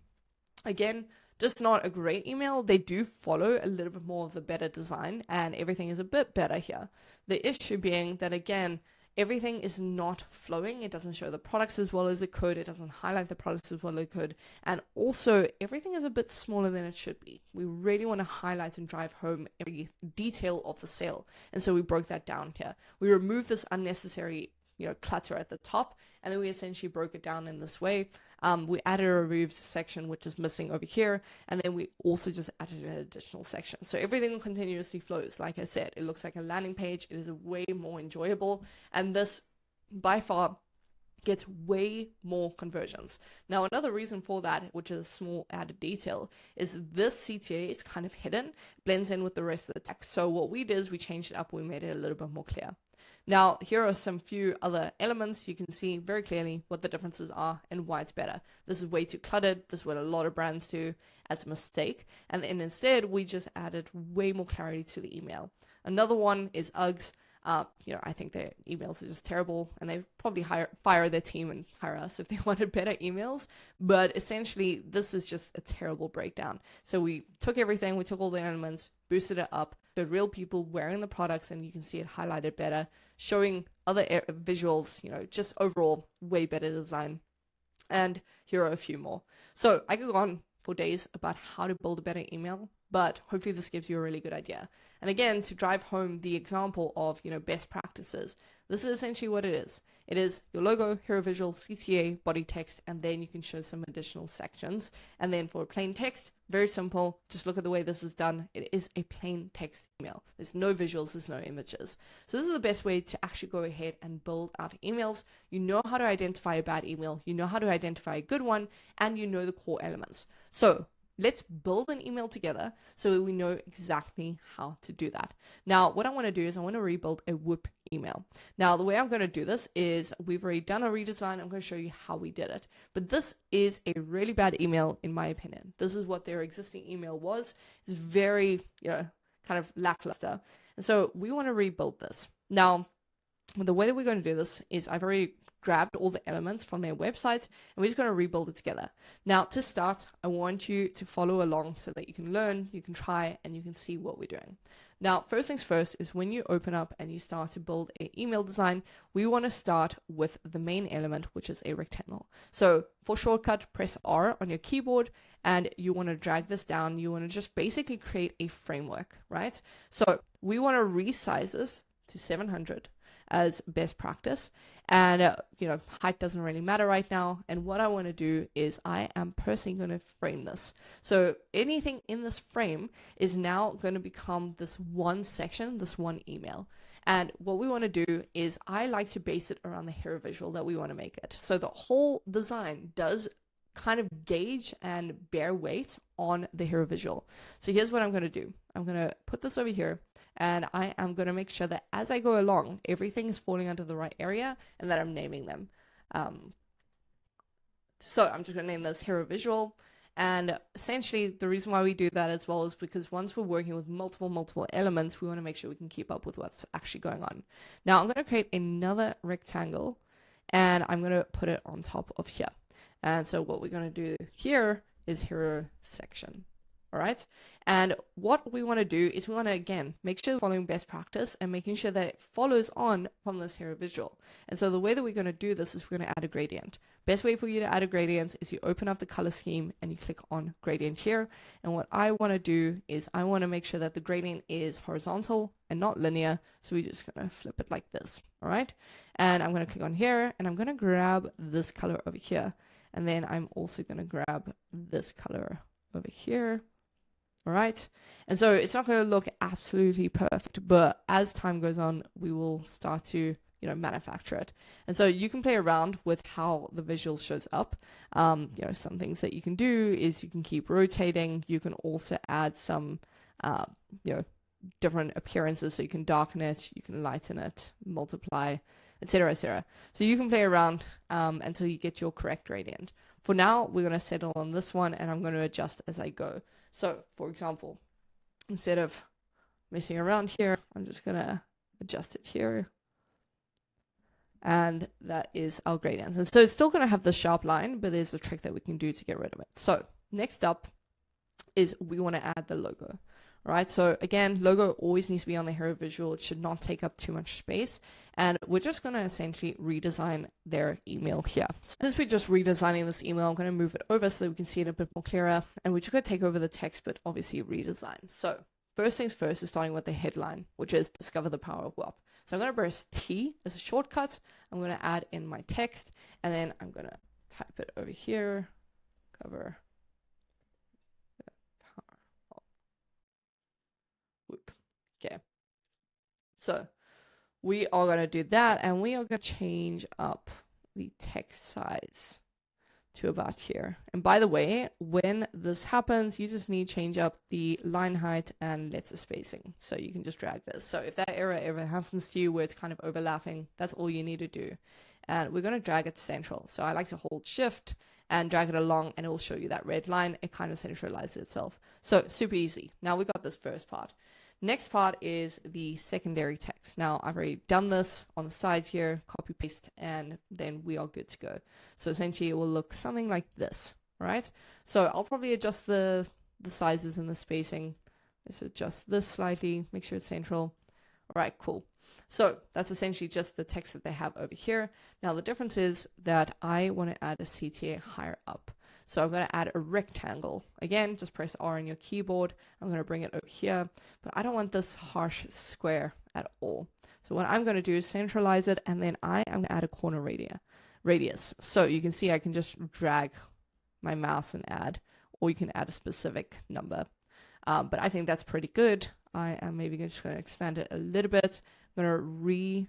Again, just not a great email. They do follow a little bit more of the better design, and everything is a bit better here. The issue being that, again, everything is not flowing. It doesn't show the products as well as it could. It doesn't highlight the products as well as it could. And also, everything is a bit smaller than it should be. We really want to highlight and drive home every detail of the sale. And so we broke that down here. We removed this unnecessary clutter at the top, and then we essentially broke it down in this way. We added a reviews section, which is missing over here, and then we also just added an additional section. So everything continuously flows. Like I said, it looks like a landing page. It is way more enjoyable, and this by far gets way more conversions. Now, another reason for that, which is a small added detail, is this CTA is kind of hidden, blends in with the rest of the text. So what we did is we changed it up, we made it a little bit more clear. Now, here are some few other elements. You can see very clearly what the differences are and why it's better. This is way too cluttered. This is what a lot of brands do as a mistake. And then instead, we just added way more clarity to the email. Another one is Uggs. I think their emails are just terrible, and they probably fire their team and hire us if they wanted better emails. But essentially, this is just a terrible breakdown. So we took everything, we took all the elements, boosted it up, showed real people wearing the products, and you can see it highlighted better, showing other visuals, just overall way better design. And here are a few more. So I could go on for days about how to build a better email, but hopefully this gives you a really good idea. And again, to drive home the example of, best practices, this is essentially what it is. It is your logo, hero visual, CTA, body text, and then you can show some additional sections. And then for plain text, very simple. Just look at the way this is done. It is a plain text email. There's no visuals, there's no images. So this is the best way to actually go ahead and build out emails. You know how to identify a bad email, you know how to identify a good one, and you know the core elements. So let's build an email together so we know exactly how to do that. Now, what I want to do is I want to rebuild a Whoop email. Now, the way I'm going to do this is we've already done a redesign. I'm going to show you how we did it. But this is a really bad email, in my opinion. This is what their existing email was. It's very, kind of lackluster. And so we want to rebuild this. Now, the way that we're going to do this is I've already grabbed all the elements from their website, and we're just going to rebuild it together. Now, to start, I want you to follow along so that you can learn, you can try, and you can see what we're doing. Now, first things first is when you open up and you start to build an email design, we want to start with the main element, which is a rectangle. So for shortcut, press R on your keyboard, and you want to drag this down. You want to just basically create a framework, right? So we want to resize this to 700 as best practice. And, height doesn't really matter right now. And what I want to do is I am personally going to frame this. So anything in this frame is now going to become this one section, this one email. And what we want to do is I like to base it around the hero visual that we want to make it. So the whole design does kind of gauge and bear weight on the hero visual. So here's what I'm going to do. I'm going to put this over here, and I am going to make sure that as I go along, everything is falling under the right area and that I'm naming them. So I'm just going to name this hero visual, And essentially, the reason why we do that as well is because once we're working with multiple elements, we want to make sure we can keep up with what's actually going on. Now, I'm going to create another rectangle, and I'm going to put it on top of here. And so what we're going to do here is hero section. All right. And what we want to do is we want to, again, make sure we're following best practice and making sure that it follows on from this hero visual. And so the way that we're going to do this is we're going to add a gradient. Best way for you to add a gradient is you open up the color scheme and you click on gradient here. And what I want to do is I want to make sure that the gradient is horizontal and not linear. So we're just going to flip it like this. All right. And I'm going to click on here and I'm going to grab this color over here. And then I'm also going to grab this color over here. All right. And so it's not going to look absolutely perfect, but as time goes on, we will start to, manufacture it. And so you can play around with how the visual shows up. Some things that you can do is you can keep rotating. You can also add some, different appearances. So you can darken it, you can lighten it, multiply, etc., etc. So you can play around until you get your correct gradient. For now, we're going to settle on this one, and I'm going to adjust as I go. So, for example, instead of messing around here, I'm just going to adjust it here. And that is our gradient. And so it's still going to have the sharp line, but there's a trick that we can do to get rid of it. So next up is we want to add the logo. All right, so again, logo always needs to be on the hero visual. It should not take up too much space. And we're just going to essentially redesign their email here. So since we're just redesigning this email, I'm going to move it over so that we can see it a bit more clearer. And we're just going to take over the text, but obviously redesign. So first things first is starting with the headline, which is discover the power of WAP. So I'm going to press T as a shortcut. I'm going to add in my text, and then I'm going to type it over here, cover. Okay, so we are going to do that, and we are going to change up the text size to about here. And by the way, when this happens, you just need to change up the line height and letter spacing. So you can just drag this. So if that error ever happens to you where it's kind of overlapping, that's all you need to do. And we're going to drag it central. So I like to hold shift and drag it along, and it will show you that red line. It kind of centralizes itself. So super easy. Now we got this first part. Next part is the secondary text. Now, I've already done this on the side here, copy paste, and then we are good to go. So essentially, it will look something like this, right? So I'll probably adjust the sizes and the spacing. Let's adjust this slightly, make sure it's central. All right, cool. So that's essentially just the text that they have over here. Now, the difference is that I want to add a CTA higher up. So I'm going to add a rectangle. Again, just press R on your keyboard. I'm going to bring it over here, but I don't want this harsh square at all. So what I'm going to do is centralize it, and then I am going to add a corner radius. So you can see I can just drag my mouse and add, or you can add a specific number. But I think that's pretty good. I am maybe just going to expand it a little bit. I'm going to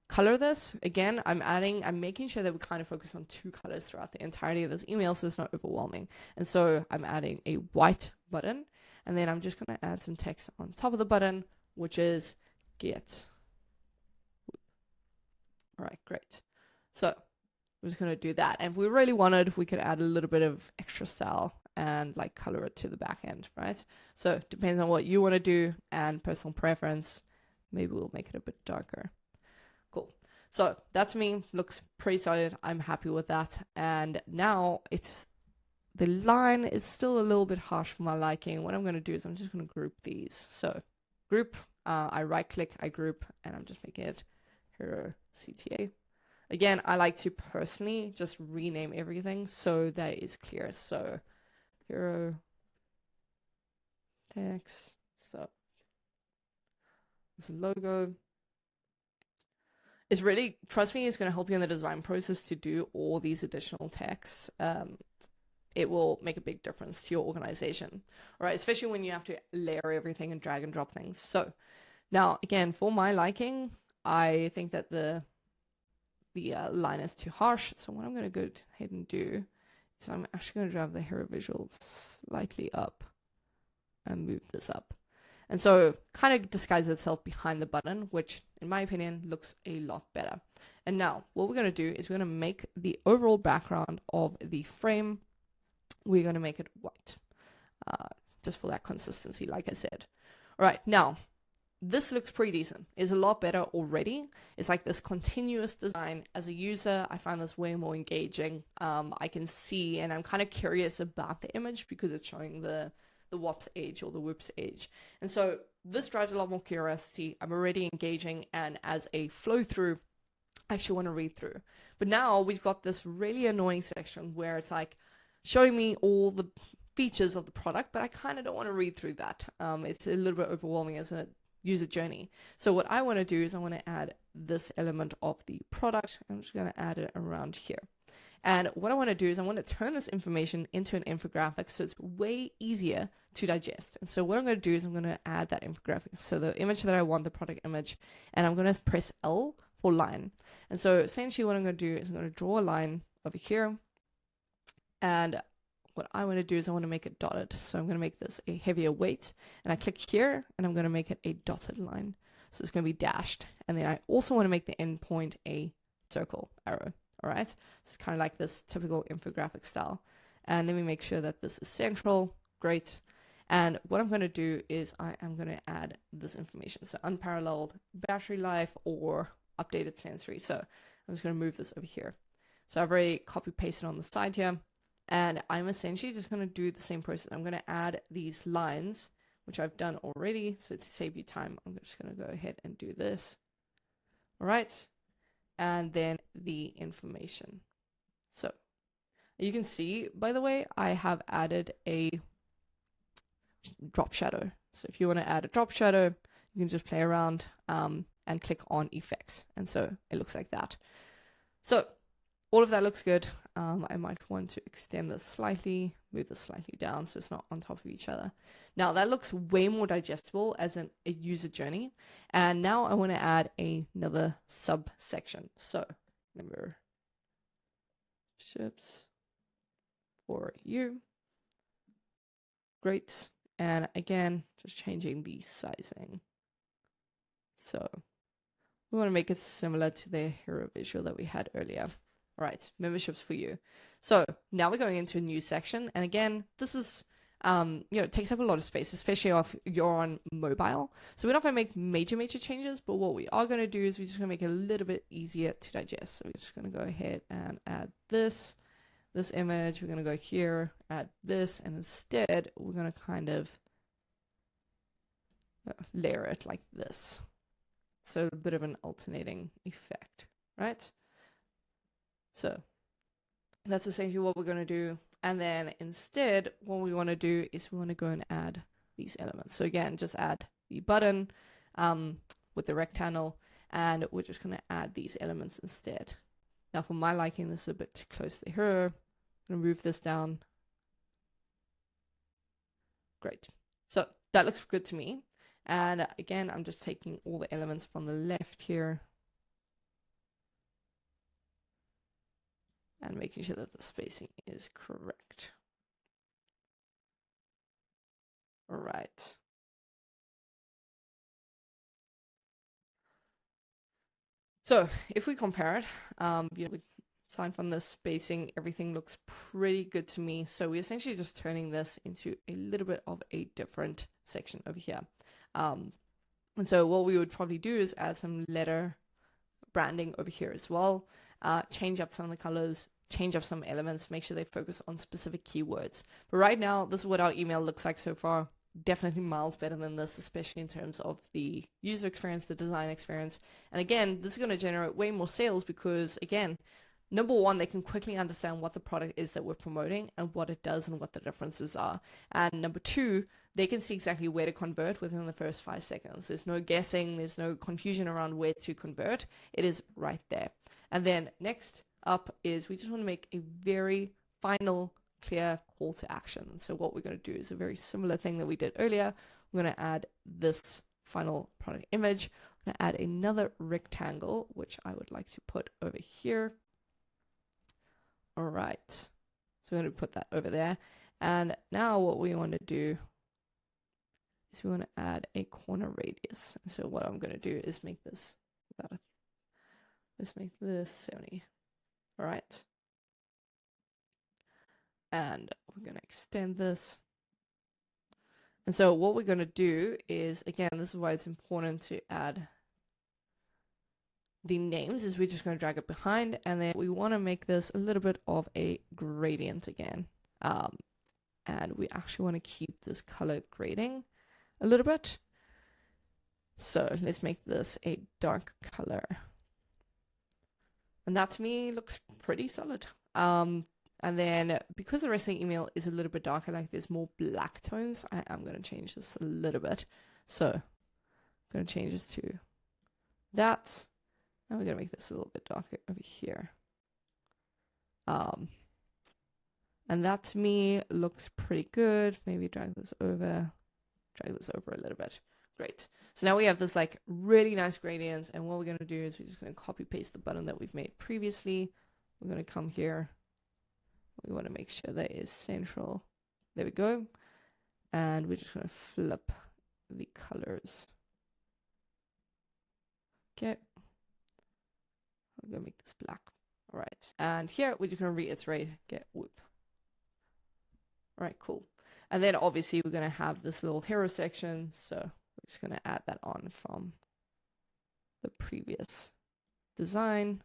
color this. Again, I'm making sure that we kind of focus on two colors throughout the entirety of this email so it's not overwhelming. And so I'm adding a white button, and then I'm just going to add some text on top of the button, which is get. All right, great. So we're just going to do that. And if we really wanted, we could add a little bit of extra style and like color it to the back end, right? So it depends on what you want to do and personal preference. Maybe we'll make it a bit darker. Cool. So that's me. Looks pretty solid. I'm happy with that. And now the line is still a little bit harsh for my liking. What I'm going to do is I'm just going to group these. So group, I right click, I group, and I'm just making it hero CTA. Again, I like to personally just rename everything so that it's clear. So hero text, so this logo. It's really, trust me, it's going to help you in the design process to do all these additional texts. It will make a big difference to your organization, all right? Especially when you have to layer everything and drag and drop things. So now, again, for my liking, I think that the line is too harsh. So what I'm going to go ahead and do is I'm actually going to drive the hero visual slightly up and move this up. And so kind of disguises itself behind the button, which in my opinion looks a lot better. And now what we're going to do is we're going to make the overall background of the frame we're going to make it white, just for that consistency, like I said. All right, now, this looks pretty decent. It's a lot better already. It's like this continuous design. As a user, I find this way more engaging. I can see, and I'm kind of curious about the image because it's showing the WAP's age or the WHOOP's age. And so this drives a lot more curiosity. I'm already engaging, and as a flow through, I actually want to read through. But now we've got this really annoying section where it's like showing me all the features of the product, but I kind of don't want to read through that. It's a little bit overwhelming as a user journey. So what I want to do is I want to add this element of the product. I'm just going to add it around here. And what I want to do is I want to turn this information into an infographic so it's way easier to digest. And so what I'm going to do is I'm going to add that infographic. So the image that I want, the product image, and I'm going to press L for line. And so essentially what I'm going to do is I'm going to draw a line over here. And what I want to do is I want to make it dotted. So I'm going to make this a heavier weight. And I click here and I'm going to make it a dotted line. So it's going to be dashed. And then I also want to make the endpoint a circle arrow. All right. It's kind of like this typical infographic style. And let me make sure that this is central. Great. And what I'm going to do is I am going to add this information. So unparalleled battery life or updated sensory. So I'm just going to move this over here. So I've already copy pasted on the side here. And I'm essentially just going to do the same process. I'm going to add these lines, which I've done already. So to save you time, I'm just going to go ahead and do this. All right. And then the information. So you can see, by the way, I have added a drop shadow. So if you want to add a drop shadow, you can just play around and click on effects. And so it looks like that. So all of that looks good. I might want to extend this slightly, move this slightly down so it's not on top of each other. Now that looks way more digestible as a user journey. And now I want to add another subsection. So memberships for you. Great. And again, just changing the sizing. So we want to make it similar to the hero visual that we had earlier. All right, memberships for you. So now we're going into a new section. And again, this is, it takes up a lot of space, especially if you're on mobile. So we're not going to make major changes, but what we are going to do is we're just going to make it a little bit easier to digest. So we're just going to go ahead and add this image. We're going to go here, add this, and instead we're going to kind of layer it like this. So a bit of an alternating effect, right? So that's essentially what we're going to do. And then instead, what we want to do is we want to go and add these elements. So again, just add the button with the rectangle, and we're just going to add these elements instead. Now for my liking, this is a bit too close to the hero. I'm going to move this down. Great. So that looks good to me. And again, I'm just taking all the elements from the left here and making sure that the spacing is correct. All right. So if we compare it, aside from the spacing, everything looks pretty good to me. So we're essentially just turning this into a little bit of a different section over here. And so what we would probably do is add some letter branding over here as well. Change up some of the colors, change up some elements, make sure they focus on specific keywords. But right now, this is what our email looks like so far. Definitely miles better than this, especially in terms of the user experience, the design experience. And again, this is going to generate way more sales because, again, number one, they can quickly understand what the product is that we're promoting and what it does and what the differences are. And number two, they can see exactly where to convert within the first 5 seconds. There's no guessing. There's no confusion around where to convert. It is right there. And then next up is we just want to make a very final, clear call to action. So what we're going to do is a very similar thing that we did earlier. We're going to add this final product image. I'm going to add another rectangle, which I would like to put over here. All right. So we're going to put that over there. And now what we want to do is we want to add a corner radius. And so what I'm going to do is make this let's make this 70. All right. And we're going to extend this. And so what we're going to do is, again, this is why it's important to add the names, is we're just going to drag it behind, and then we want to make this a little bit of a gradient again. And we actually want to keep this color grading a little bit. So let's make this a dark color. And that to me looks pretty solid. And then because the rest of the email is a little bit darker, like there's more black tones, I am going to change this a little bit. So I'm going to change this to that. And we're going to make this a little bit darker over here. And that to me looks pretty good. Maybe drag this over a little bit. Great. So now we have this like really nice gradient, and what we're going to do is we're just going to copy paste the button that we've made previously. We're going to come here. We want to make sure that is central. There we go. And we're just going to flip the colors. Okay. I'm going to make this black. All right. And here we're just going to reiterate get whoop. All right, cool. And then obviously we're going to have this little hero section. So we're just going to add that on from the previous design.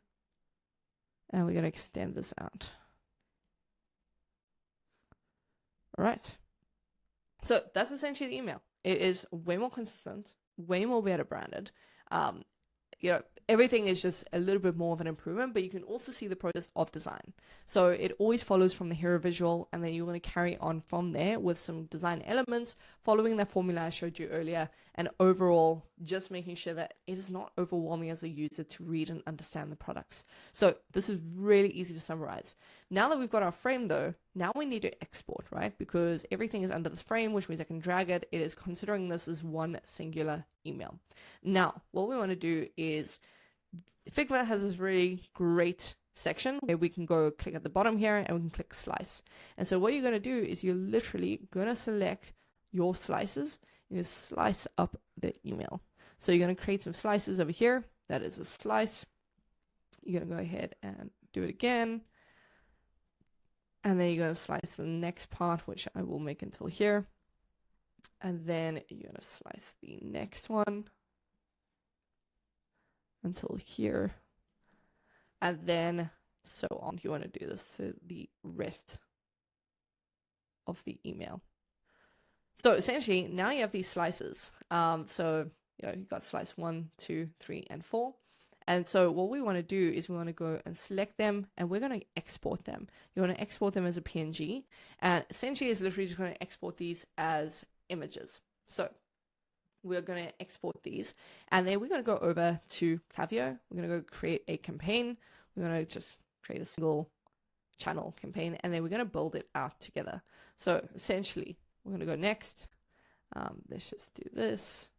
And we're going to extend this out. All right. So that's essentially the email. It is way more consistent, way more better branded. You know, everything is just a little bit more of an improvement, but you can also see the process of design. So it always follows from the hero visual, and then you want to carry on from there with some design elements, following that formula I showed you earlier, and overall just making sure that it is not overwhelming as a user to read and understand the products. So this is really easy to summarize. Now that we've got our frame though, now we need to export, right? Because everything is under this frame, which means I can drag it. It is considering this as one singular email. Now, what we want to do is Figma has this really great section where we can go click at the bottom here and we can click slice. And so what you're going to do is you're literally going to select your slices. You slice up the email. So you're going to create some slices over here. That is a slice. You're going to go ahead and do it again. And then you're going to slice the next part, which I will make until here. And then you're going to slice the next one until here. And then so on. You want to do this for the rest of the email. So essentially, now you have these slices. So, you know, you've got slice 1, 2, 3, and 4. And so what we want to do is we want to go and select them, and we're going to export them. You want to export them as a PNG, and essentially it's literally just going to export these as images. So we're going to export these, and then we're going to go over to Klaviyo. We're going to go create a campaign. We're going to just create a single channel campaign, and then we're going to build it out together. So essentially, we're going to go next. Let's just do this.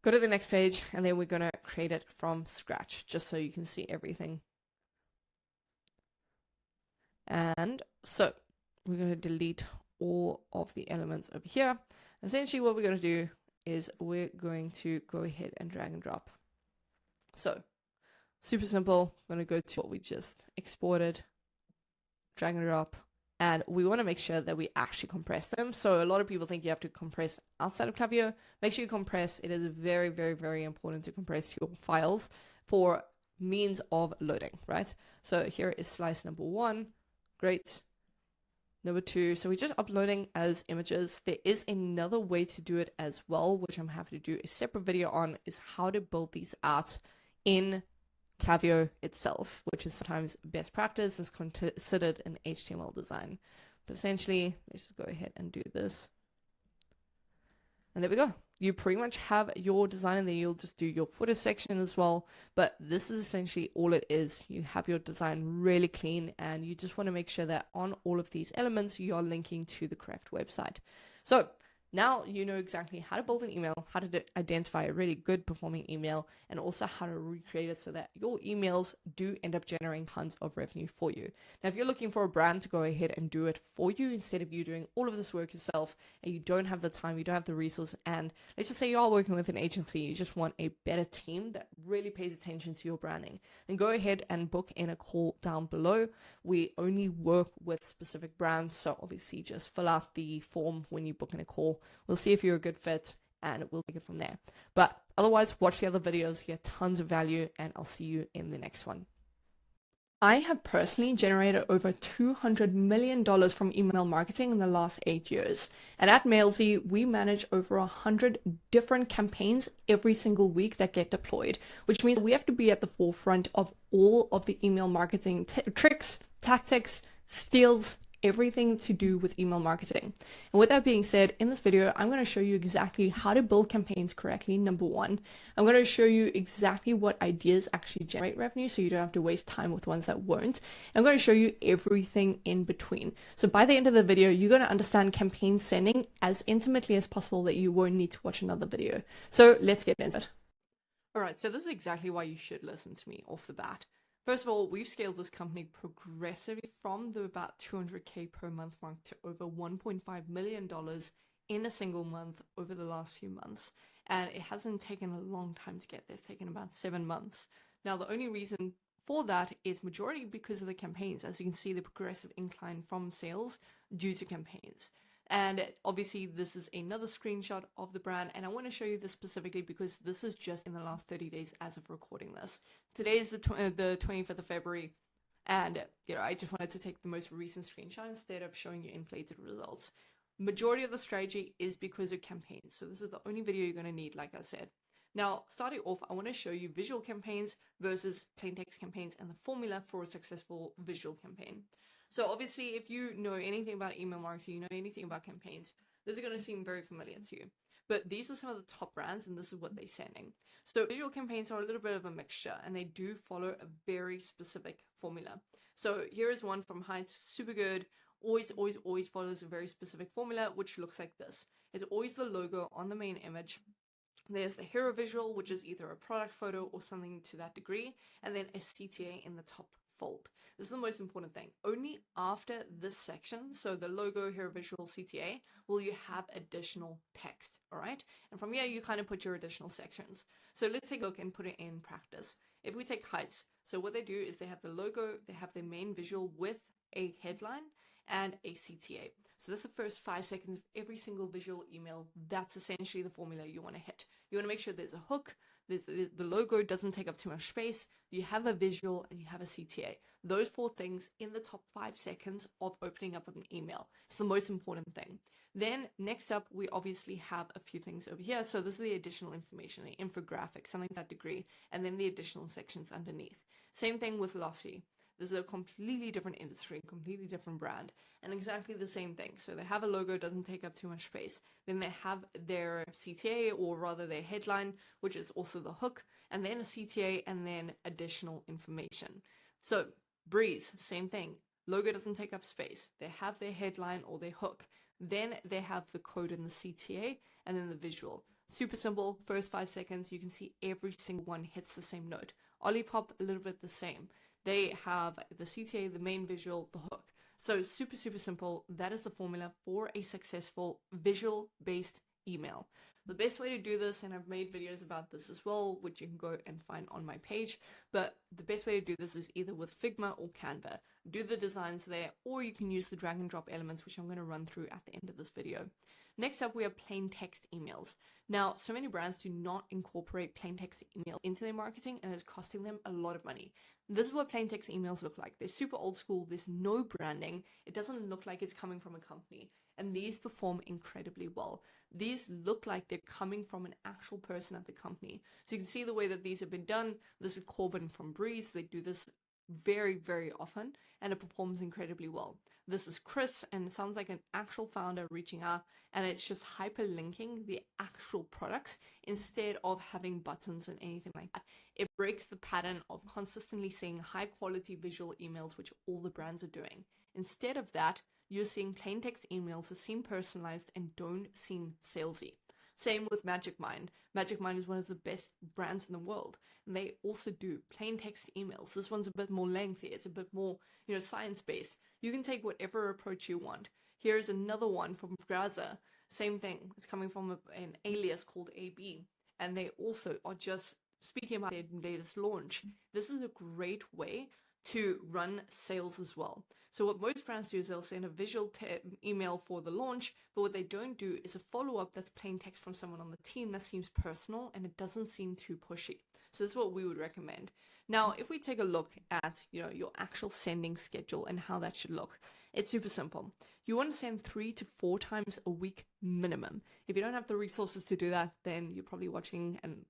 Go to the next page, and then we're going to create it from scratch, just so you can see everything. And so we're going to delete all of the elements over here. Essentially, what we're going to do is we're going to go ahead and drag and drop. So super simple. I'm going to go to what we just exported, drag and drop. And we want to make sure that we actually compress them. So a lot of people think you have to compress outside of Klaviyo. Make sure you compress. It is very, very, very important to compress your files for means of loading, right? So here is slice number 1. Great. Number 2. So we're just uploading as images. There is another way to do it as well, which I'm happy to do a separate video on, is how to build these out in Klaviyo itself, which is sometimes best practice, is considered an HTML design. But essentially, let's just go ahead and do this. And there we go. You pretty much have your design, and then you'll just do your footer section as well. But this is essentially all it is. You have your design really clean, and you just want to make sure that on all of these elements, you are linking to the correct website. So Now you know exactly how to build an email, how to identify a really good performing email, and also how to recreate it so that your emails do end up generating tons of revenue for you. Now, if you're looking for a brand to go ahead and do it for you instead of you doing all of this work yourself, and you don't have the time, you don't have the resource, and let's just say you are working with an agency, you just want a better team that really pays attention to your branding, then go ahead and book in a call down below. We only work with specific brands, so obviously just fill out the form when you book in a call. We'll see if you're a good fit and we'll take it from there. But otherwise, watch the other videos, get tons of value, and I'll see you in the next one. I have personally generated over $200 million from email marketing in the last 8 years. And at Mailzy, we manage over 100 different campaigns every single week that get deployed, which means we have to be at the forefront of all of the email marketing tricks, tactics, steals, everything to do with email marketing. And with that being said, in this video, I'm going to show you exactly how to build campaigns correctly, number one. I'm going to show you exactly what ideas actually generate revenue so you don't have to waste time with ones that won't. And I'm going to show you everything in between. So by the end of the video, you're going to understand campaign sending as intimately as possible that you won't need to watch another video. So let's get into it. All right, so this is exactly why you should listen to me off the bat. First of all, we've scaled this company progressively from the about 200K per month mark to over $1.5 million in a single month over the last few months. And it hasn't taken a long time to get there. It's taken about 7 months. Now, the only reason for that is majority because of the campaigns. As you can see, the progressive incline from sales due to campaigns. And obviously this is another screenshot of the brand, and I want to show you this specifically because this is just in the last 30 days as of recording this. Today is the 25th of February, and I just wanted to take the most recent screenshot instead of showing you inflated results. Majority of the strategy is because of campaigns, so this is the only video you're going to need, like I said. Now, starting off, I want to show you visual campaigns versus plain text campaigns and the formula for a successful visual campaign. So obviously, if you know anything about email marketing, you know anything about campaigns, this is going to seem very familiar to you. But these are some of the top brands, and this is what they're sending. So visual campaigns are a little bit of a mixture, and they do follow a very specific formula. So here is one from Heinz, super good. Always follows a very specific formula, which looks like this. It's always the logo on the main image. There's the hero visual, which is either a product photo or something to that degree, and then a CTA in the top fold. This is the most important thing. Only after this section, so the logo, hero visual, CTA, will you have additional text, all right? And from here, you kind of put your additional sections. So let's take a look and put it in practice. If we take Heights, so what they do is they have the logo, they have their main visual with a headline and a CTA. So that's the first 5 seconds of every single visual email. That's essentially the formula you want to hit. You want to make sure there's a hook, the logo doesn't take up too much space, you have a visual, and you have a CTA. Those 4 things in the top 5 seconds of opening up an email. It's the most important thing. Then next up, we obviously have a few things over here. So this is the additional information, the infographic, something to that degree, and then the additional sections underneath. Same thing with Lofty. This is a completely different industry, completely different brand, and exactly the same thing. So they have a logo, doesn't take up too much space. Then they have their CTA, or rather their headline, which is also the hook, and then a CTA, and then additional information. So Breeze, same thing. Logo doesn't take up space. They have their headline or their hook. Then they have the code in the CTA, and then the visual. Super simple. First 5 seconds, you can see every single one hits the same note. Olipop, a little bit the same. They have the CTA, the main visual, the hook. So super simple. That is the formula for a successful visual-based email. The best way to do this, and I've made videos about this as well, which you can go and find on my page, but the best way to do this is either with Figma or Canva. Do the designs there, or you can use the drag and drop elements, which I'm going to run through at the end of this video. Next up, we have plain text emails. Now, so many brands do not incorporate plain text emails into their marketing, and it's costing them a lot of money. This is what plain text emails look like. They're super old school. There's no branding. It doesn't look like it's coming from a company. And these perform incredibly well. These look like they're coming from an actual person at the company. So you can see the way that these have been done. This is Corbin from Breeze. They do this very often, and it performs incredibly well. This is Chris, and it sounds like an actual founder reaching out, and it's just hyperlinking the actual products instead of having buttons and anything like that. It breaks the pattern of consistently seeing high quality visual emails, which all the brands are doing. Instead of that, you're seeing plain text emails that seem personalized and don't seem salesy. Same with Magic Mind. Magic Mind is one of the best brands in the world, and they also do plain text emails. This one's a bit more lengthy. It's a bit more, science-based. You can take whatever approach you want. Here's another one from Graza. Same thing. It's coming from an alias called AB, and they also are just speaking about their latest launch. This is a great way to run sales as well. So what most brands do is they'll send a visual email for the launch, but what they don't do is a follow-up that's plain text from someone on the team that seems personal and it doesn't seem too pushy. So that's what we would recommend. Now, if we take a look at, your actual sending schedule and how that should look, it's super simple. You want to send 3 to 4 times a week minimum. If you don't have the resources to do that, then you're probably watching and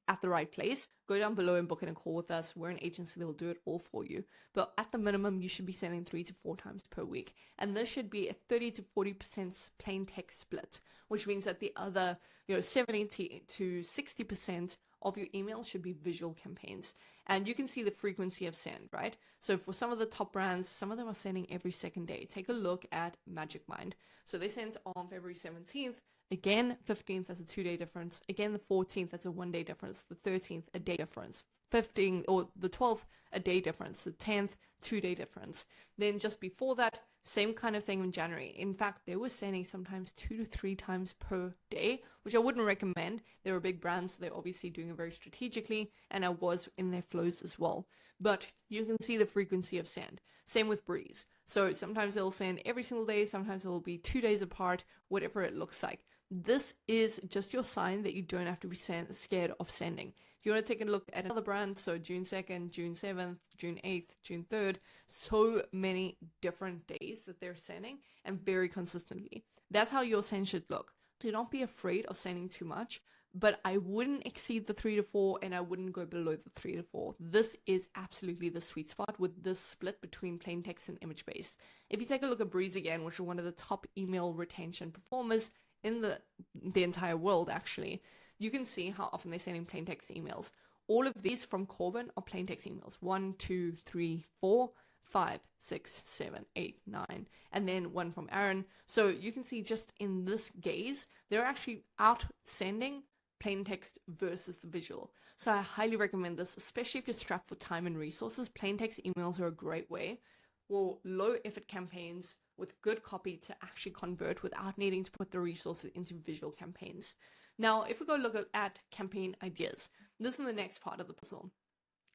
at the right place. Go down below and book in a call with us. We're an agency that will do it all for you. But at the minimum, you should be sending 3 to 4 times per week. And this should be a 30 to 40% plain text split, which means that the other, 70 to 60% of your emails should be visual campaigns. And you can see the frequency of send, right? So for some of the top brands, some of them are sending every second day. Take a look at Magic Mind. So they sent on February 17th. Again, 15th, that's a 2-day difference. Again, the 14th, that's a 1-day difference. The 13th, a day difference. 15th, or the 12th, a day difference. The 10th, 2-day difference. Then just before that, same kind of thing in January. In fact, they were sending sometimes 2 to 3 times per day, which I wouldn't recommend. They were big brands, so they're obviously doing it very strategically, and I was in their flows as well. But you can see the frequency of send. Same with Breeze. So sometimes they'll send every single day, sometimes it will be 2 days apart, whatever it looks like. This is just your sign that you don't have to be scared of sending. If you want to take a look at another brand, so June 2nd, June 7th, June 8th, June 3rd, so many different days that they're sending and very consistently. That's how your send should look. Do not be afraid of sending too much, but I wouldn't exceed the 3 to 4 and I wouldn't go below the 3 to 4. This is absolutely the sweet spot with this split between plain text and image based. If you take a look at Breeze again, which is one of the top email retention performers in the entire world, actually, you can see how often they're sending plain text emails. All of these from Corbin are plain text emails. 1, 2, 3, 4, 5, 6, 7, 8, 9, and then one from Aaron. So you can see just in this gaze, they're actually out sending plain text versus the visual. So I highly recommend this, especially if you're strapped for time and resources. Plain text emails are a great way for low effort campaigns with good copy to actually convert without needing to put the resources into visual campaigns. Now, if we go look at campaign ideas, this is the next part of the puzzle,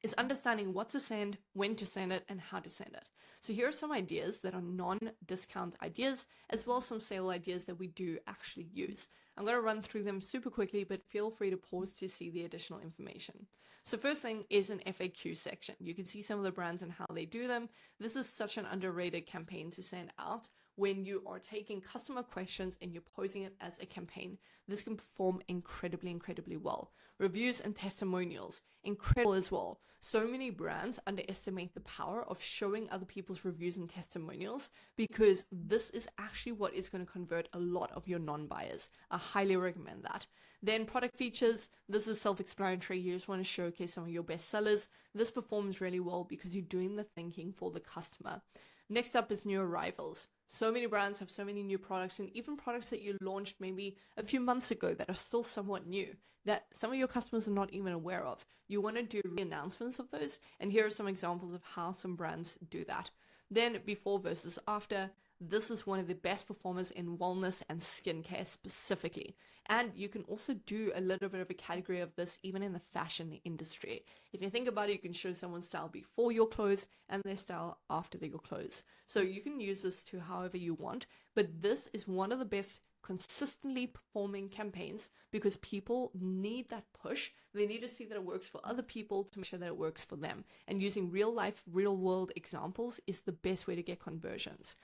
is understanding what to send, when to send it, and how to send it. So here are some ideas that are non-discount ideas, as well as some sale ideas that we do actually use. I'm going to run through them super quickly, but feel free to pause to see the additional information. So first thing is an FAQ section. You can see some of the brands and how they do them. This is such an underrated campaign to send out when you are taking customer questions and you're posing it as a campaign. This can perform incredibly, incredibly well. Reviews and testimonials, incredible as well. So many brands underestimate the power of showing other people's reviews and testimonials because this is actually what is going to convert a lot of your non-buyers. I highly recommend that. Then product features, this is self-explanatory. You just want to showcase some of your best sellers. This performs really well because you're doing the thinking for the customer. Next up is new arrivals. So many brands have so many new products, and even products that you launched maybe a few months ago that are still somewhat new, that some of your customers are not even aware of. You want to do announcements of those, and here are some examples of how some brands do that. Then before versus after, this is one of the best performers in wellness and skincare specifically. And you can also do a little bit of a category of this even in the fashion industry. If you think about it, you can show someone's style before your clothes and their style after your clothes. So you can use this to however you want, but this is one of the best consistently performing campaigns because people need that push. They need to see that it works for other people to make sure that it works for them. And using real life, real world examples is the best way to get conversions.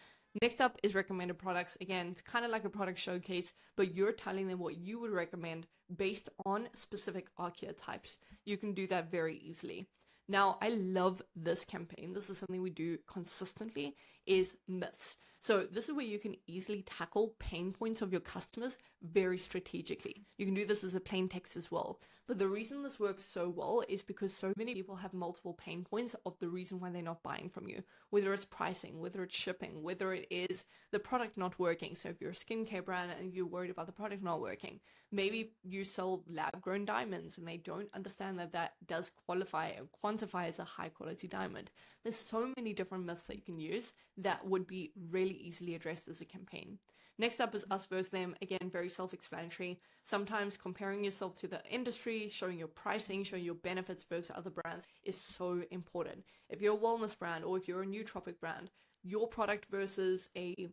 Next up is recommended products. Again, it's kind of like a product showcase, but you're telling them what you would recommend based on specific archetypes. You can do that very easily. Now, I love this campaign. This is something we do consistently. is myths. So this is where you can easily tackle pain points of your customers very strategically. You can do this as a plain text as well. But the reason this works so well is because so many people have multiple pain points of the reason why they're not buying from you, whether it's pricing, whether it's shipping, whether it is the product not working. So if you're a skincare brand and you're worried about the product not working, maybe you sell lab-grown diamonds and they don't understand that that does qualify and quantify as a high-quality diamond. There's so many different myths that you can use that would be really easily addressed as a campaign. Next up is us versus them. Again, very self-explanatory. Sometimes comparing yourself to the industry, showing your pricing, showing your benefits versus other brands is so important. If you're a wellness brand or if you're a nootropic brand, your product versus a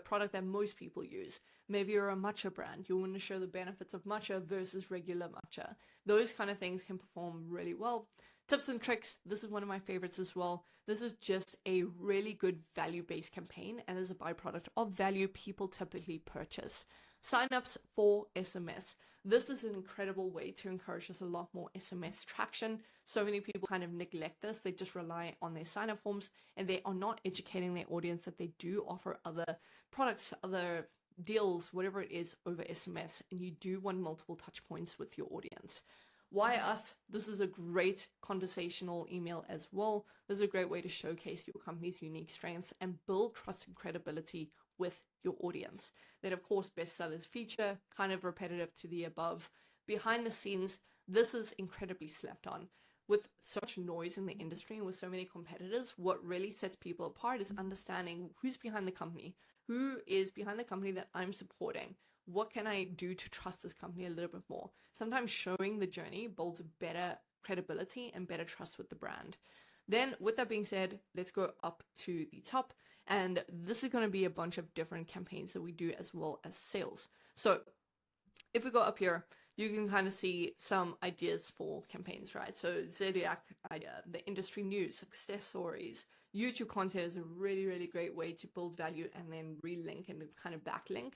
product that most people use. Maybe you're a matcha brand. You want to show the benefits of matcha versus regular matcha. Those kind of things can perform really well. Tips and tricks. This is one of my favorites as well. This is just a really good value-based campaign, and as a byproduct of value, people typically purchase. Signups for SMS. This is an incredible way to encourage us a lot more SMS traction. So many people kind of neglect this. They just rely on their sign-up forms and they are not educating their audience that they do offer other products, other deals, whatever it is, over SMS. And you do want multiple touch points with your audience. Why us? This is a great conversational email as well. This is a great way to showcase your company's unique strengths and build trust and credibility with your audience. Then, of course, bestsellers feature, kind of repetitive to the above. Behind the scenes, this is incredibly slept on. With such noise in the industry and with so many competitors, what really sets people apart is understanding who's behind the company, who is behind the company that I'm supporting. What can I do to trust this company a little bit more? Sometimes showing the journey builds better credibility and better trust with the brand. Then, with that being said, let's go up to the top. And this is going to be a bunch of different campaigns that we do as well as sales. So if we go up here, you can kind of see some ideas for campaigns, right? So Zodiac idea, the industry news, success stories, YouTube content is a really, really great way to build value and then relink and kind of backlink.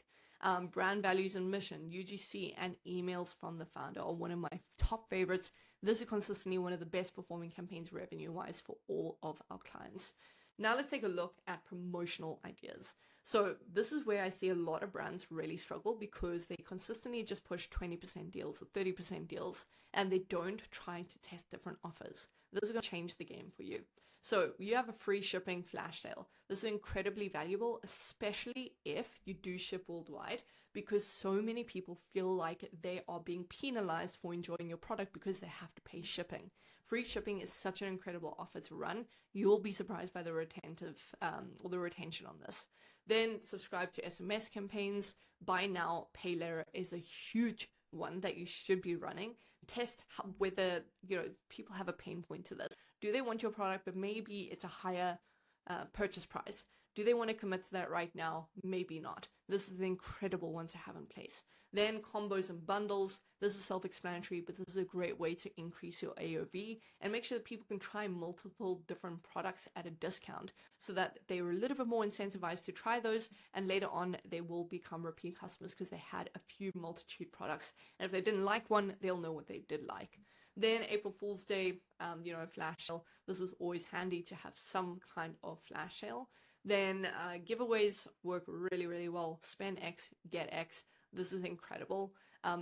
Brand values and mission, UGC, and emails from the founder are one of my top favorites. This is consistently one of the best performing campaigns revenue-wise for all of our clients. Now let's take a look at promotional ideas. So this is where I see a lot of brands really struggle because they consistently just push 20% deals or 30% deals and they don't try to test different offers. This is going to change the game for you. So you have a free shipping flash sale. This is incredibly valuable, especially if you do ship worldwide, because so many people feel like they are being penalized for enjoying your product because they have to pay shipping. Free shipping is such an incredible offer to run. You'll be surprised by the retention on this. Then subscribe to SMS campaigns. Buy now, pay later is a huge one that you should be running. Test whether people have a pain point to this. Do they want your product, but maybe it's a higher purchase price? Do they want to commit to that right now? Maybe not. This is an incredible one to have in place. Then combos and bundles. This is self-explanatory, but this is a great way to increase your AOV and make sure that people can try multiple different products at a discount so that they were a little bit more incentivized to try those, and later on they will become repeat customers because they had a few multitude products. And if they didn't like one, they'll know what they did like. Then April Fool's Day, flash sale. This is always handy to have some kind of flash sale. Then giveaways work really, really well. Spend X, get X. This is incredible.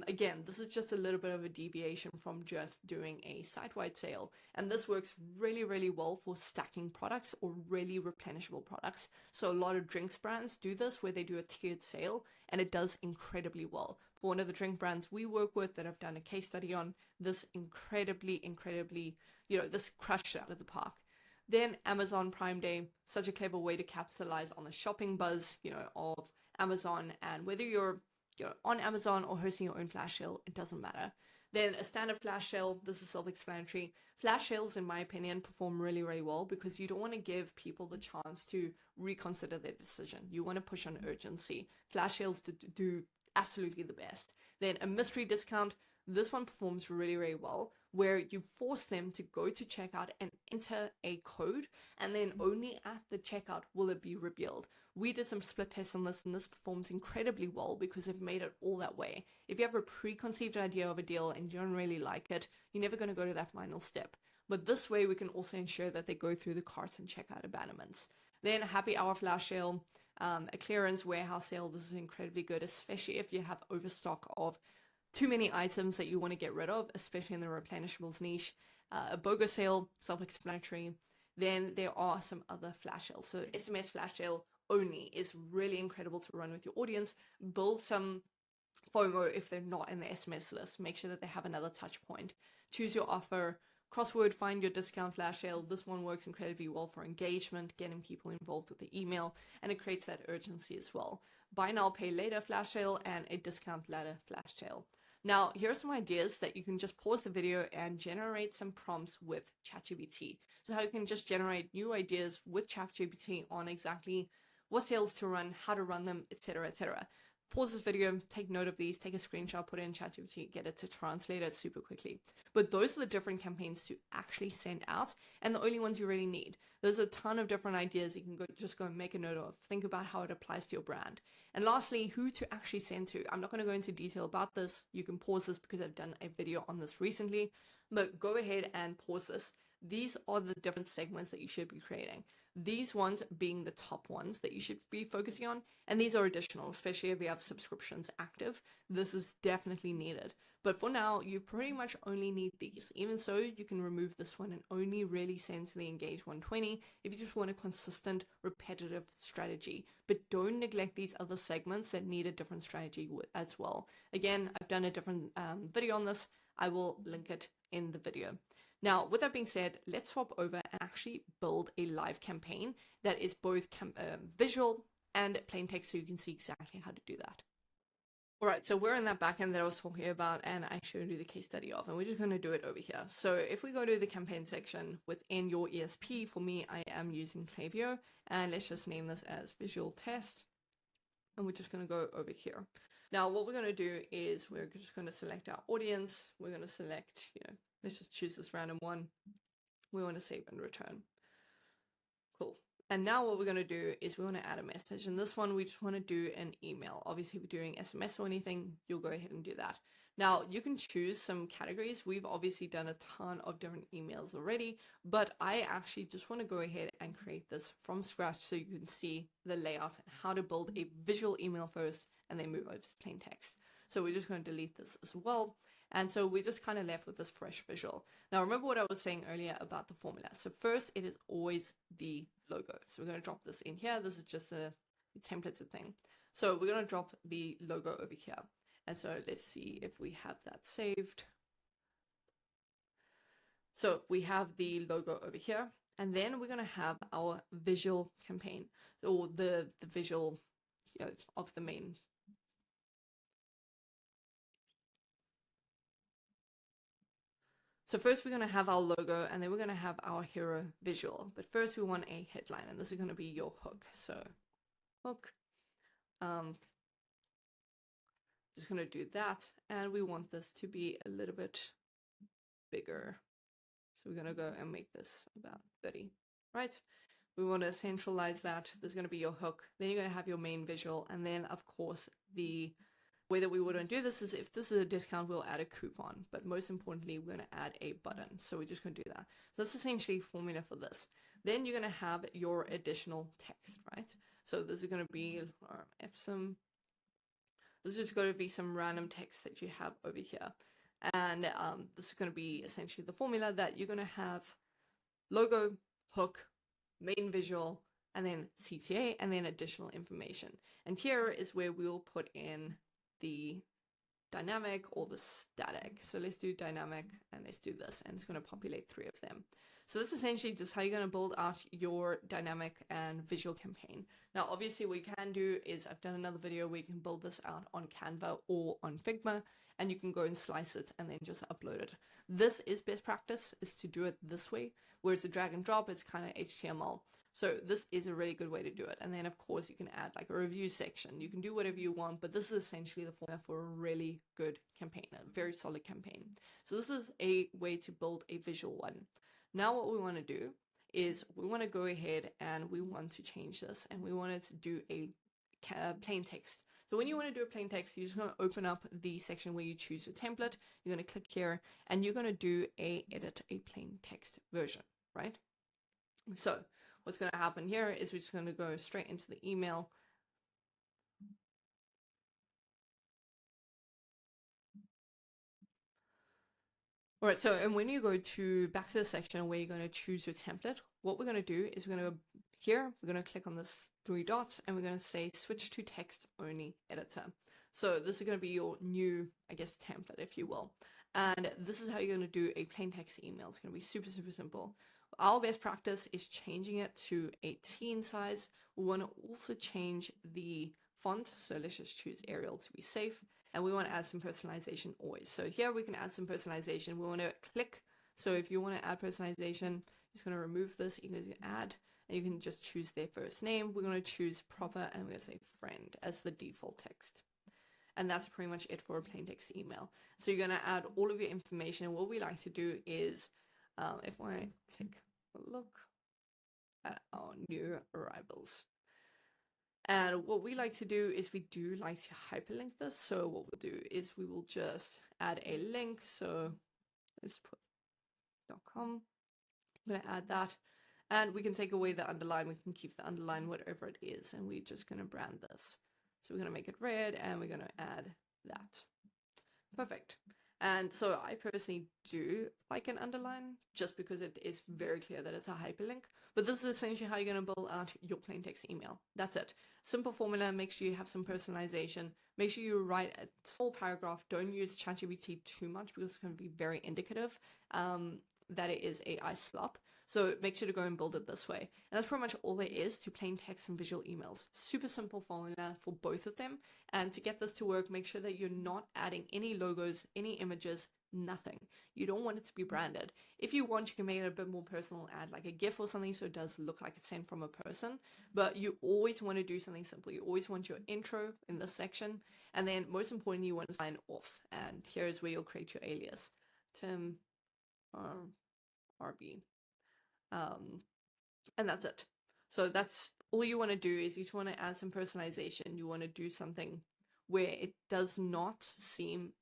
Again, this is just a little bit of a deviation from just doing a site-wide sale. And this works really, really well for stacking products or really replenishable products. So a lot of drinks brands do this where they do a tiered sale, and it does incredibly well. For one of the drink brands we work with that I've done a case study on, this incredibly, this crushed out of the park. Then Amazon Prime Day, such a clever way to capitalize on the shopping buzz, of Amazon. And whether you're on Amazon or hosting your own flash sale, it doesn't matter. Then a standard flash sale, this is self-explanatory. Flash sales, in my opinion, perform really, really well because you don't want to give people the chance to reconsider their decision. You want to push on urgency. Flash sales do absolutely the best. Then a mystery discount. This one performs really, really well, where you force them to go to checkout and enter a code, and then only at the checkout will it be revealed. We did some split tests on this, and this performs incredibly well because they've made it all that way. If you have a preconceived idea of a deal and you don't really like it, you're never going to go to that final step. But this way, we can also ensure that they go through the cart and checkout abandonments. Then happy hour flash sale, a clearance warehouse sale. This is incredibly good, especially if you have overstock of too many items that you want to get rid of, especially in the replenishables niche. A BOGO sale, self-explanatory. Then there are some other flash sales. So SMS flash sale only is really incredible to run with your audience. Build some FOMO if they're not in the SMS list. Make sure that they have another touch point. Choose your offer. Crossword, find your discount flash sale. This one works incredibly well for engagement, getting people involved with the email, and it creates that urgency as well. Buy now, pay later flash sale and a discount ladder flash sale. Now, here are some ideas that you can just pause the video and generate some prompts with ChatGPT. So how you can just generate new ideas with ChatGPT on exactly what sales to run, how to run them, etc., etc. Pause this video, take note of these, take a screenshot, put it in ChatGPT, get it to translate it super quickly. But those are the different campaigns to actually send out, and the only ones you really need. There's a ton of different ideas you can go and make a note of. Think about how it applies to your brand. And lastly, who to actually send to. I'm not going to go into detail about this. You can pause this because I've done a video on this recently, but go ahead and pause this. These are the different segments that you should be creating. These ones being the top ones that you should be focusing on, and these are additional, especially if you have subscriptions active. This is definitely needed. But for now, you pretty much only need these. Even so, you can remove this one and only really send to the Engage 120 if you just want a consistent, repetitive strategy. But don't neglect these other segments that need a different strategy as well. Again, I've done a different video on this. I will link it in the video. Now, with that being said, let's swap over and actually build a live campaign that is both visual and plain text so you can see exactly how to do that. All right, so we're in that backend that I was talking about and I showed you the case study of, and we're just going to do it over here. So if we go to the campaign section within your ESP, for me, I am using Klaviyo, and let's just name this as visual test. And we're just going to go over here. Now, what we're going to do is we're just going to select our audience. We're going to select, let's just choose this random one. We want to save and return. Cool. And now what we're going to do is we want to add a message. And this one, we just want to do an email. Obviously, if you're doing SMS or anything, you'll go ahead and do that. Now, you can choose some categories. We've obviously done a ton of different emails already, but I actually just want to go ahead and create this from scratch so you can see the layout and how to build a visual email first and then move over to plain text. So we're just going to delete this as well. And so we're just kind of left with this fresh visual. Now, remember what I was saying earlier about the formula. So first, it is always the logo. So we're going to drop this in here. This is just a templated thing. So we're going to drop the logo over here. And so let's see if we have that saved. So we have the logo over here. And then we're going to have our visual campaign, or the visual of the main. So first we're going to have our logo, and then we're going to have our hero visual. But first we want a headline, and this is going to be your hook. So hook, just going to do that. And we want this to be a little bit bigger. So we're going to go and make this about 30, right? We want to centralize that. There's going to be your hook. Then you're going to have your main visual. And then of course, the way that we wouldn't do this is if this is a discount, we'll add a coupon, but most importantly, we're going to add a button. So we're just going to do that. So that's essentially formula for this. Then you're going to have your additional text, right? So this is going to be this is just going to be some random text that you have over here. And this is going to be essentially the formula that you're going to have logo, hook, main visual, and then CTA, and then additional information. And here is where we'll put in the dynamic or the static. So let's do dynamic and let's do this, and it's going to populate 3 of them. So that's essentially just how you're going to build out your dynamic and visual campaign. Now, obviously what you can do is I've done another video where you can build this out on Canva or on Figma, and you can go and slice it and then just upload it. This is best practice, is to do it this way, where it's a drag and drop, it's kind of HTML. So this is a really good way to do it. And then of course you can add like a review section. You can do whatever you want, but this is essentially the formula for a really good campaign, a very solid campaign. So this is a way to build a visual one. Now what we want to do is we want to go ahead and we want to change this, and we want it to do a plain text. So when you want to do a plain text, you're just going to open up the section where you choose your template. You're going to click here and you're going to do edit a plain text version, right? So what's going to happen here is we're just going to go straight into the email. All right, so and when you go to back to the section where you're going to choose your template, what we're going to do is we're going to go here, we're going to click on this 3 dots, and we're going to say switch to text only editor. So this is going to be your new, I guess, template, if you will. And this is how you're going to do a plain text email. It's going to be super, super simple. Our best practice is changing it to 18 size. We want to also change the font. So let's just choose Arial to be safe. And we want to add some personalization always. So here we can add some personalization. We want to click. So if you want to add personalization, just going to remove this. You can add, and you can just choose their first name. We're going to choose proper, and we're going to say friend as the default text. And that's pretty much it for a plain text email. So you're going to add all of your information. And what we like to do is, if I take a look at our new arrivals. And what we like to do is we do like to hyperlink this. So what we'll do is we will just add a link. So let's put .com. I'm going to add that. And we can take away the underline. We can keep the underline, whatever it is. And we're just going to brand this. So we're going to make it red, and we're going to add that. Perfect. And so I personally do like an underline just because it is very clear that it's a hyperlink. But this is essentially how you're going to build out your plain text email. That's it. Simple formula. Make sure you have some personalization. Make sure you write a full paragraph. Don't use ChatGPT too much because it's going to be very indicative that it is AI slop. So make sure to go and build it this way. And that's pretty much all there is to plain text and visual emails. Super simple formula for both of them. And to get this to work, make sure that you're not adding any logos, any images, nothing. You don't want it to be branded. If you want, you can make it a bit more personal, add like a GIF or something so it does look like it's sent from a person. But you always want to do something simple. You always want your intro in this section. And then most importantly, you want to sign off. And here's where you'll create your alias. Tim RB. And that's it. So that's all you want to do is you just want to add some personalization. You want to do something where it does not seem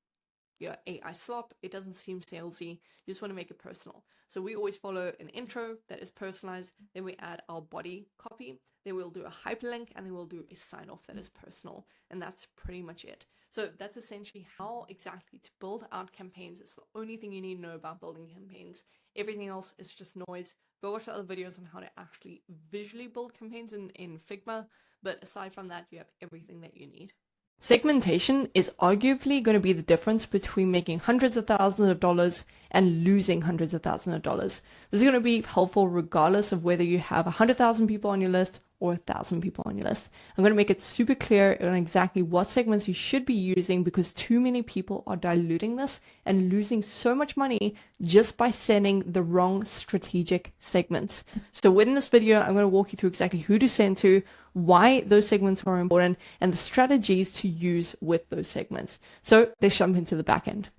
AI slop. It doesn't seem salesy. You just want to make it personal. So we always follow an intro that is personalized. Then we add our body copy. Then we'll do a hyperlink, and then we'll do a sign off that is personal. And that's pretty much it. So that's essentially how exactly to build out campaigns. It's the only thing you need to know about building campaigns. Everything else is just noise. Go watch the other videos on how to actually visually build campaigns in Figma. But aside from that, you have everything that you need. Segmentation is arguably going to be the difference between making hundreds of thousands of dollars and losing hundreds of thousands of dollars. This is going to be helpful regardless of whether you have 100,000 people on your list or 1,000 people on your list. I'm going to make it super clear on exactly what segments you should be using because too many people are diluting this and losing so much money just by sending the wrong strategic segments. So within this video, I'm going to walk you through exactly who to send to, why those segments are important, and the strategies to use with those segments. So let's jump into the back end.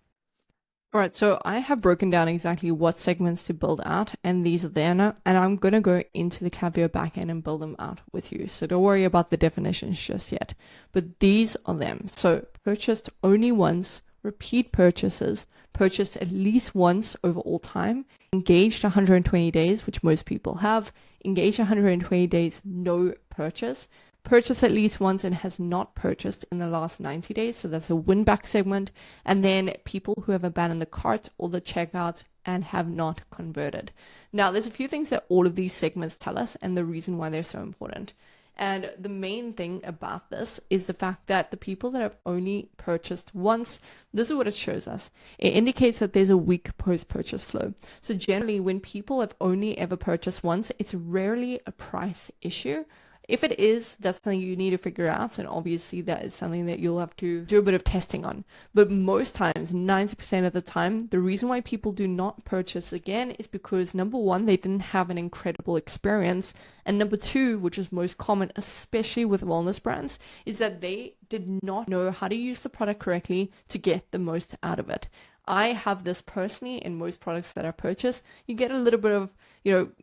All right, so I have broken down exactly what segments to build out, and these are there now, and I'm going to go into the Klaviyo backend and build them out with you. So don't worry about the definitions just yet, but these are them. So purchased only once, repeat purchases, purchased at least once over all time, engaged 120 days, which most people have, engaged 120 days, no purchase, purchased at least once and has not purchased in the last 90 days. So that's a win back segment. And then people who have abandoned the cart or the checkout and have not converted. Now, there's a few things that all of these segments tell us and the reason why they're so important. And the main thing about this is the fact that the people that have only purchased once, this is what it shows us. It indicates that there's a weak post-purchase flow. So generally, when people have only ever purchased once, it's rarely a price issue. If it is, that's something you need to figure out. And obviously that is something that you'll have to do a bit of testing on. But most times, 90% of the time, the reason why people do not purchase again is because number one, they didn't have an incredible experience. And number two, which is most common, especially with wellness brands, is that they did not know how to use the product correctly to get the most out of it. I have this personally in most products that I purchase. You get a little bit of,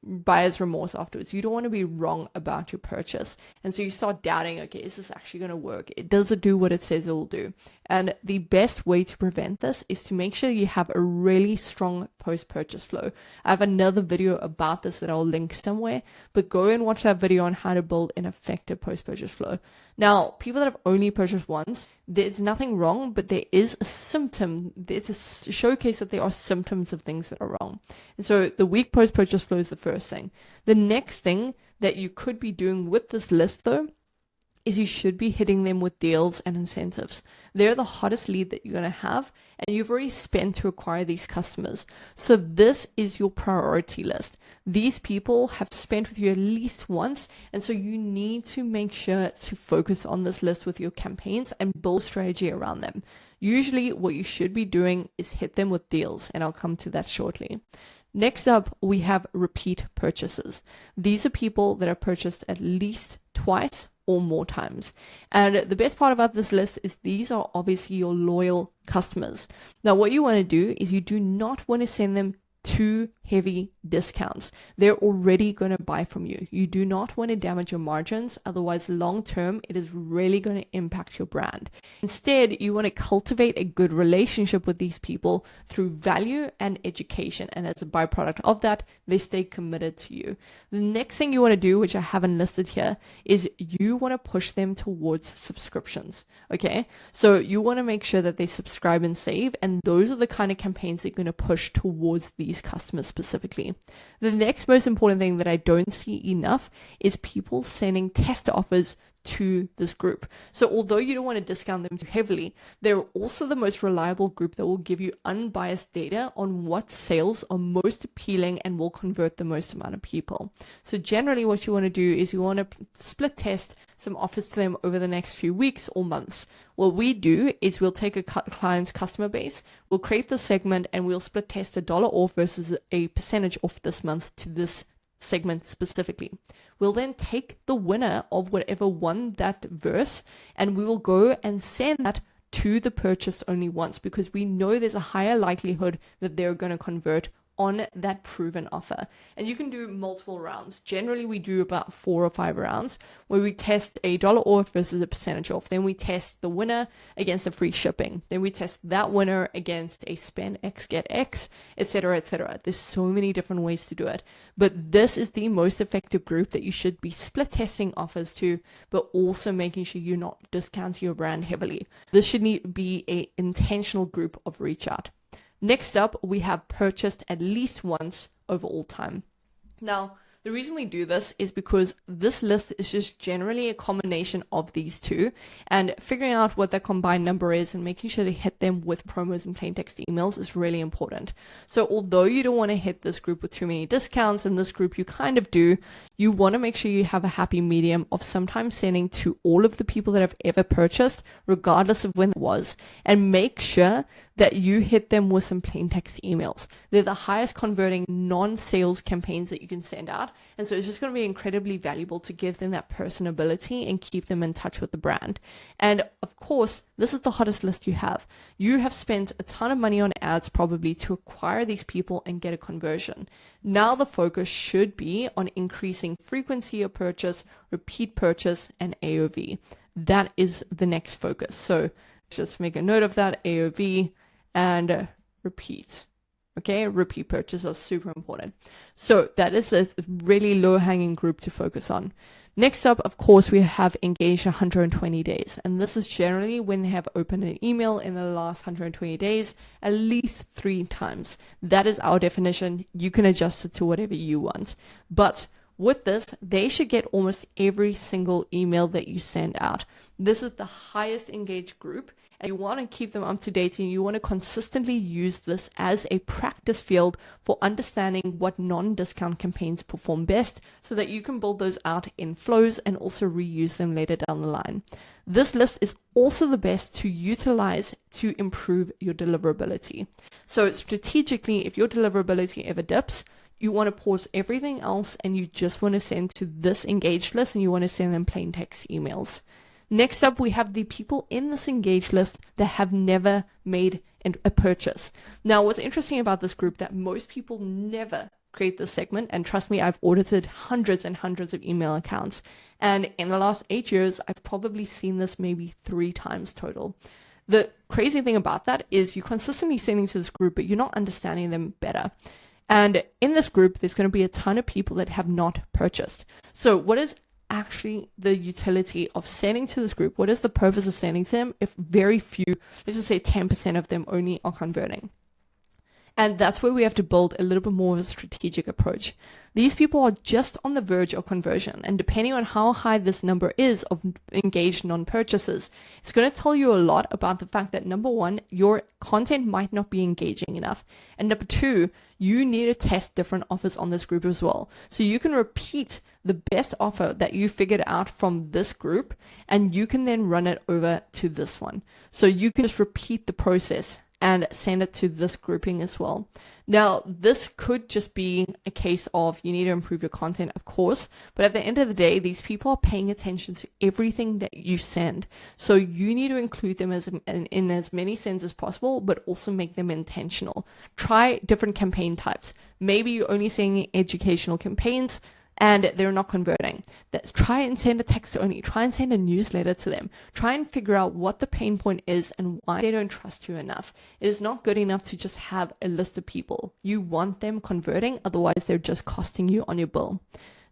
buyer's remorse afterwards. You don't want to be wrong about your purchase. And so you start doubting, okay, is this actually going to work? Does it do what it says it will do? And the best way to prevent this is to make sure you have a really strong post-purchase flow. I have another video about this that I'll link somewhere, but go and watch that video on how to build an effective post-purchase flow. Now, people that have only purchased once, there's nothing wrong, but there is a symptom. There's a showcase that there are symptoms of things that are wrong. And so the weak post-purchase flow is the first thing. The next thing that you could be doing with this list, though, is you should be hitting them with deals and incentives. They're the hottest lead that you're going to have, and you've already spent to acquire these customers. So this is your priority list. These people have spent with you at least once, and so you need to make sure to focus on this list with your campaigns and build strategy around them. Usually what you should be doing is hit them with deals, and I'll come to that shortly. Next up, we have repeat purchases. These are people that have purchased at least twice or more times. And the best part about this list is these are obviously your loyal customers. Now, what you want to do is you do not want to send them too heavy discounts. They're already going to buy from you. You do not want to damage your margins. Otherwise, long term, it is really going to impact your brand. Instead, you want to cultivate a good relationship with these people through value and education. And as a byproduct of that, they stay committed to you. The next thing you want to do, which I haven't listed here, is you want to push them towards subscriptions. Okay. So you want to make sure that they subscribe and save. And those are the kind of campaigns that you're going to push towards these customers specifically. The next most important thing that I don't see enough is people sending test offers to this group. So although you don't want to discount them too heavily, they're also the most reliable group that will give you unbiased data on what sales are most appealing and will convert the most amount of people. So generally what you want to do is you want to split test some offers to them over the next few weeks or months. What we do is we'll take a client's customer base, we'll create the segment, and we'll split test $1 off versus a percentage off this month to this segment specifically. We'll then take the winner of whatever won that verse, and we will go and send that to the purchase only once, because we know there's a higher likelihood that they're going to convert on that proven offer. And you can do multiple rounds. Generally, we do about 4 or 5 rounds where we test $1 off versus a percentage off. Then we test the winner against a free shipping. Then we test that winner against a spend X, get X, etc., etc. There's so many different ways to do it. But this is the most effective group that you should be split testing offers to, but also making sure you're not discounting your brand heavily. This should be an intentional group of reach out. Next up, we have purchased at least once over all time. Now, the reason we do this is because this list is just generally a combination of these two, and figuring out what the combined number is and making sure to hit them with promos and plain text emails is really important. So although you don't want to hit this group with too many discounts, and this group you kind of do, you want to make sure you have a happy medium of sometimes sending to all of the people that have ever purchased, regardless of when it was, and make sure that you hit them with some plain text emails. They're the highest converting non-sales campaigns that you can send out. And so it's just going to be incredibly valuable to give them that personability and keep them in touch with the brand. And of course, this is the hottest list you have. You have spent a ton of money on ads probably to acquire these people and get a conversion. Now the focus should be on increasing frequency of purchase, repeat purchase, and AOV. That is the next focus. So just make a note of that, AOV and repeat. Okay, repeat purchase are super important. So that is a really low-hanging group to focus on. Next up, of course, we have engaged 120 days. And this is generally when they have opened an email in the last 120 days, at least 3 times. That is our definition. You can adjust it to whatever you want. But with this, they should get almost every single email that you send out. This is the highest engaged group, and you want to keep them up to date, and you want to consistently use this as a practice field for understanding what non-discount campaigns perform best, so that you can build those out in flows and also reuse them later down the line. This list is also the best to utilize to improve your deliverability. So strategically, if your deliverability ever dips, you want to pause everything else and you just want to send to this engaged list, and you want to send them plain text emails. Next up, we have the people in this engaged list that have never made a purchase. Now, what's interesting about this group that most people never create this segment, and trust me, I've audited hundreds and hundreds of email accounts, and in the last 8 years, I've probably seen this maybe 3 times total. The crazy thing about that is you're consistently sending to this group, but you're not understanding them better. And in this group, there's going to be a ton of people that have not purchased. So what is actually the utility of sending to this group? What is the purpose of sending to them if very few, let's just say 10% of them only are converting? And that's where we have to build a little bit more of a strategic approach. These people are just on the verge of conversion. And depending on how high this number is of engaged non-purchases, it's going to tell you a lot about the fact that, number one, your content might not be engaging enough. And number two, you need to test different offers on this group as well. So you can repeat the best offer that you figured out from this group, and you can then run it over to this one. So you can just repeat the process and send it to this grouping as well. Now, this could just be a case of you need to improve your content, of course, but at the end of the day, these people are paying attention to everything that you send. So you need to include them in as many sends as possible, but also make them intentional. Try different campaign types. Maybe you're only sending educational campaigns and they're not converting. Try and send a text only. Try and send a newsletter to them. Try and figure out what the pain point is and why they don't trust you enough. It is not good enough to just have a list of people. You want them converting, otherwise they're just costing you on your bill.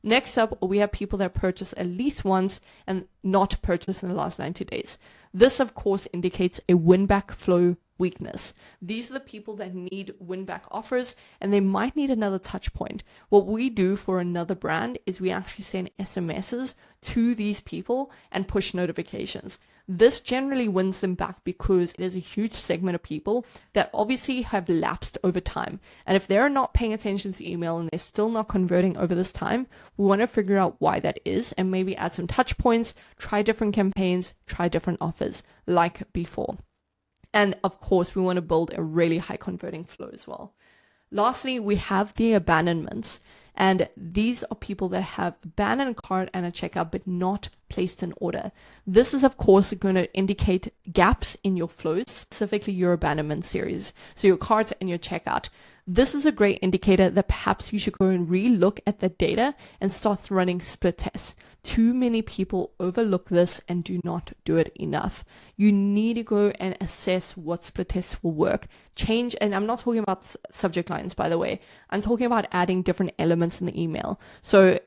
Next up, we have people that purchase at least once and not purchase in the last 90 days. This, of course, indicates a win-back flow weakness. These are the people that need win-back offers, and they might need another touch point. What we do for another brand is we actually send SMSs to these people and push notifications. This generally wins them back because it is a huge segment of people that obviously have lapsed over time. And if they're not paying attention to email and they're still not converting over this time, we want to figure out why that is and maybe add some touch points, try different campaigns, try different offers like before. And of course, we want to build a really high converting flow as well. Lastly, we have the abandonments. And these are people that have abandoned a cart and a checkout, but not placed an order. This is, of course, going to indicate gaps in your flows, specifically your abandonment series. So your cart and your checkout. This is a great indicator that perhaps you should go and re-look at the data and start running split tests. Too many people overlook this and do not do it enough. You need to go and assess what split tests will work. Change, and I'm not talking about subject lines, by the way. I'm talking about adding different elements in the email. So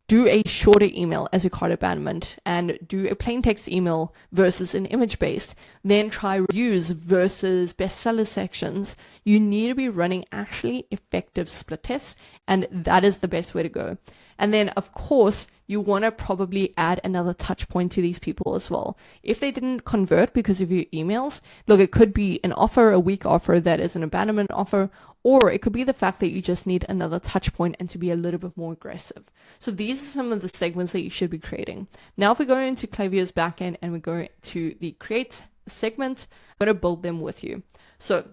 do a shorter email as a cart abandonment and do a plain text email versus an image based. Then try reviews versus bestseller sections. You need to be running actually effective split tests, and that is the best way to go. And then, of course, you want to probably add another touch point to these people as well. If they didn't convert because of your emails, look, it could be an offer, a weak offer that is an abandonment offer, or it could be the fact that you just need another touch point and to be a little bit more aggressive. So these are some of the segments that you should be creating. Now, if we go into Klaviyo's backend and we go to the create segment, I'm going to build them with you. So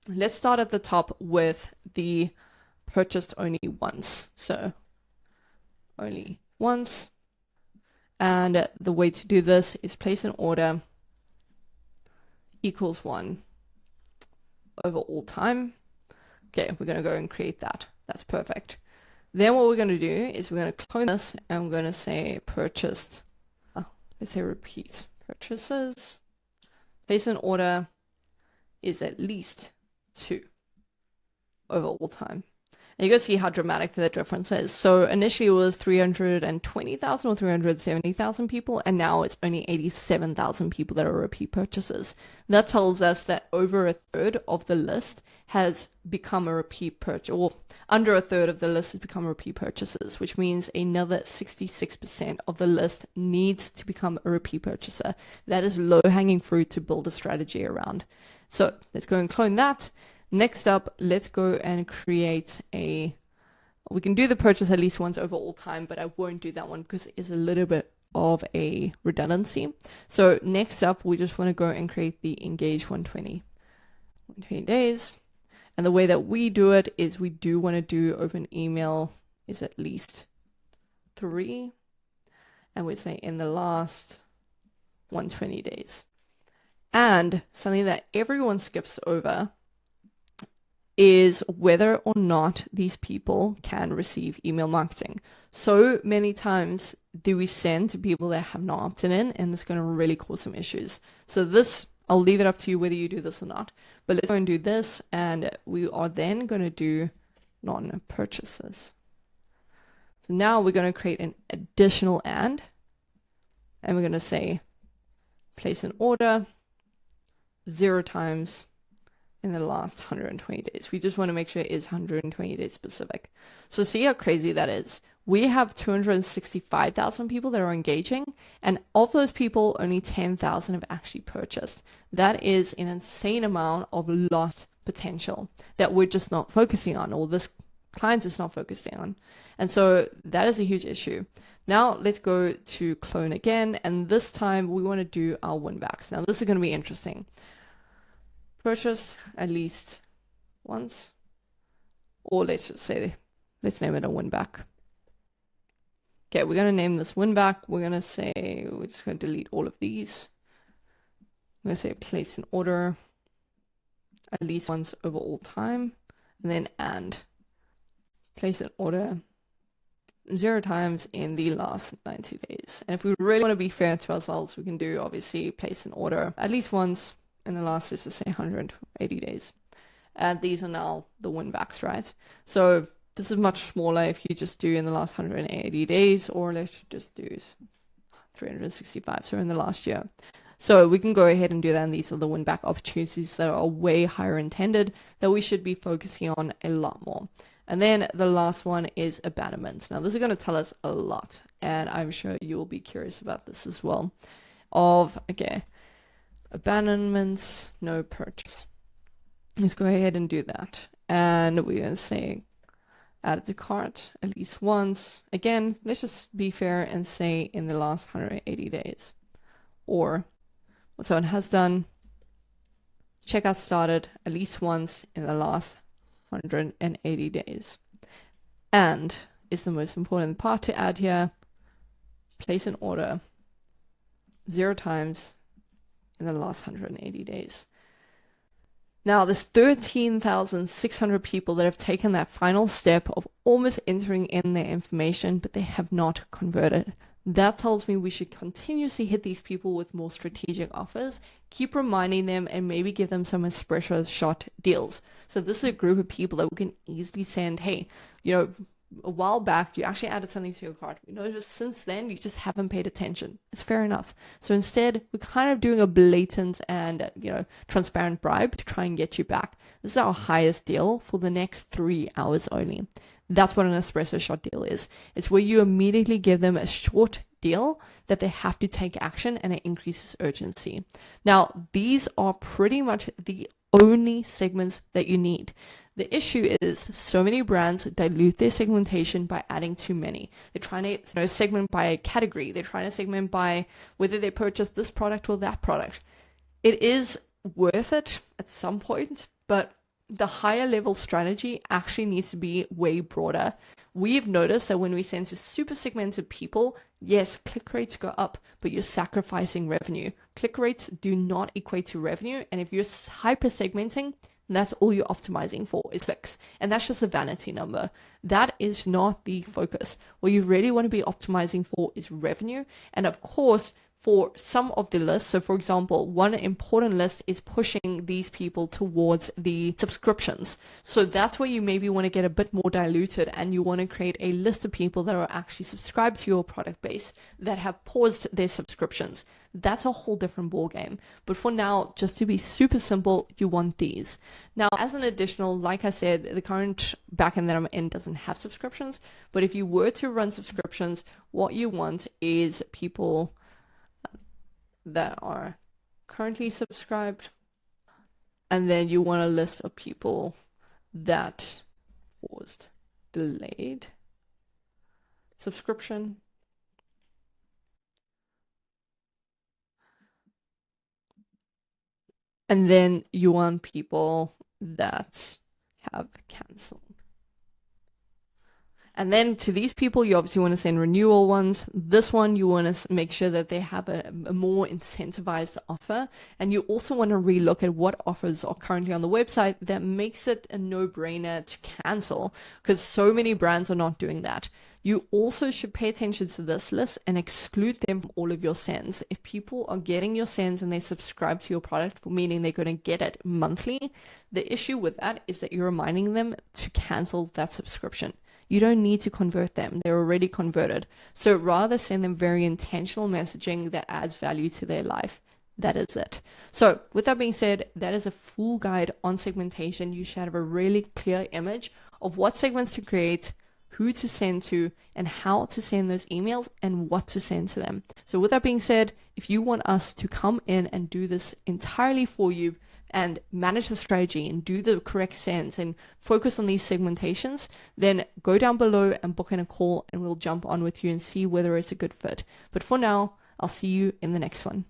let's start at the top with the purchased only once. So only once. And the way to do this is place an order equals 1 over all time. Okay, we're going to go and create that. That's perfect. Then what we're going to do is we're going to clone this and we're going to say purchased. Let's say repeat purchases. Place an order is at least 2 over all time. And you can see how dramatic the difference is. So initially it was 320,000 or 370,000 people, and now it's only 87,000 people that are repeat purchases. That tells us that over a third of the list has become a repeat purchase, or under a third of the list has become repeat purchases, which means another 66% of the list needs to become a repeat purchaser. That is low-hanging fruit to build a strategy around. So let's go and clone that. Next up, let's go and create we can do the purchase at least once over all time, but I won't do that one because it is a little bit of a redundancy. So next up, we just want to go and create the engage 120 days. And the way that we do it is we do want to do open email is at least 3. And we'd say in the last 120 days. And something that everyone skips over is whether or not these people can receive email marketing. So many times do we send to people that have not opted in, and it's going to really cause some issues. So this, I'll leave it up to you whether you do this or not. But let's go and do this, and we are then going to do non-purchases. So now we're going to create an additional and we're going to say place an order 0 times in the last 120 days. We just want to make sure it is 120 days specific. So see how crazy that is. We have 265,000 people that are engaging, and of those people, only 10,000 have actually purchased. That is an insane amount of lost potential that we're just not focusing on, or this client is not focusing on. And so that is a huge issue. Now let's go to clone again, and this time we want to do our win backs. Now this is going to be interesting. Purchase at least once, or let's just say, let's name it a win back. Okay, we're going to name this win back. We're going to say, we're just going to delete all of these. I'm going to say place an order at least once over all time, and then and place an order 0 times in the last 90 days. And if we really want to be fair to ourselves, we can do obviously place an order at least once in the last, let's just say 180 days. And these are now the win backs, right? So this is much smaller if you just do in the last 180 days, or let's just do 365, so in the last year. So we can go ahead and do that, and these are the win back opportunities that are way higher intended that we should be focusing on a lot more. And then the last one is abandonments. Now this is going to tell us a lot, and I'm sure you will be curious about this as well. Okay, abandonments, no purchase. Let's go ahead and do that. And we're going to say add to cart at least once. Again, let's just be fair and say in the last 180 days. Or what someone has done, checkout started at least once in the last 180 days. And is the most important part to add here, place an order 0 times in the last 180 days. Now, there's 13,600 people that have taken that final step of almost entering in their information, but they have not converted. That tells me we should continuously hit these people with more strategic offers, keep reminding them, and maybe give them some espresso shot deals. So this is a group of people that we can easily send, hey, a while back, you actually added something to your cart. We noticed since then, you just haven't paid attention. It's fair enough. So instead, we're kind of doing a blatant and, transparent bribe to try and get you back. This is our highest deal for the next 3 hours only. That's what an espresso shot deal is. It's where you immediately give them a short deal that they have to take action, and it increases urgency. Now, these are pretty much the only segments that you need. The issue is so many brands dilute their segmentation by adding too many. They're trying to segment by category. They're trying to segment by whether they purchase this product or that product. It is worth it at some point, but the higher level strategy actually needs to be way broader. We've noticed that when we send to super segmented people, yes, click rates go up, but you're sacrificing revenue. Click rates do not equate to revenue. And if you're hyper segmenting, that's all you're optimizing for is clicks. And that's just a vanity number. That is not the focus. What you really want to be optimizing for is revenue. And of course, for some of the lists, so for example, one important list is pushing these people towards the subscriptions. So that's where you maybe want to get a bit more diluted, and you want to create a list of people that are actually subscribed to your product base that have paused their subscriptions. That's a whole different ballgame. But for now, just to be super simple, you want these. Now, as an additional, like I said, the current backend that I'm in doesn't have subscriptions. But if you were to run subscriptions, what you want is people that are currently subscribed, and then you want a list of people that paused, delayed subscription, and then you want people that have canceled. And then to these people, you obviously want to send renewal ones. This one, you want to make sure that they have a more incentivized offer. And you also want to relook at what offers are currently on the website that makes it a no-brainer to cancel, because so many brands are not doing that. You also should pay attention to this list and exclude them from all of your sends. If people are getting your sends and they subscribe to your product, meaning they're going to get it monthly, the issue with that is that you're reminding them to cancel that subscription. You don't need to convert them. They're already converted. So rather send them very intentional messaging that adds value to their life. That is it. So with that being said, that is a full guide on segmentation. You should have a really clear image of what segments to create, who to send to, and how to send those emails and what to send to them. So with that being said, if you want us to come in and do this entirely for you and manage the strategy and do the correct sends and focus on these segmentations, then go down below and book in a call and we'll jump on with you and see whether it's a good fit. But for now, I'll see you in the next one.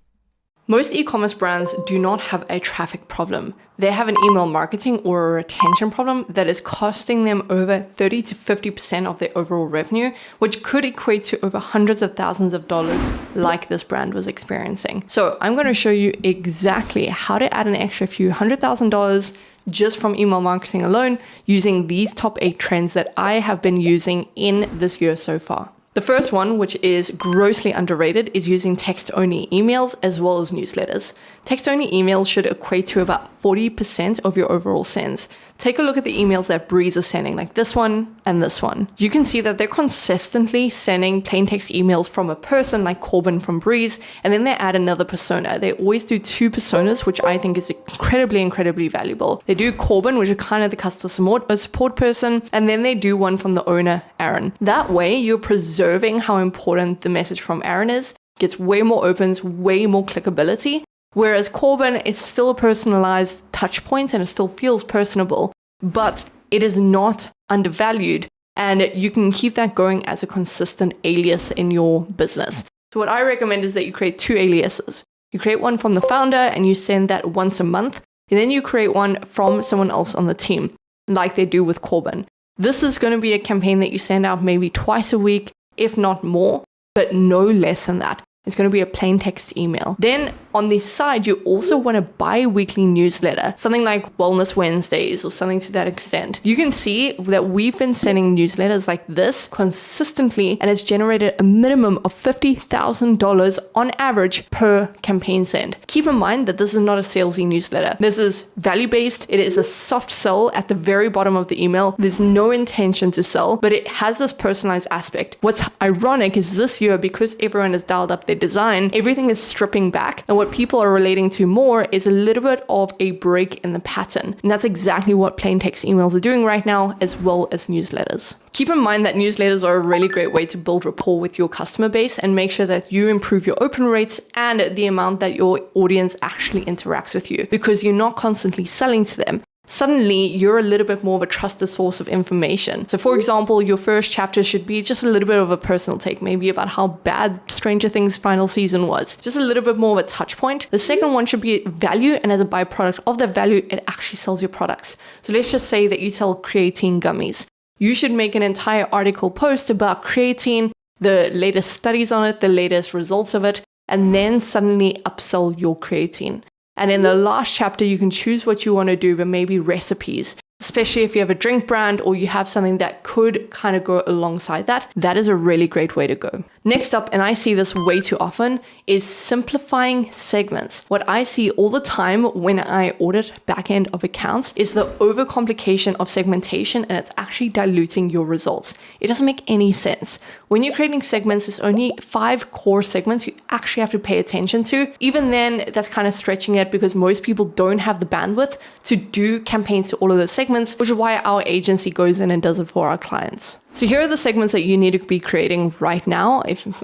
Most e-commerce brands do not have a traffic problem. They have an email marketing or a retention problem that is costing them over 30 to 50% of their overall revenue, which could equate to over hundreds of thousands of dollars like this brand was experiencing. So I'm going to show you exactly how to add an extra few $100,000 just from email marketing alone using these top 8 trends that I have been using in this year so far. The first one, which is grossly underrated, is using text-only emails as well as newsletters. Text-only emails should equate to about 40% of your overall sends. Take a look at the emails that Breeze is sending, like this one and this one. You can see that they're consistently sending plain text emails from a person like Corbin from Breeze, and then they add another persona. They always do 2 personas, which I think is incredibly valuable. They do Corbin, which is kind of the customer support person, and then they do one from the owner, Aaron. That way, you're preserving how important the message from Aaron is. Gets way more opens, way more clickability. Whereas Corbin, it's still a personalized touch point and it still feels personable, but it is not undervalued. And you can keep that going as a consistent alias in your business. So what I recommend is that you create 2 aliases. You create one from the founder and you send that once a month. And then you create one from someone else on the team, like they do with Corbin. This is going to be a campaign that you send out maybe twice a week, if not more, but no less than that. It's going to be a plain text email. Then on the side, you also want a bi-weekly newsletter, something like Wellness Wednesdays or something to that extent. You can see that we've been sending newsletters like this consistently, and it's generated a minimum of $50,000 on average per campaign send. Keep in mind that this is not a salesy newsletter. This is value-based. It is a soft sell at the very bottom of the email. There's no intention to sell, but it has this personalized aspect. What's ironic is this year, because everyone has dialed up their design, everything is stripping back, and what people are relating to more is a little bit of a break in the pattern. And that's exactly what plain text emails are doing right now, as well as newsletters. Keep in mind that newsletters are a really great way to build rapport with your customer base and make sure that you improve your open rates and the amount that your audience actually interacts with you, because you're not constantly selling to them. Suddenly you're a little bit more of a trusted source of information. So for example, your first chapter should be just a little bit of a personal take, maybe about how bad Stranger Things final season was. Just a little bit more of a touch point. The second one should be value, and as a byproduct of that value, it actually sells your products. So let's just say that you sell creatine gummies. You should make an entire article post about creatine, the latest studies on it, the latest results of it, and then suddenly upsell your creatine. And in the last chapter, you can choose what you want to do, but maybe recipes, especially if you have a drink brand or you have something that could kind of go alongside that. That is a really great way to go. Next up, and I see this way too often, is simplifying segments. What I see all the time when I audit backend of accounts is the overcomplication of segmentation, and it's actually diluting your results. It doesn't make any sense. When you're creating segments, there's only 5 core segments you actually have to pay attention to. Even then, that's kind of stretching it because most people don't have the bandwidth to do campaigns to all of those segments, which is why our agency goes in and does it for our clients. So here are the segments that you need to be creating right now.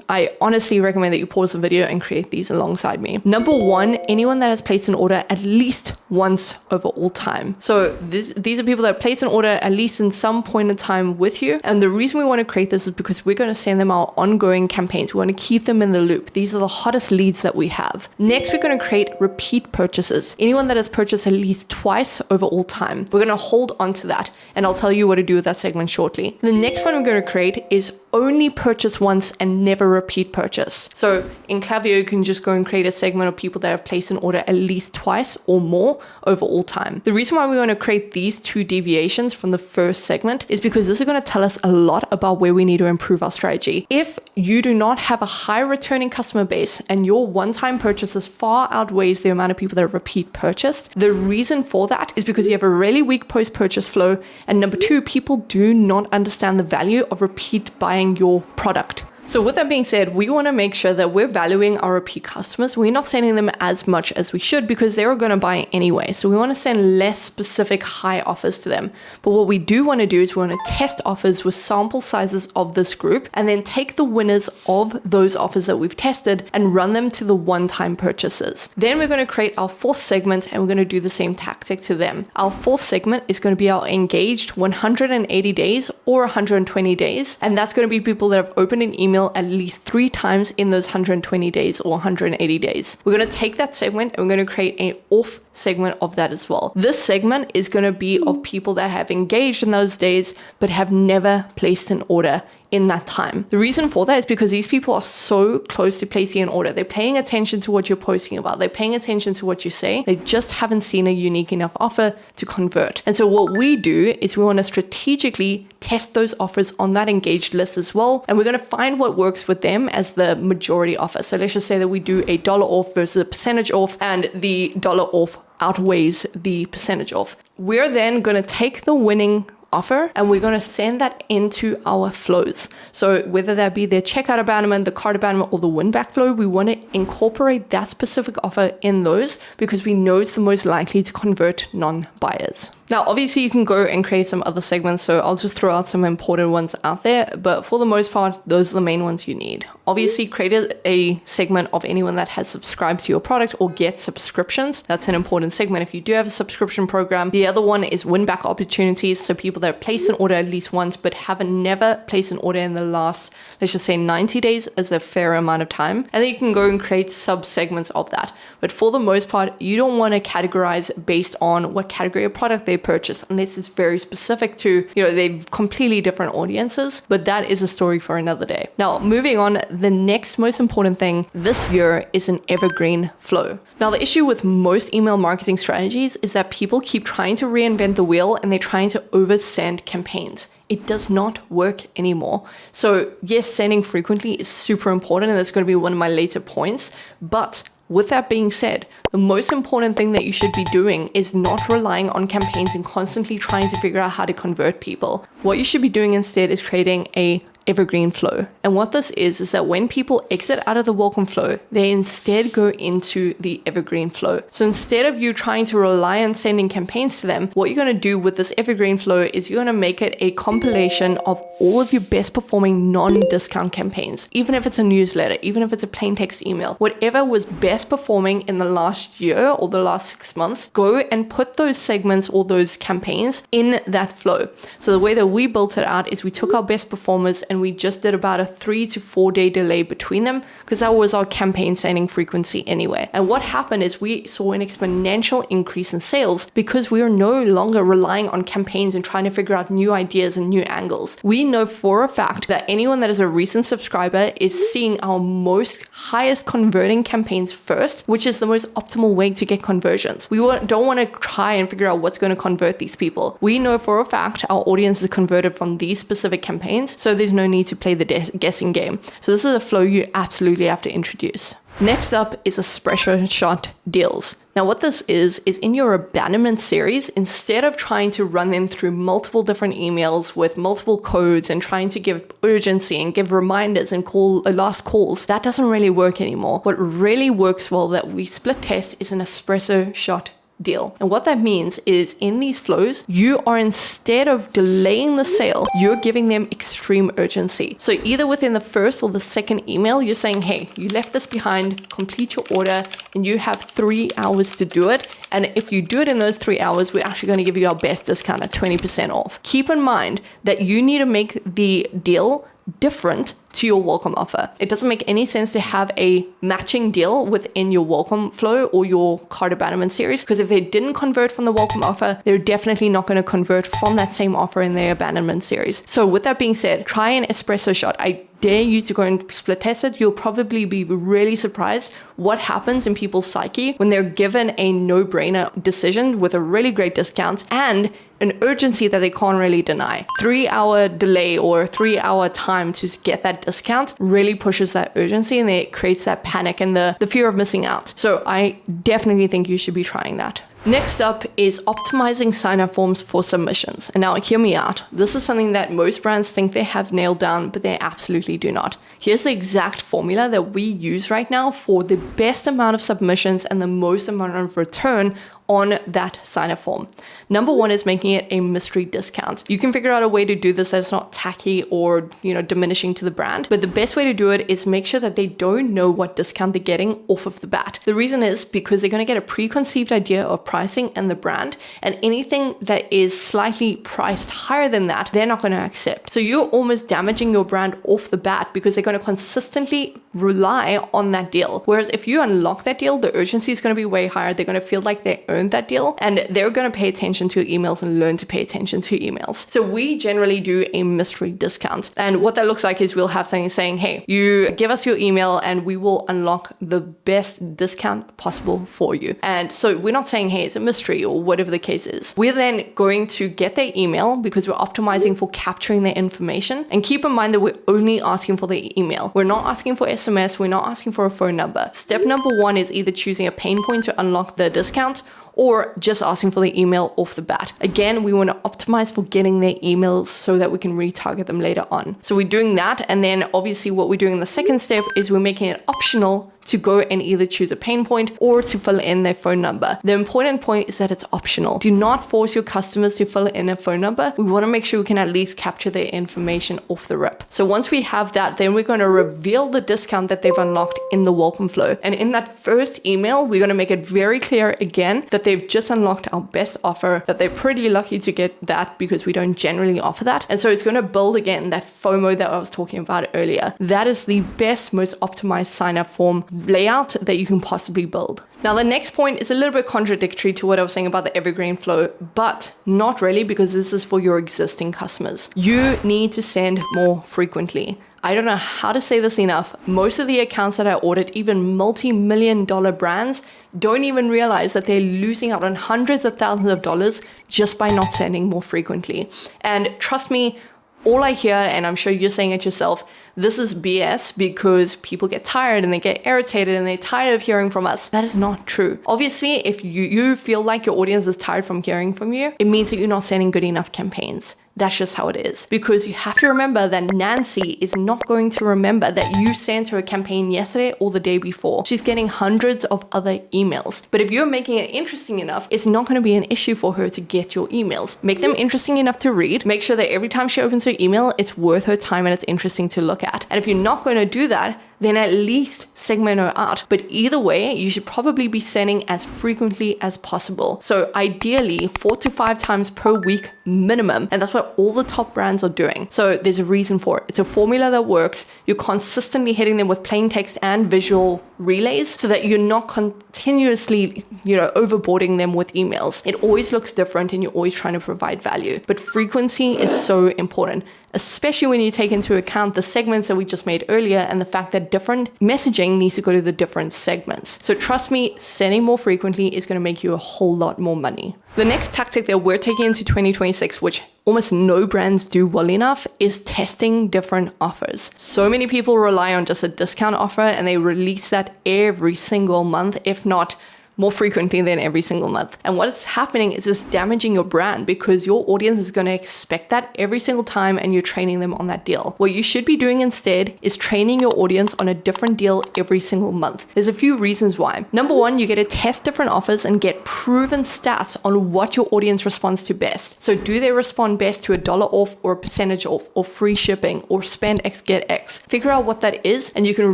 I honestly recommend that you pause the video and create these alongside me. Number 1, anyone that has placed an order at least once over all time. So these are people that place an order at least in some point in time with you. And the reason we want to create this is because we're going to send them our ongoing campaigns. We want to keep them in the loop. These are the hottest leads that we have. Next, we're going to create repeat purchases. Anyone that has purchased at least twice over all time. We're going to hold on to that, and I'll tell you what to do with that segment shortly. The next next one we're going to create is only purchase once and never repeat purchase. So in Klaviyo, you can just go and create a segment of people that have placed an order at least twice or more over all time. The reason why we want to create these two deviations from the first segment is because this is going to tell us a lot about where we need to improve our strategy. If you do not have a high returning customer base and your one-time purchases far outweighs the amount of people that have repeat purchased, the reason for that is because you have a really weak post-purchase flow, and number two, people do not understand the value of repeat buying your product. So with that being said, we want to make sure that we're valuing our repeat customers. We're not sending them as much as we should because they're going to buy anyway. So we want to send less specific high offers to them. But what we do want to do is we want to test offers with sample sizes of this group and then take the winners of those offers that we've tested and run them to the one-time purchases. Then we're going to create our fourth segment and we're going to do the same tactic to them. Our fourth segment is going to be our engaged 180 days or 120 days. And that's going to be people that have opened an email at least 3 times in those 120 days or 180 days. We're going to take that segment and we're going to create an off segment of that as well. This segment is going to be of people that have engaged in those days but have never placed an order in that time. The reason for that is because these people are so close to placing an order. They're paying attention to what you're posting about. They're paying attention to what you say. They just haven't seen a unique enough offer to convert. And so what we do is we want to strategically test those offers on that engaged list as well. And we're going to find what works with them as the majority offer. So let's just say that we do a $1 off versus a percentage off, and the $1 off outweighs the percentage off. We're then going to take the winning offer and we're going to send that into our flows. So whether that be their checkout abandonment, the cart abandonment, or the win back flow, we want to incorporate that specific offer in those because we know it's the most likely to convert non-buyers. Now, obviously you can go and create some other segments, so I'll just throw out some important ones out there, but for the most part, those are the main ones you need. Obviously, create a segment of anyone that has subscribed to your product or gets subscriptions. That's an important segment if you do have a subscription program. The other one is win back opportunities, so people that have placed an order at least once but haven't never placed an order in the last, let's just say 90 days as a fair amount of time. And then you can go and create sub-segments of that. But for the most part, you don't want to categorize based on what category of product they purchase, unless it's very specific to, they've completely different audiences, but that is a story for another day. Now, moving on, the next most important thing this year is an evergreen flow. Now, the issue with most email marketing strategies is that people keep trying to reinvent the wheel and they're trying to oversend campaigns. It does not work anymore. So yes, sending frequently is super important, and that's going to be one of my later points, but with that being said, the most important thing that you should be doing is not relying on campaigns and constantly trying to figure out how to convert people. What you should be doing instead is creating a evergreen flow. And what this is that when people exit out of the welcome flow, they instead go into the evergreen flow. So instead of you trying to rely on sending campaigns to them, what you're going to do with this evergreen flow is you're going to make it a compilation of all of your best performing non-discount campaigns. Even if it's a newsletter, even if it's a plain text email, whatever was best performing in the last year or the last 6 months, go and put those segments or those campaigns in that flow. So the way that we built it out is we took our best performers and we just did about a 3 to 4 day delay between them because that was our campaign sending frequency anyway. And what happened is we saw an exponential increase in sales because we are no longer relying on campaigns and trying to figure out new ideas and new angles. We know for a fact that anyone that is a recent subscriber is seeing our most highest converting campaigns first, which is the most optimal way to get conversions. We don't want to try and figure out what's going to convert these people. We know for a fact our audience is converted from these specific campaigns, so there's no need to play the guessing game. So this is a flow you absolutely have to introduce. Next up is espresso shot deals. Now what this is in your abandonment series, instead of trying to run them through multiple different emails with multiple codes and trying to give urgency and give reminders and call last calls, that doesn't really work anymore. What really works well that we split test is an espresso shot deal. And what that means is in these flows, you are, instead of delaying the sale, you're giving them extreme urgency. So either within the first or the second email, you're saying, hey, you left this behind, complete your order, and you have 3 hours to do it. And if you do it in those 3 hours, we're actually going to give you our best discount at 20% off. Keep in mind that you need to make the deal different to your welcome offer. It doesn't make any sense to have a matching deal within your welcome flow or your cart abandonment series, because if they didn't convert from the welcome offer, they're definitely not going to convert from that same offer in their abandonment series. So with that being said, try an espresso shot. I dare you to go and split test it. You'll probably be really surprised what happens in people's psyche when they're given a no-brainer decision with a really great discount and an urgency that they can't really deny. 3-hour delay or 3-hour time to get that discount really pushes that urgency, and it creates that panic and the fear of missing out. So I definitely think you should be trying that. Next up is optimizing sign-up forms for submissions. And now hear me out. This is something that most brands think they have nailed down, but they absolutely do not. Here's the exact formula that we use right now for the best amount of submissions and the most amount of return on that sign-up form. Number one is making it a mystery discount. You can figure out a way to do this that's not tacky or, diminishing to the brand, but the best way to do it is make sure that they don't know what discount they're getting off of the bat. The reason is because they're going to get a preconceived idea of pricing and the brand, and anything that is slightly priced higher than that, they're not going to accept. So you're almost damaging your brand off the bat because they're going to consistently rely on that deal. Whereas if you unlock that deal, the urgency is going to be way higher. They're going to feel like they earned that deal, and they're going to pay attention to emails and learn to pay attention to emails. So we generally do a mystery discount, and what that looks like is we'll have something saying, hey, you give us your email and we will unlock the best discount possible for you. And so we're not saying, hey, it's a mystery or whatever the case is. We're then going to get their email because we're optimizing for capturing their information. And keep in mind that we're only asking for the email. We're not asking for SMS. We're not asking for a phone number. Step number one is either choosing a pain point to unlock the discount or just asking for the email off the bat. Again, we want to optimize for getting their emails so that we can retarget them later on. So we're doing that, and then obviously what we're doing in the second step is we're making it optional to go and either choose a pain point or to fill in their phone number. The important point is that it's optional. Do not force your customers to fill in a phone number. We want to make sure we can at least capture their information off the rip. So once we have that, then we're going to reveal the discount that they've unlocked in the welcome flow. And in that first email, we're going to make it very clear again that they've just unlocked our best offer, that they're pretty lucky to get that because we don't generally offer that. And so it's going to build again that FOMO that I was talking about earlier. That is the best, most optimized sign-up form layout that you can possibly build. Now, the next point is a little bit contradictory to what I was saying about the evergreen flow, but not really, because this is for your existing customers. You need to send more frequently. I don't know how to say this enough. Most of the accounts that I audit, even multi-million-dollar brands, don't even realize that they're losing out on hundreds of thousands of dollars just by not sending more frequently. And trust me, all I hear, and I'm sure you're saying it yourself, this is BS because people get tired and they get irritated and they're tired of hearing from us. That is not true. Obviously, if you feel like your audience is tired from hearing from you, it means that you're not sending good enough campaigns. That's just how it is. Because you have to remember that Nancy is not going to remember that you sent her a campaign yesterday or the day before. She's getting hundreds of other emails. But if you're making it interesting enough, it's not going to be an issue for her to get your emails. Make them interesting enough to read. Make sure that every time she opens her email, it's worth her time and it's interesting to look at. And if you're not going to do that, then at least segment her out. But either way, you should probably be sending as frequently as possible. So ideally 4 to 5 times per week minimum. And that's what all the top brands are doing. So there's a reason for it. It's a formula that works. You're consistently hitting them with plain text and visual relays so that you're not continuously, overboarding them with emails. It always looks different and you're always trying to provide value. But frequency is so important, especially when you take into account the segments that we just made earlier and the fact that different messaging needs to go to the different segments. So trust me, sending more frequently is going to make you a whole lot more money. The next tactic that we're taking into 2026, which almost no brands do well enough, is testing different offers. So many people rely on just a discount offer and they release that every single month, if not more frequently than every single month. And what's happening is it's damaging your brand because your audience is going to expect that every single time and you're training them on that deal. What you should be doing instead is training your audience on a different deal every single month. There's a few reasons why. Number one, you get to test different offers and get proven stats on what your audience responds to best. So do they respond best to $1 off or a percentage off or free shipping or spend X, get X? Figure out what that is and you can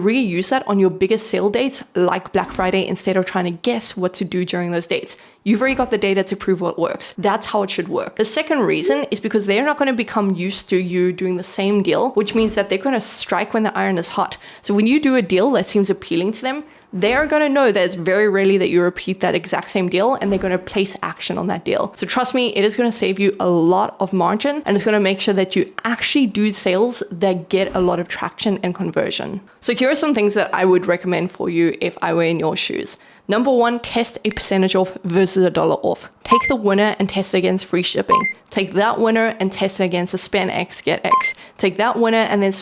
reuse that on your biggest sale dates like Black Friday instead of trying to guess dates, what to do during those dates. You've already got the data to prove what works. That's how it should work. The second reason is because they're not going to become used to you doing the same deal, which means that they're going to strike when the iron is hot. So when you do a deal that seems appealing to them, they're going to know that it's very rarely that you repeat that exact same deal, and they're going to place action on that deal. So trust me, it is going to save you a lot of margin, and it's going to make sure that you actually do sales that get a lot of traction and conversion. So here are some things that I would recommend for you if I were in your shoes. Number one, test a percentage off versus $1 off. Take the winner and test it against free shipping. Take that winner and test it against a spend X, get X. Take that winner and then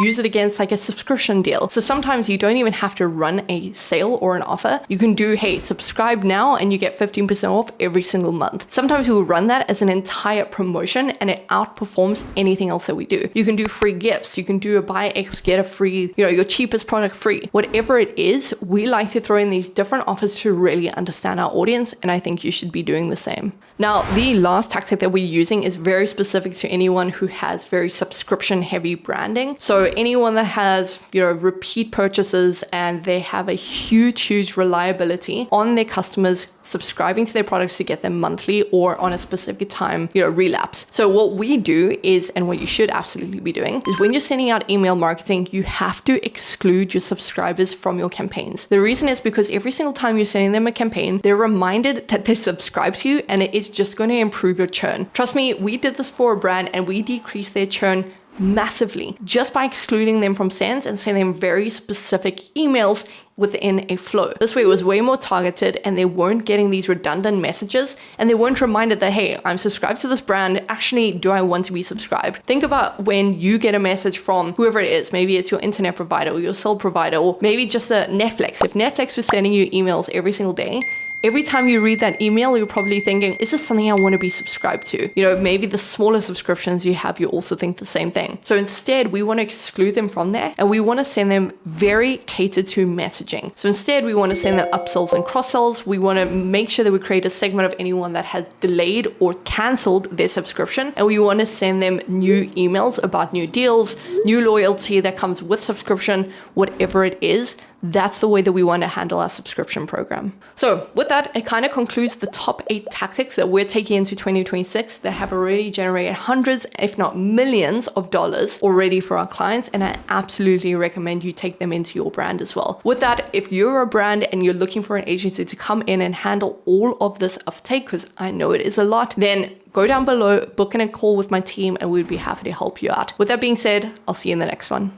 use it against like a subscription deal. So sometimes you don't even have to run a sale or an offer. You can do, hey, subscribe now and you get 15% off every single month. Sometimes we will run that as an entire promotion and it outperforms anything else that we do. You can do free gifts. You can do a buy X, get a free, your cheapest product free. Whatever it is, we like to throw in these different offers to really understand our audience, and I think you should be doing the same. Now, the last tactic that we're using is very specific to anyone who has very subscription heavy branding. So anyone that has, repeat purchases and they have a huge reliability on their customers subscribing to their products to get them monthly or on a specific time, relapse. So what we do is, and what you should absolutely be doing, is when you're sending out email marketing, you have to exclude your subscribers from your campaigns. The reason is because every single time you're sending them a campaign, they're reminded that they subscribe to you, and it is just going to improve your churn. Trust me, we did this for a brand and we decreased their churn massively just by excluding them from sends and sending them very specific emails within a flow. This way it was way more targeted and they weren't getting these redundant messages, and they weren't reminded that, hey, I'm subscribed to this brand. Actually, do I want to be subscribed? Think about when you get a message from whoever it is. Maybe it's your internet provider or your cell provider, or maybe just a Netflix. If Netflix was sending you emails every single day, every time you read that email, you're probably thinking, is this something I want to be subscribed to? Maybe the smaller subscriptions you have, you also think the same thing. So instead, we want to exclude them from there, and we want to send them very catered to messaging. So instead, we want to send them upsells and cross-sells. We want to make sure that we create a segment of anyone that has delayed or canceled their subscription, and we want to send them new emails about new deals, new loyalty that comes with subscription, whatever it is. That's the way that we want to handle our subscription program. So with that, it kind of concludes the top 8 tactics that we're taking into 2026 that have already generated hundreds, if not millions of dollars already for our clients. And I absolutely recommend you take them into your brand as well. With that, if you're a brand and you're looking for an agency to come in and handle all of this uptake, because I know it is a lot, then go down below, book in a call with my team, and we'd be happy to help you out. With that being said, I'll see you in the next one.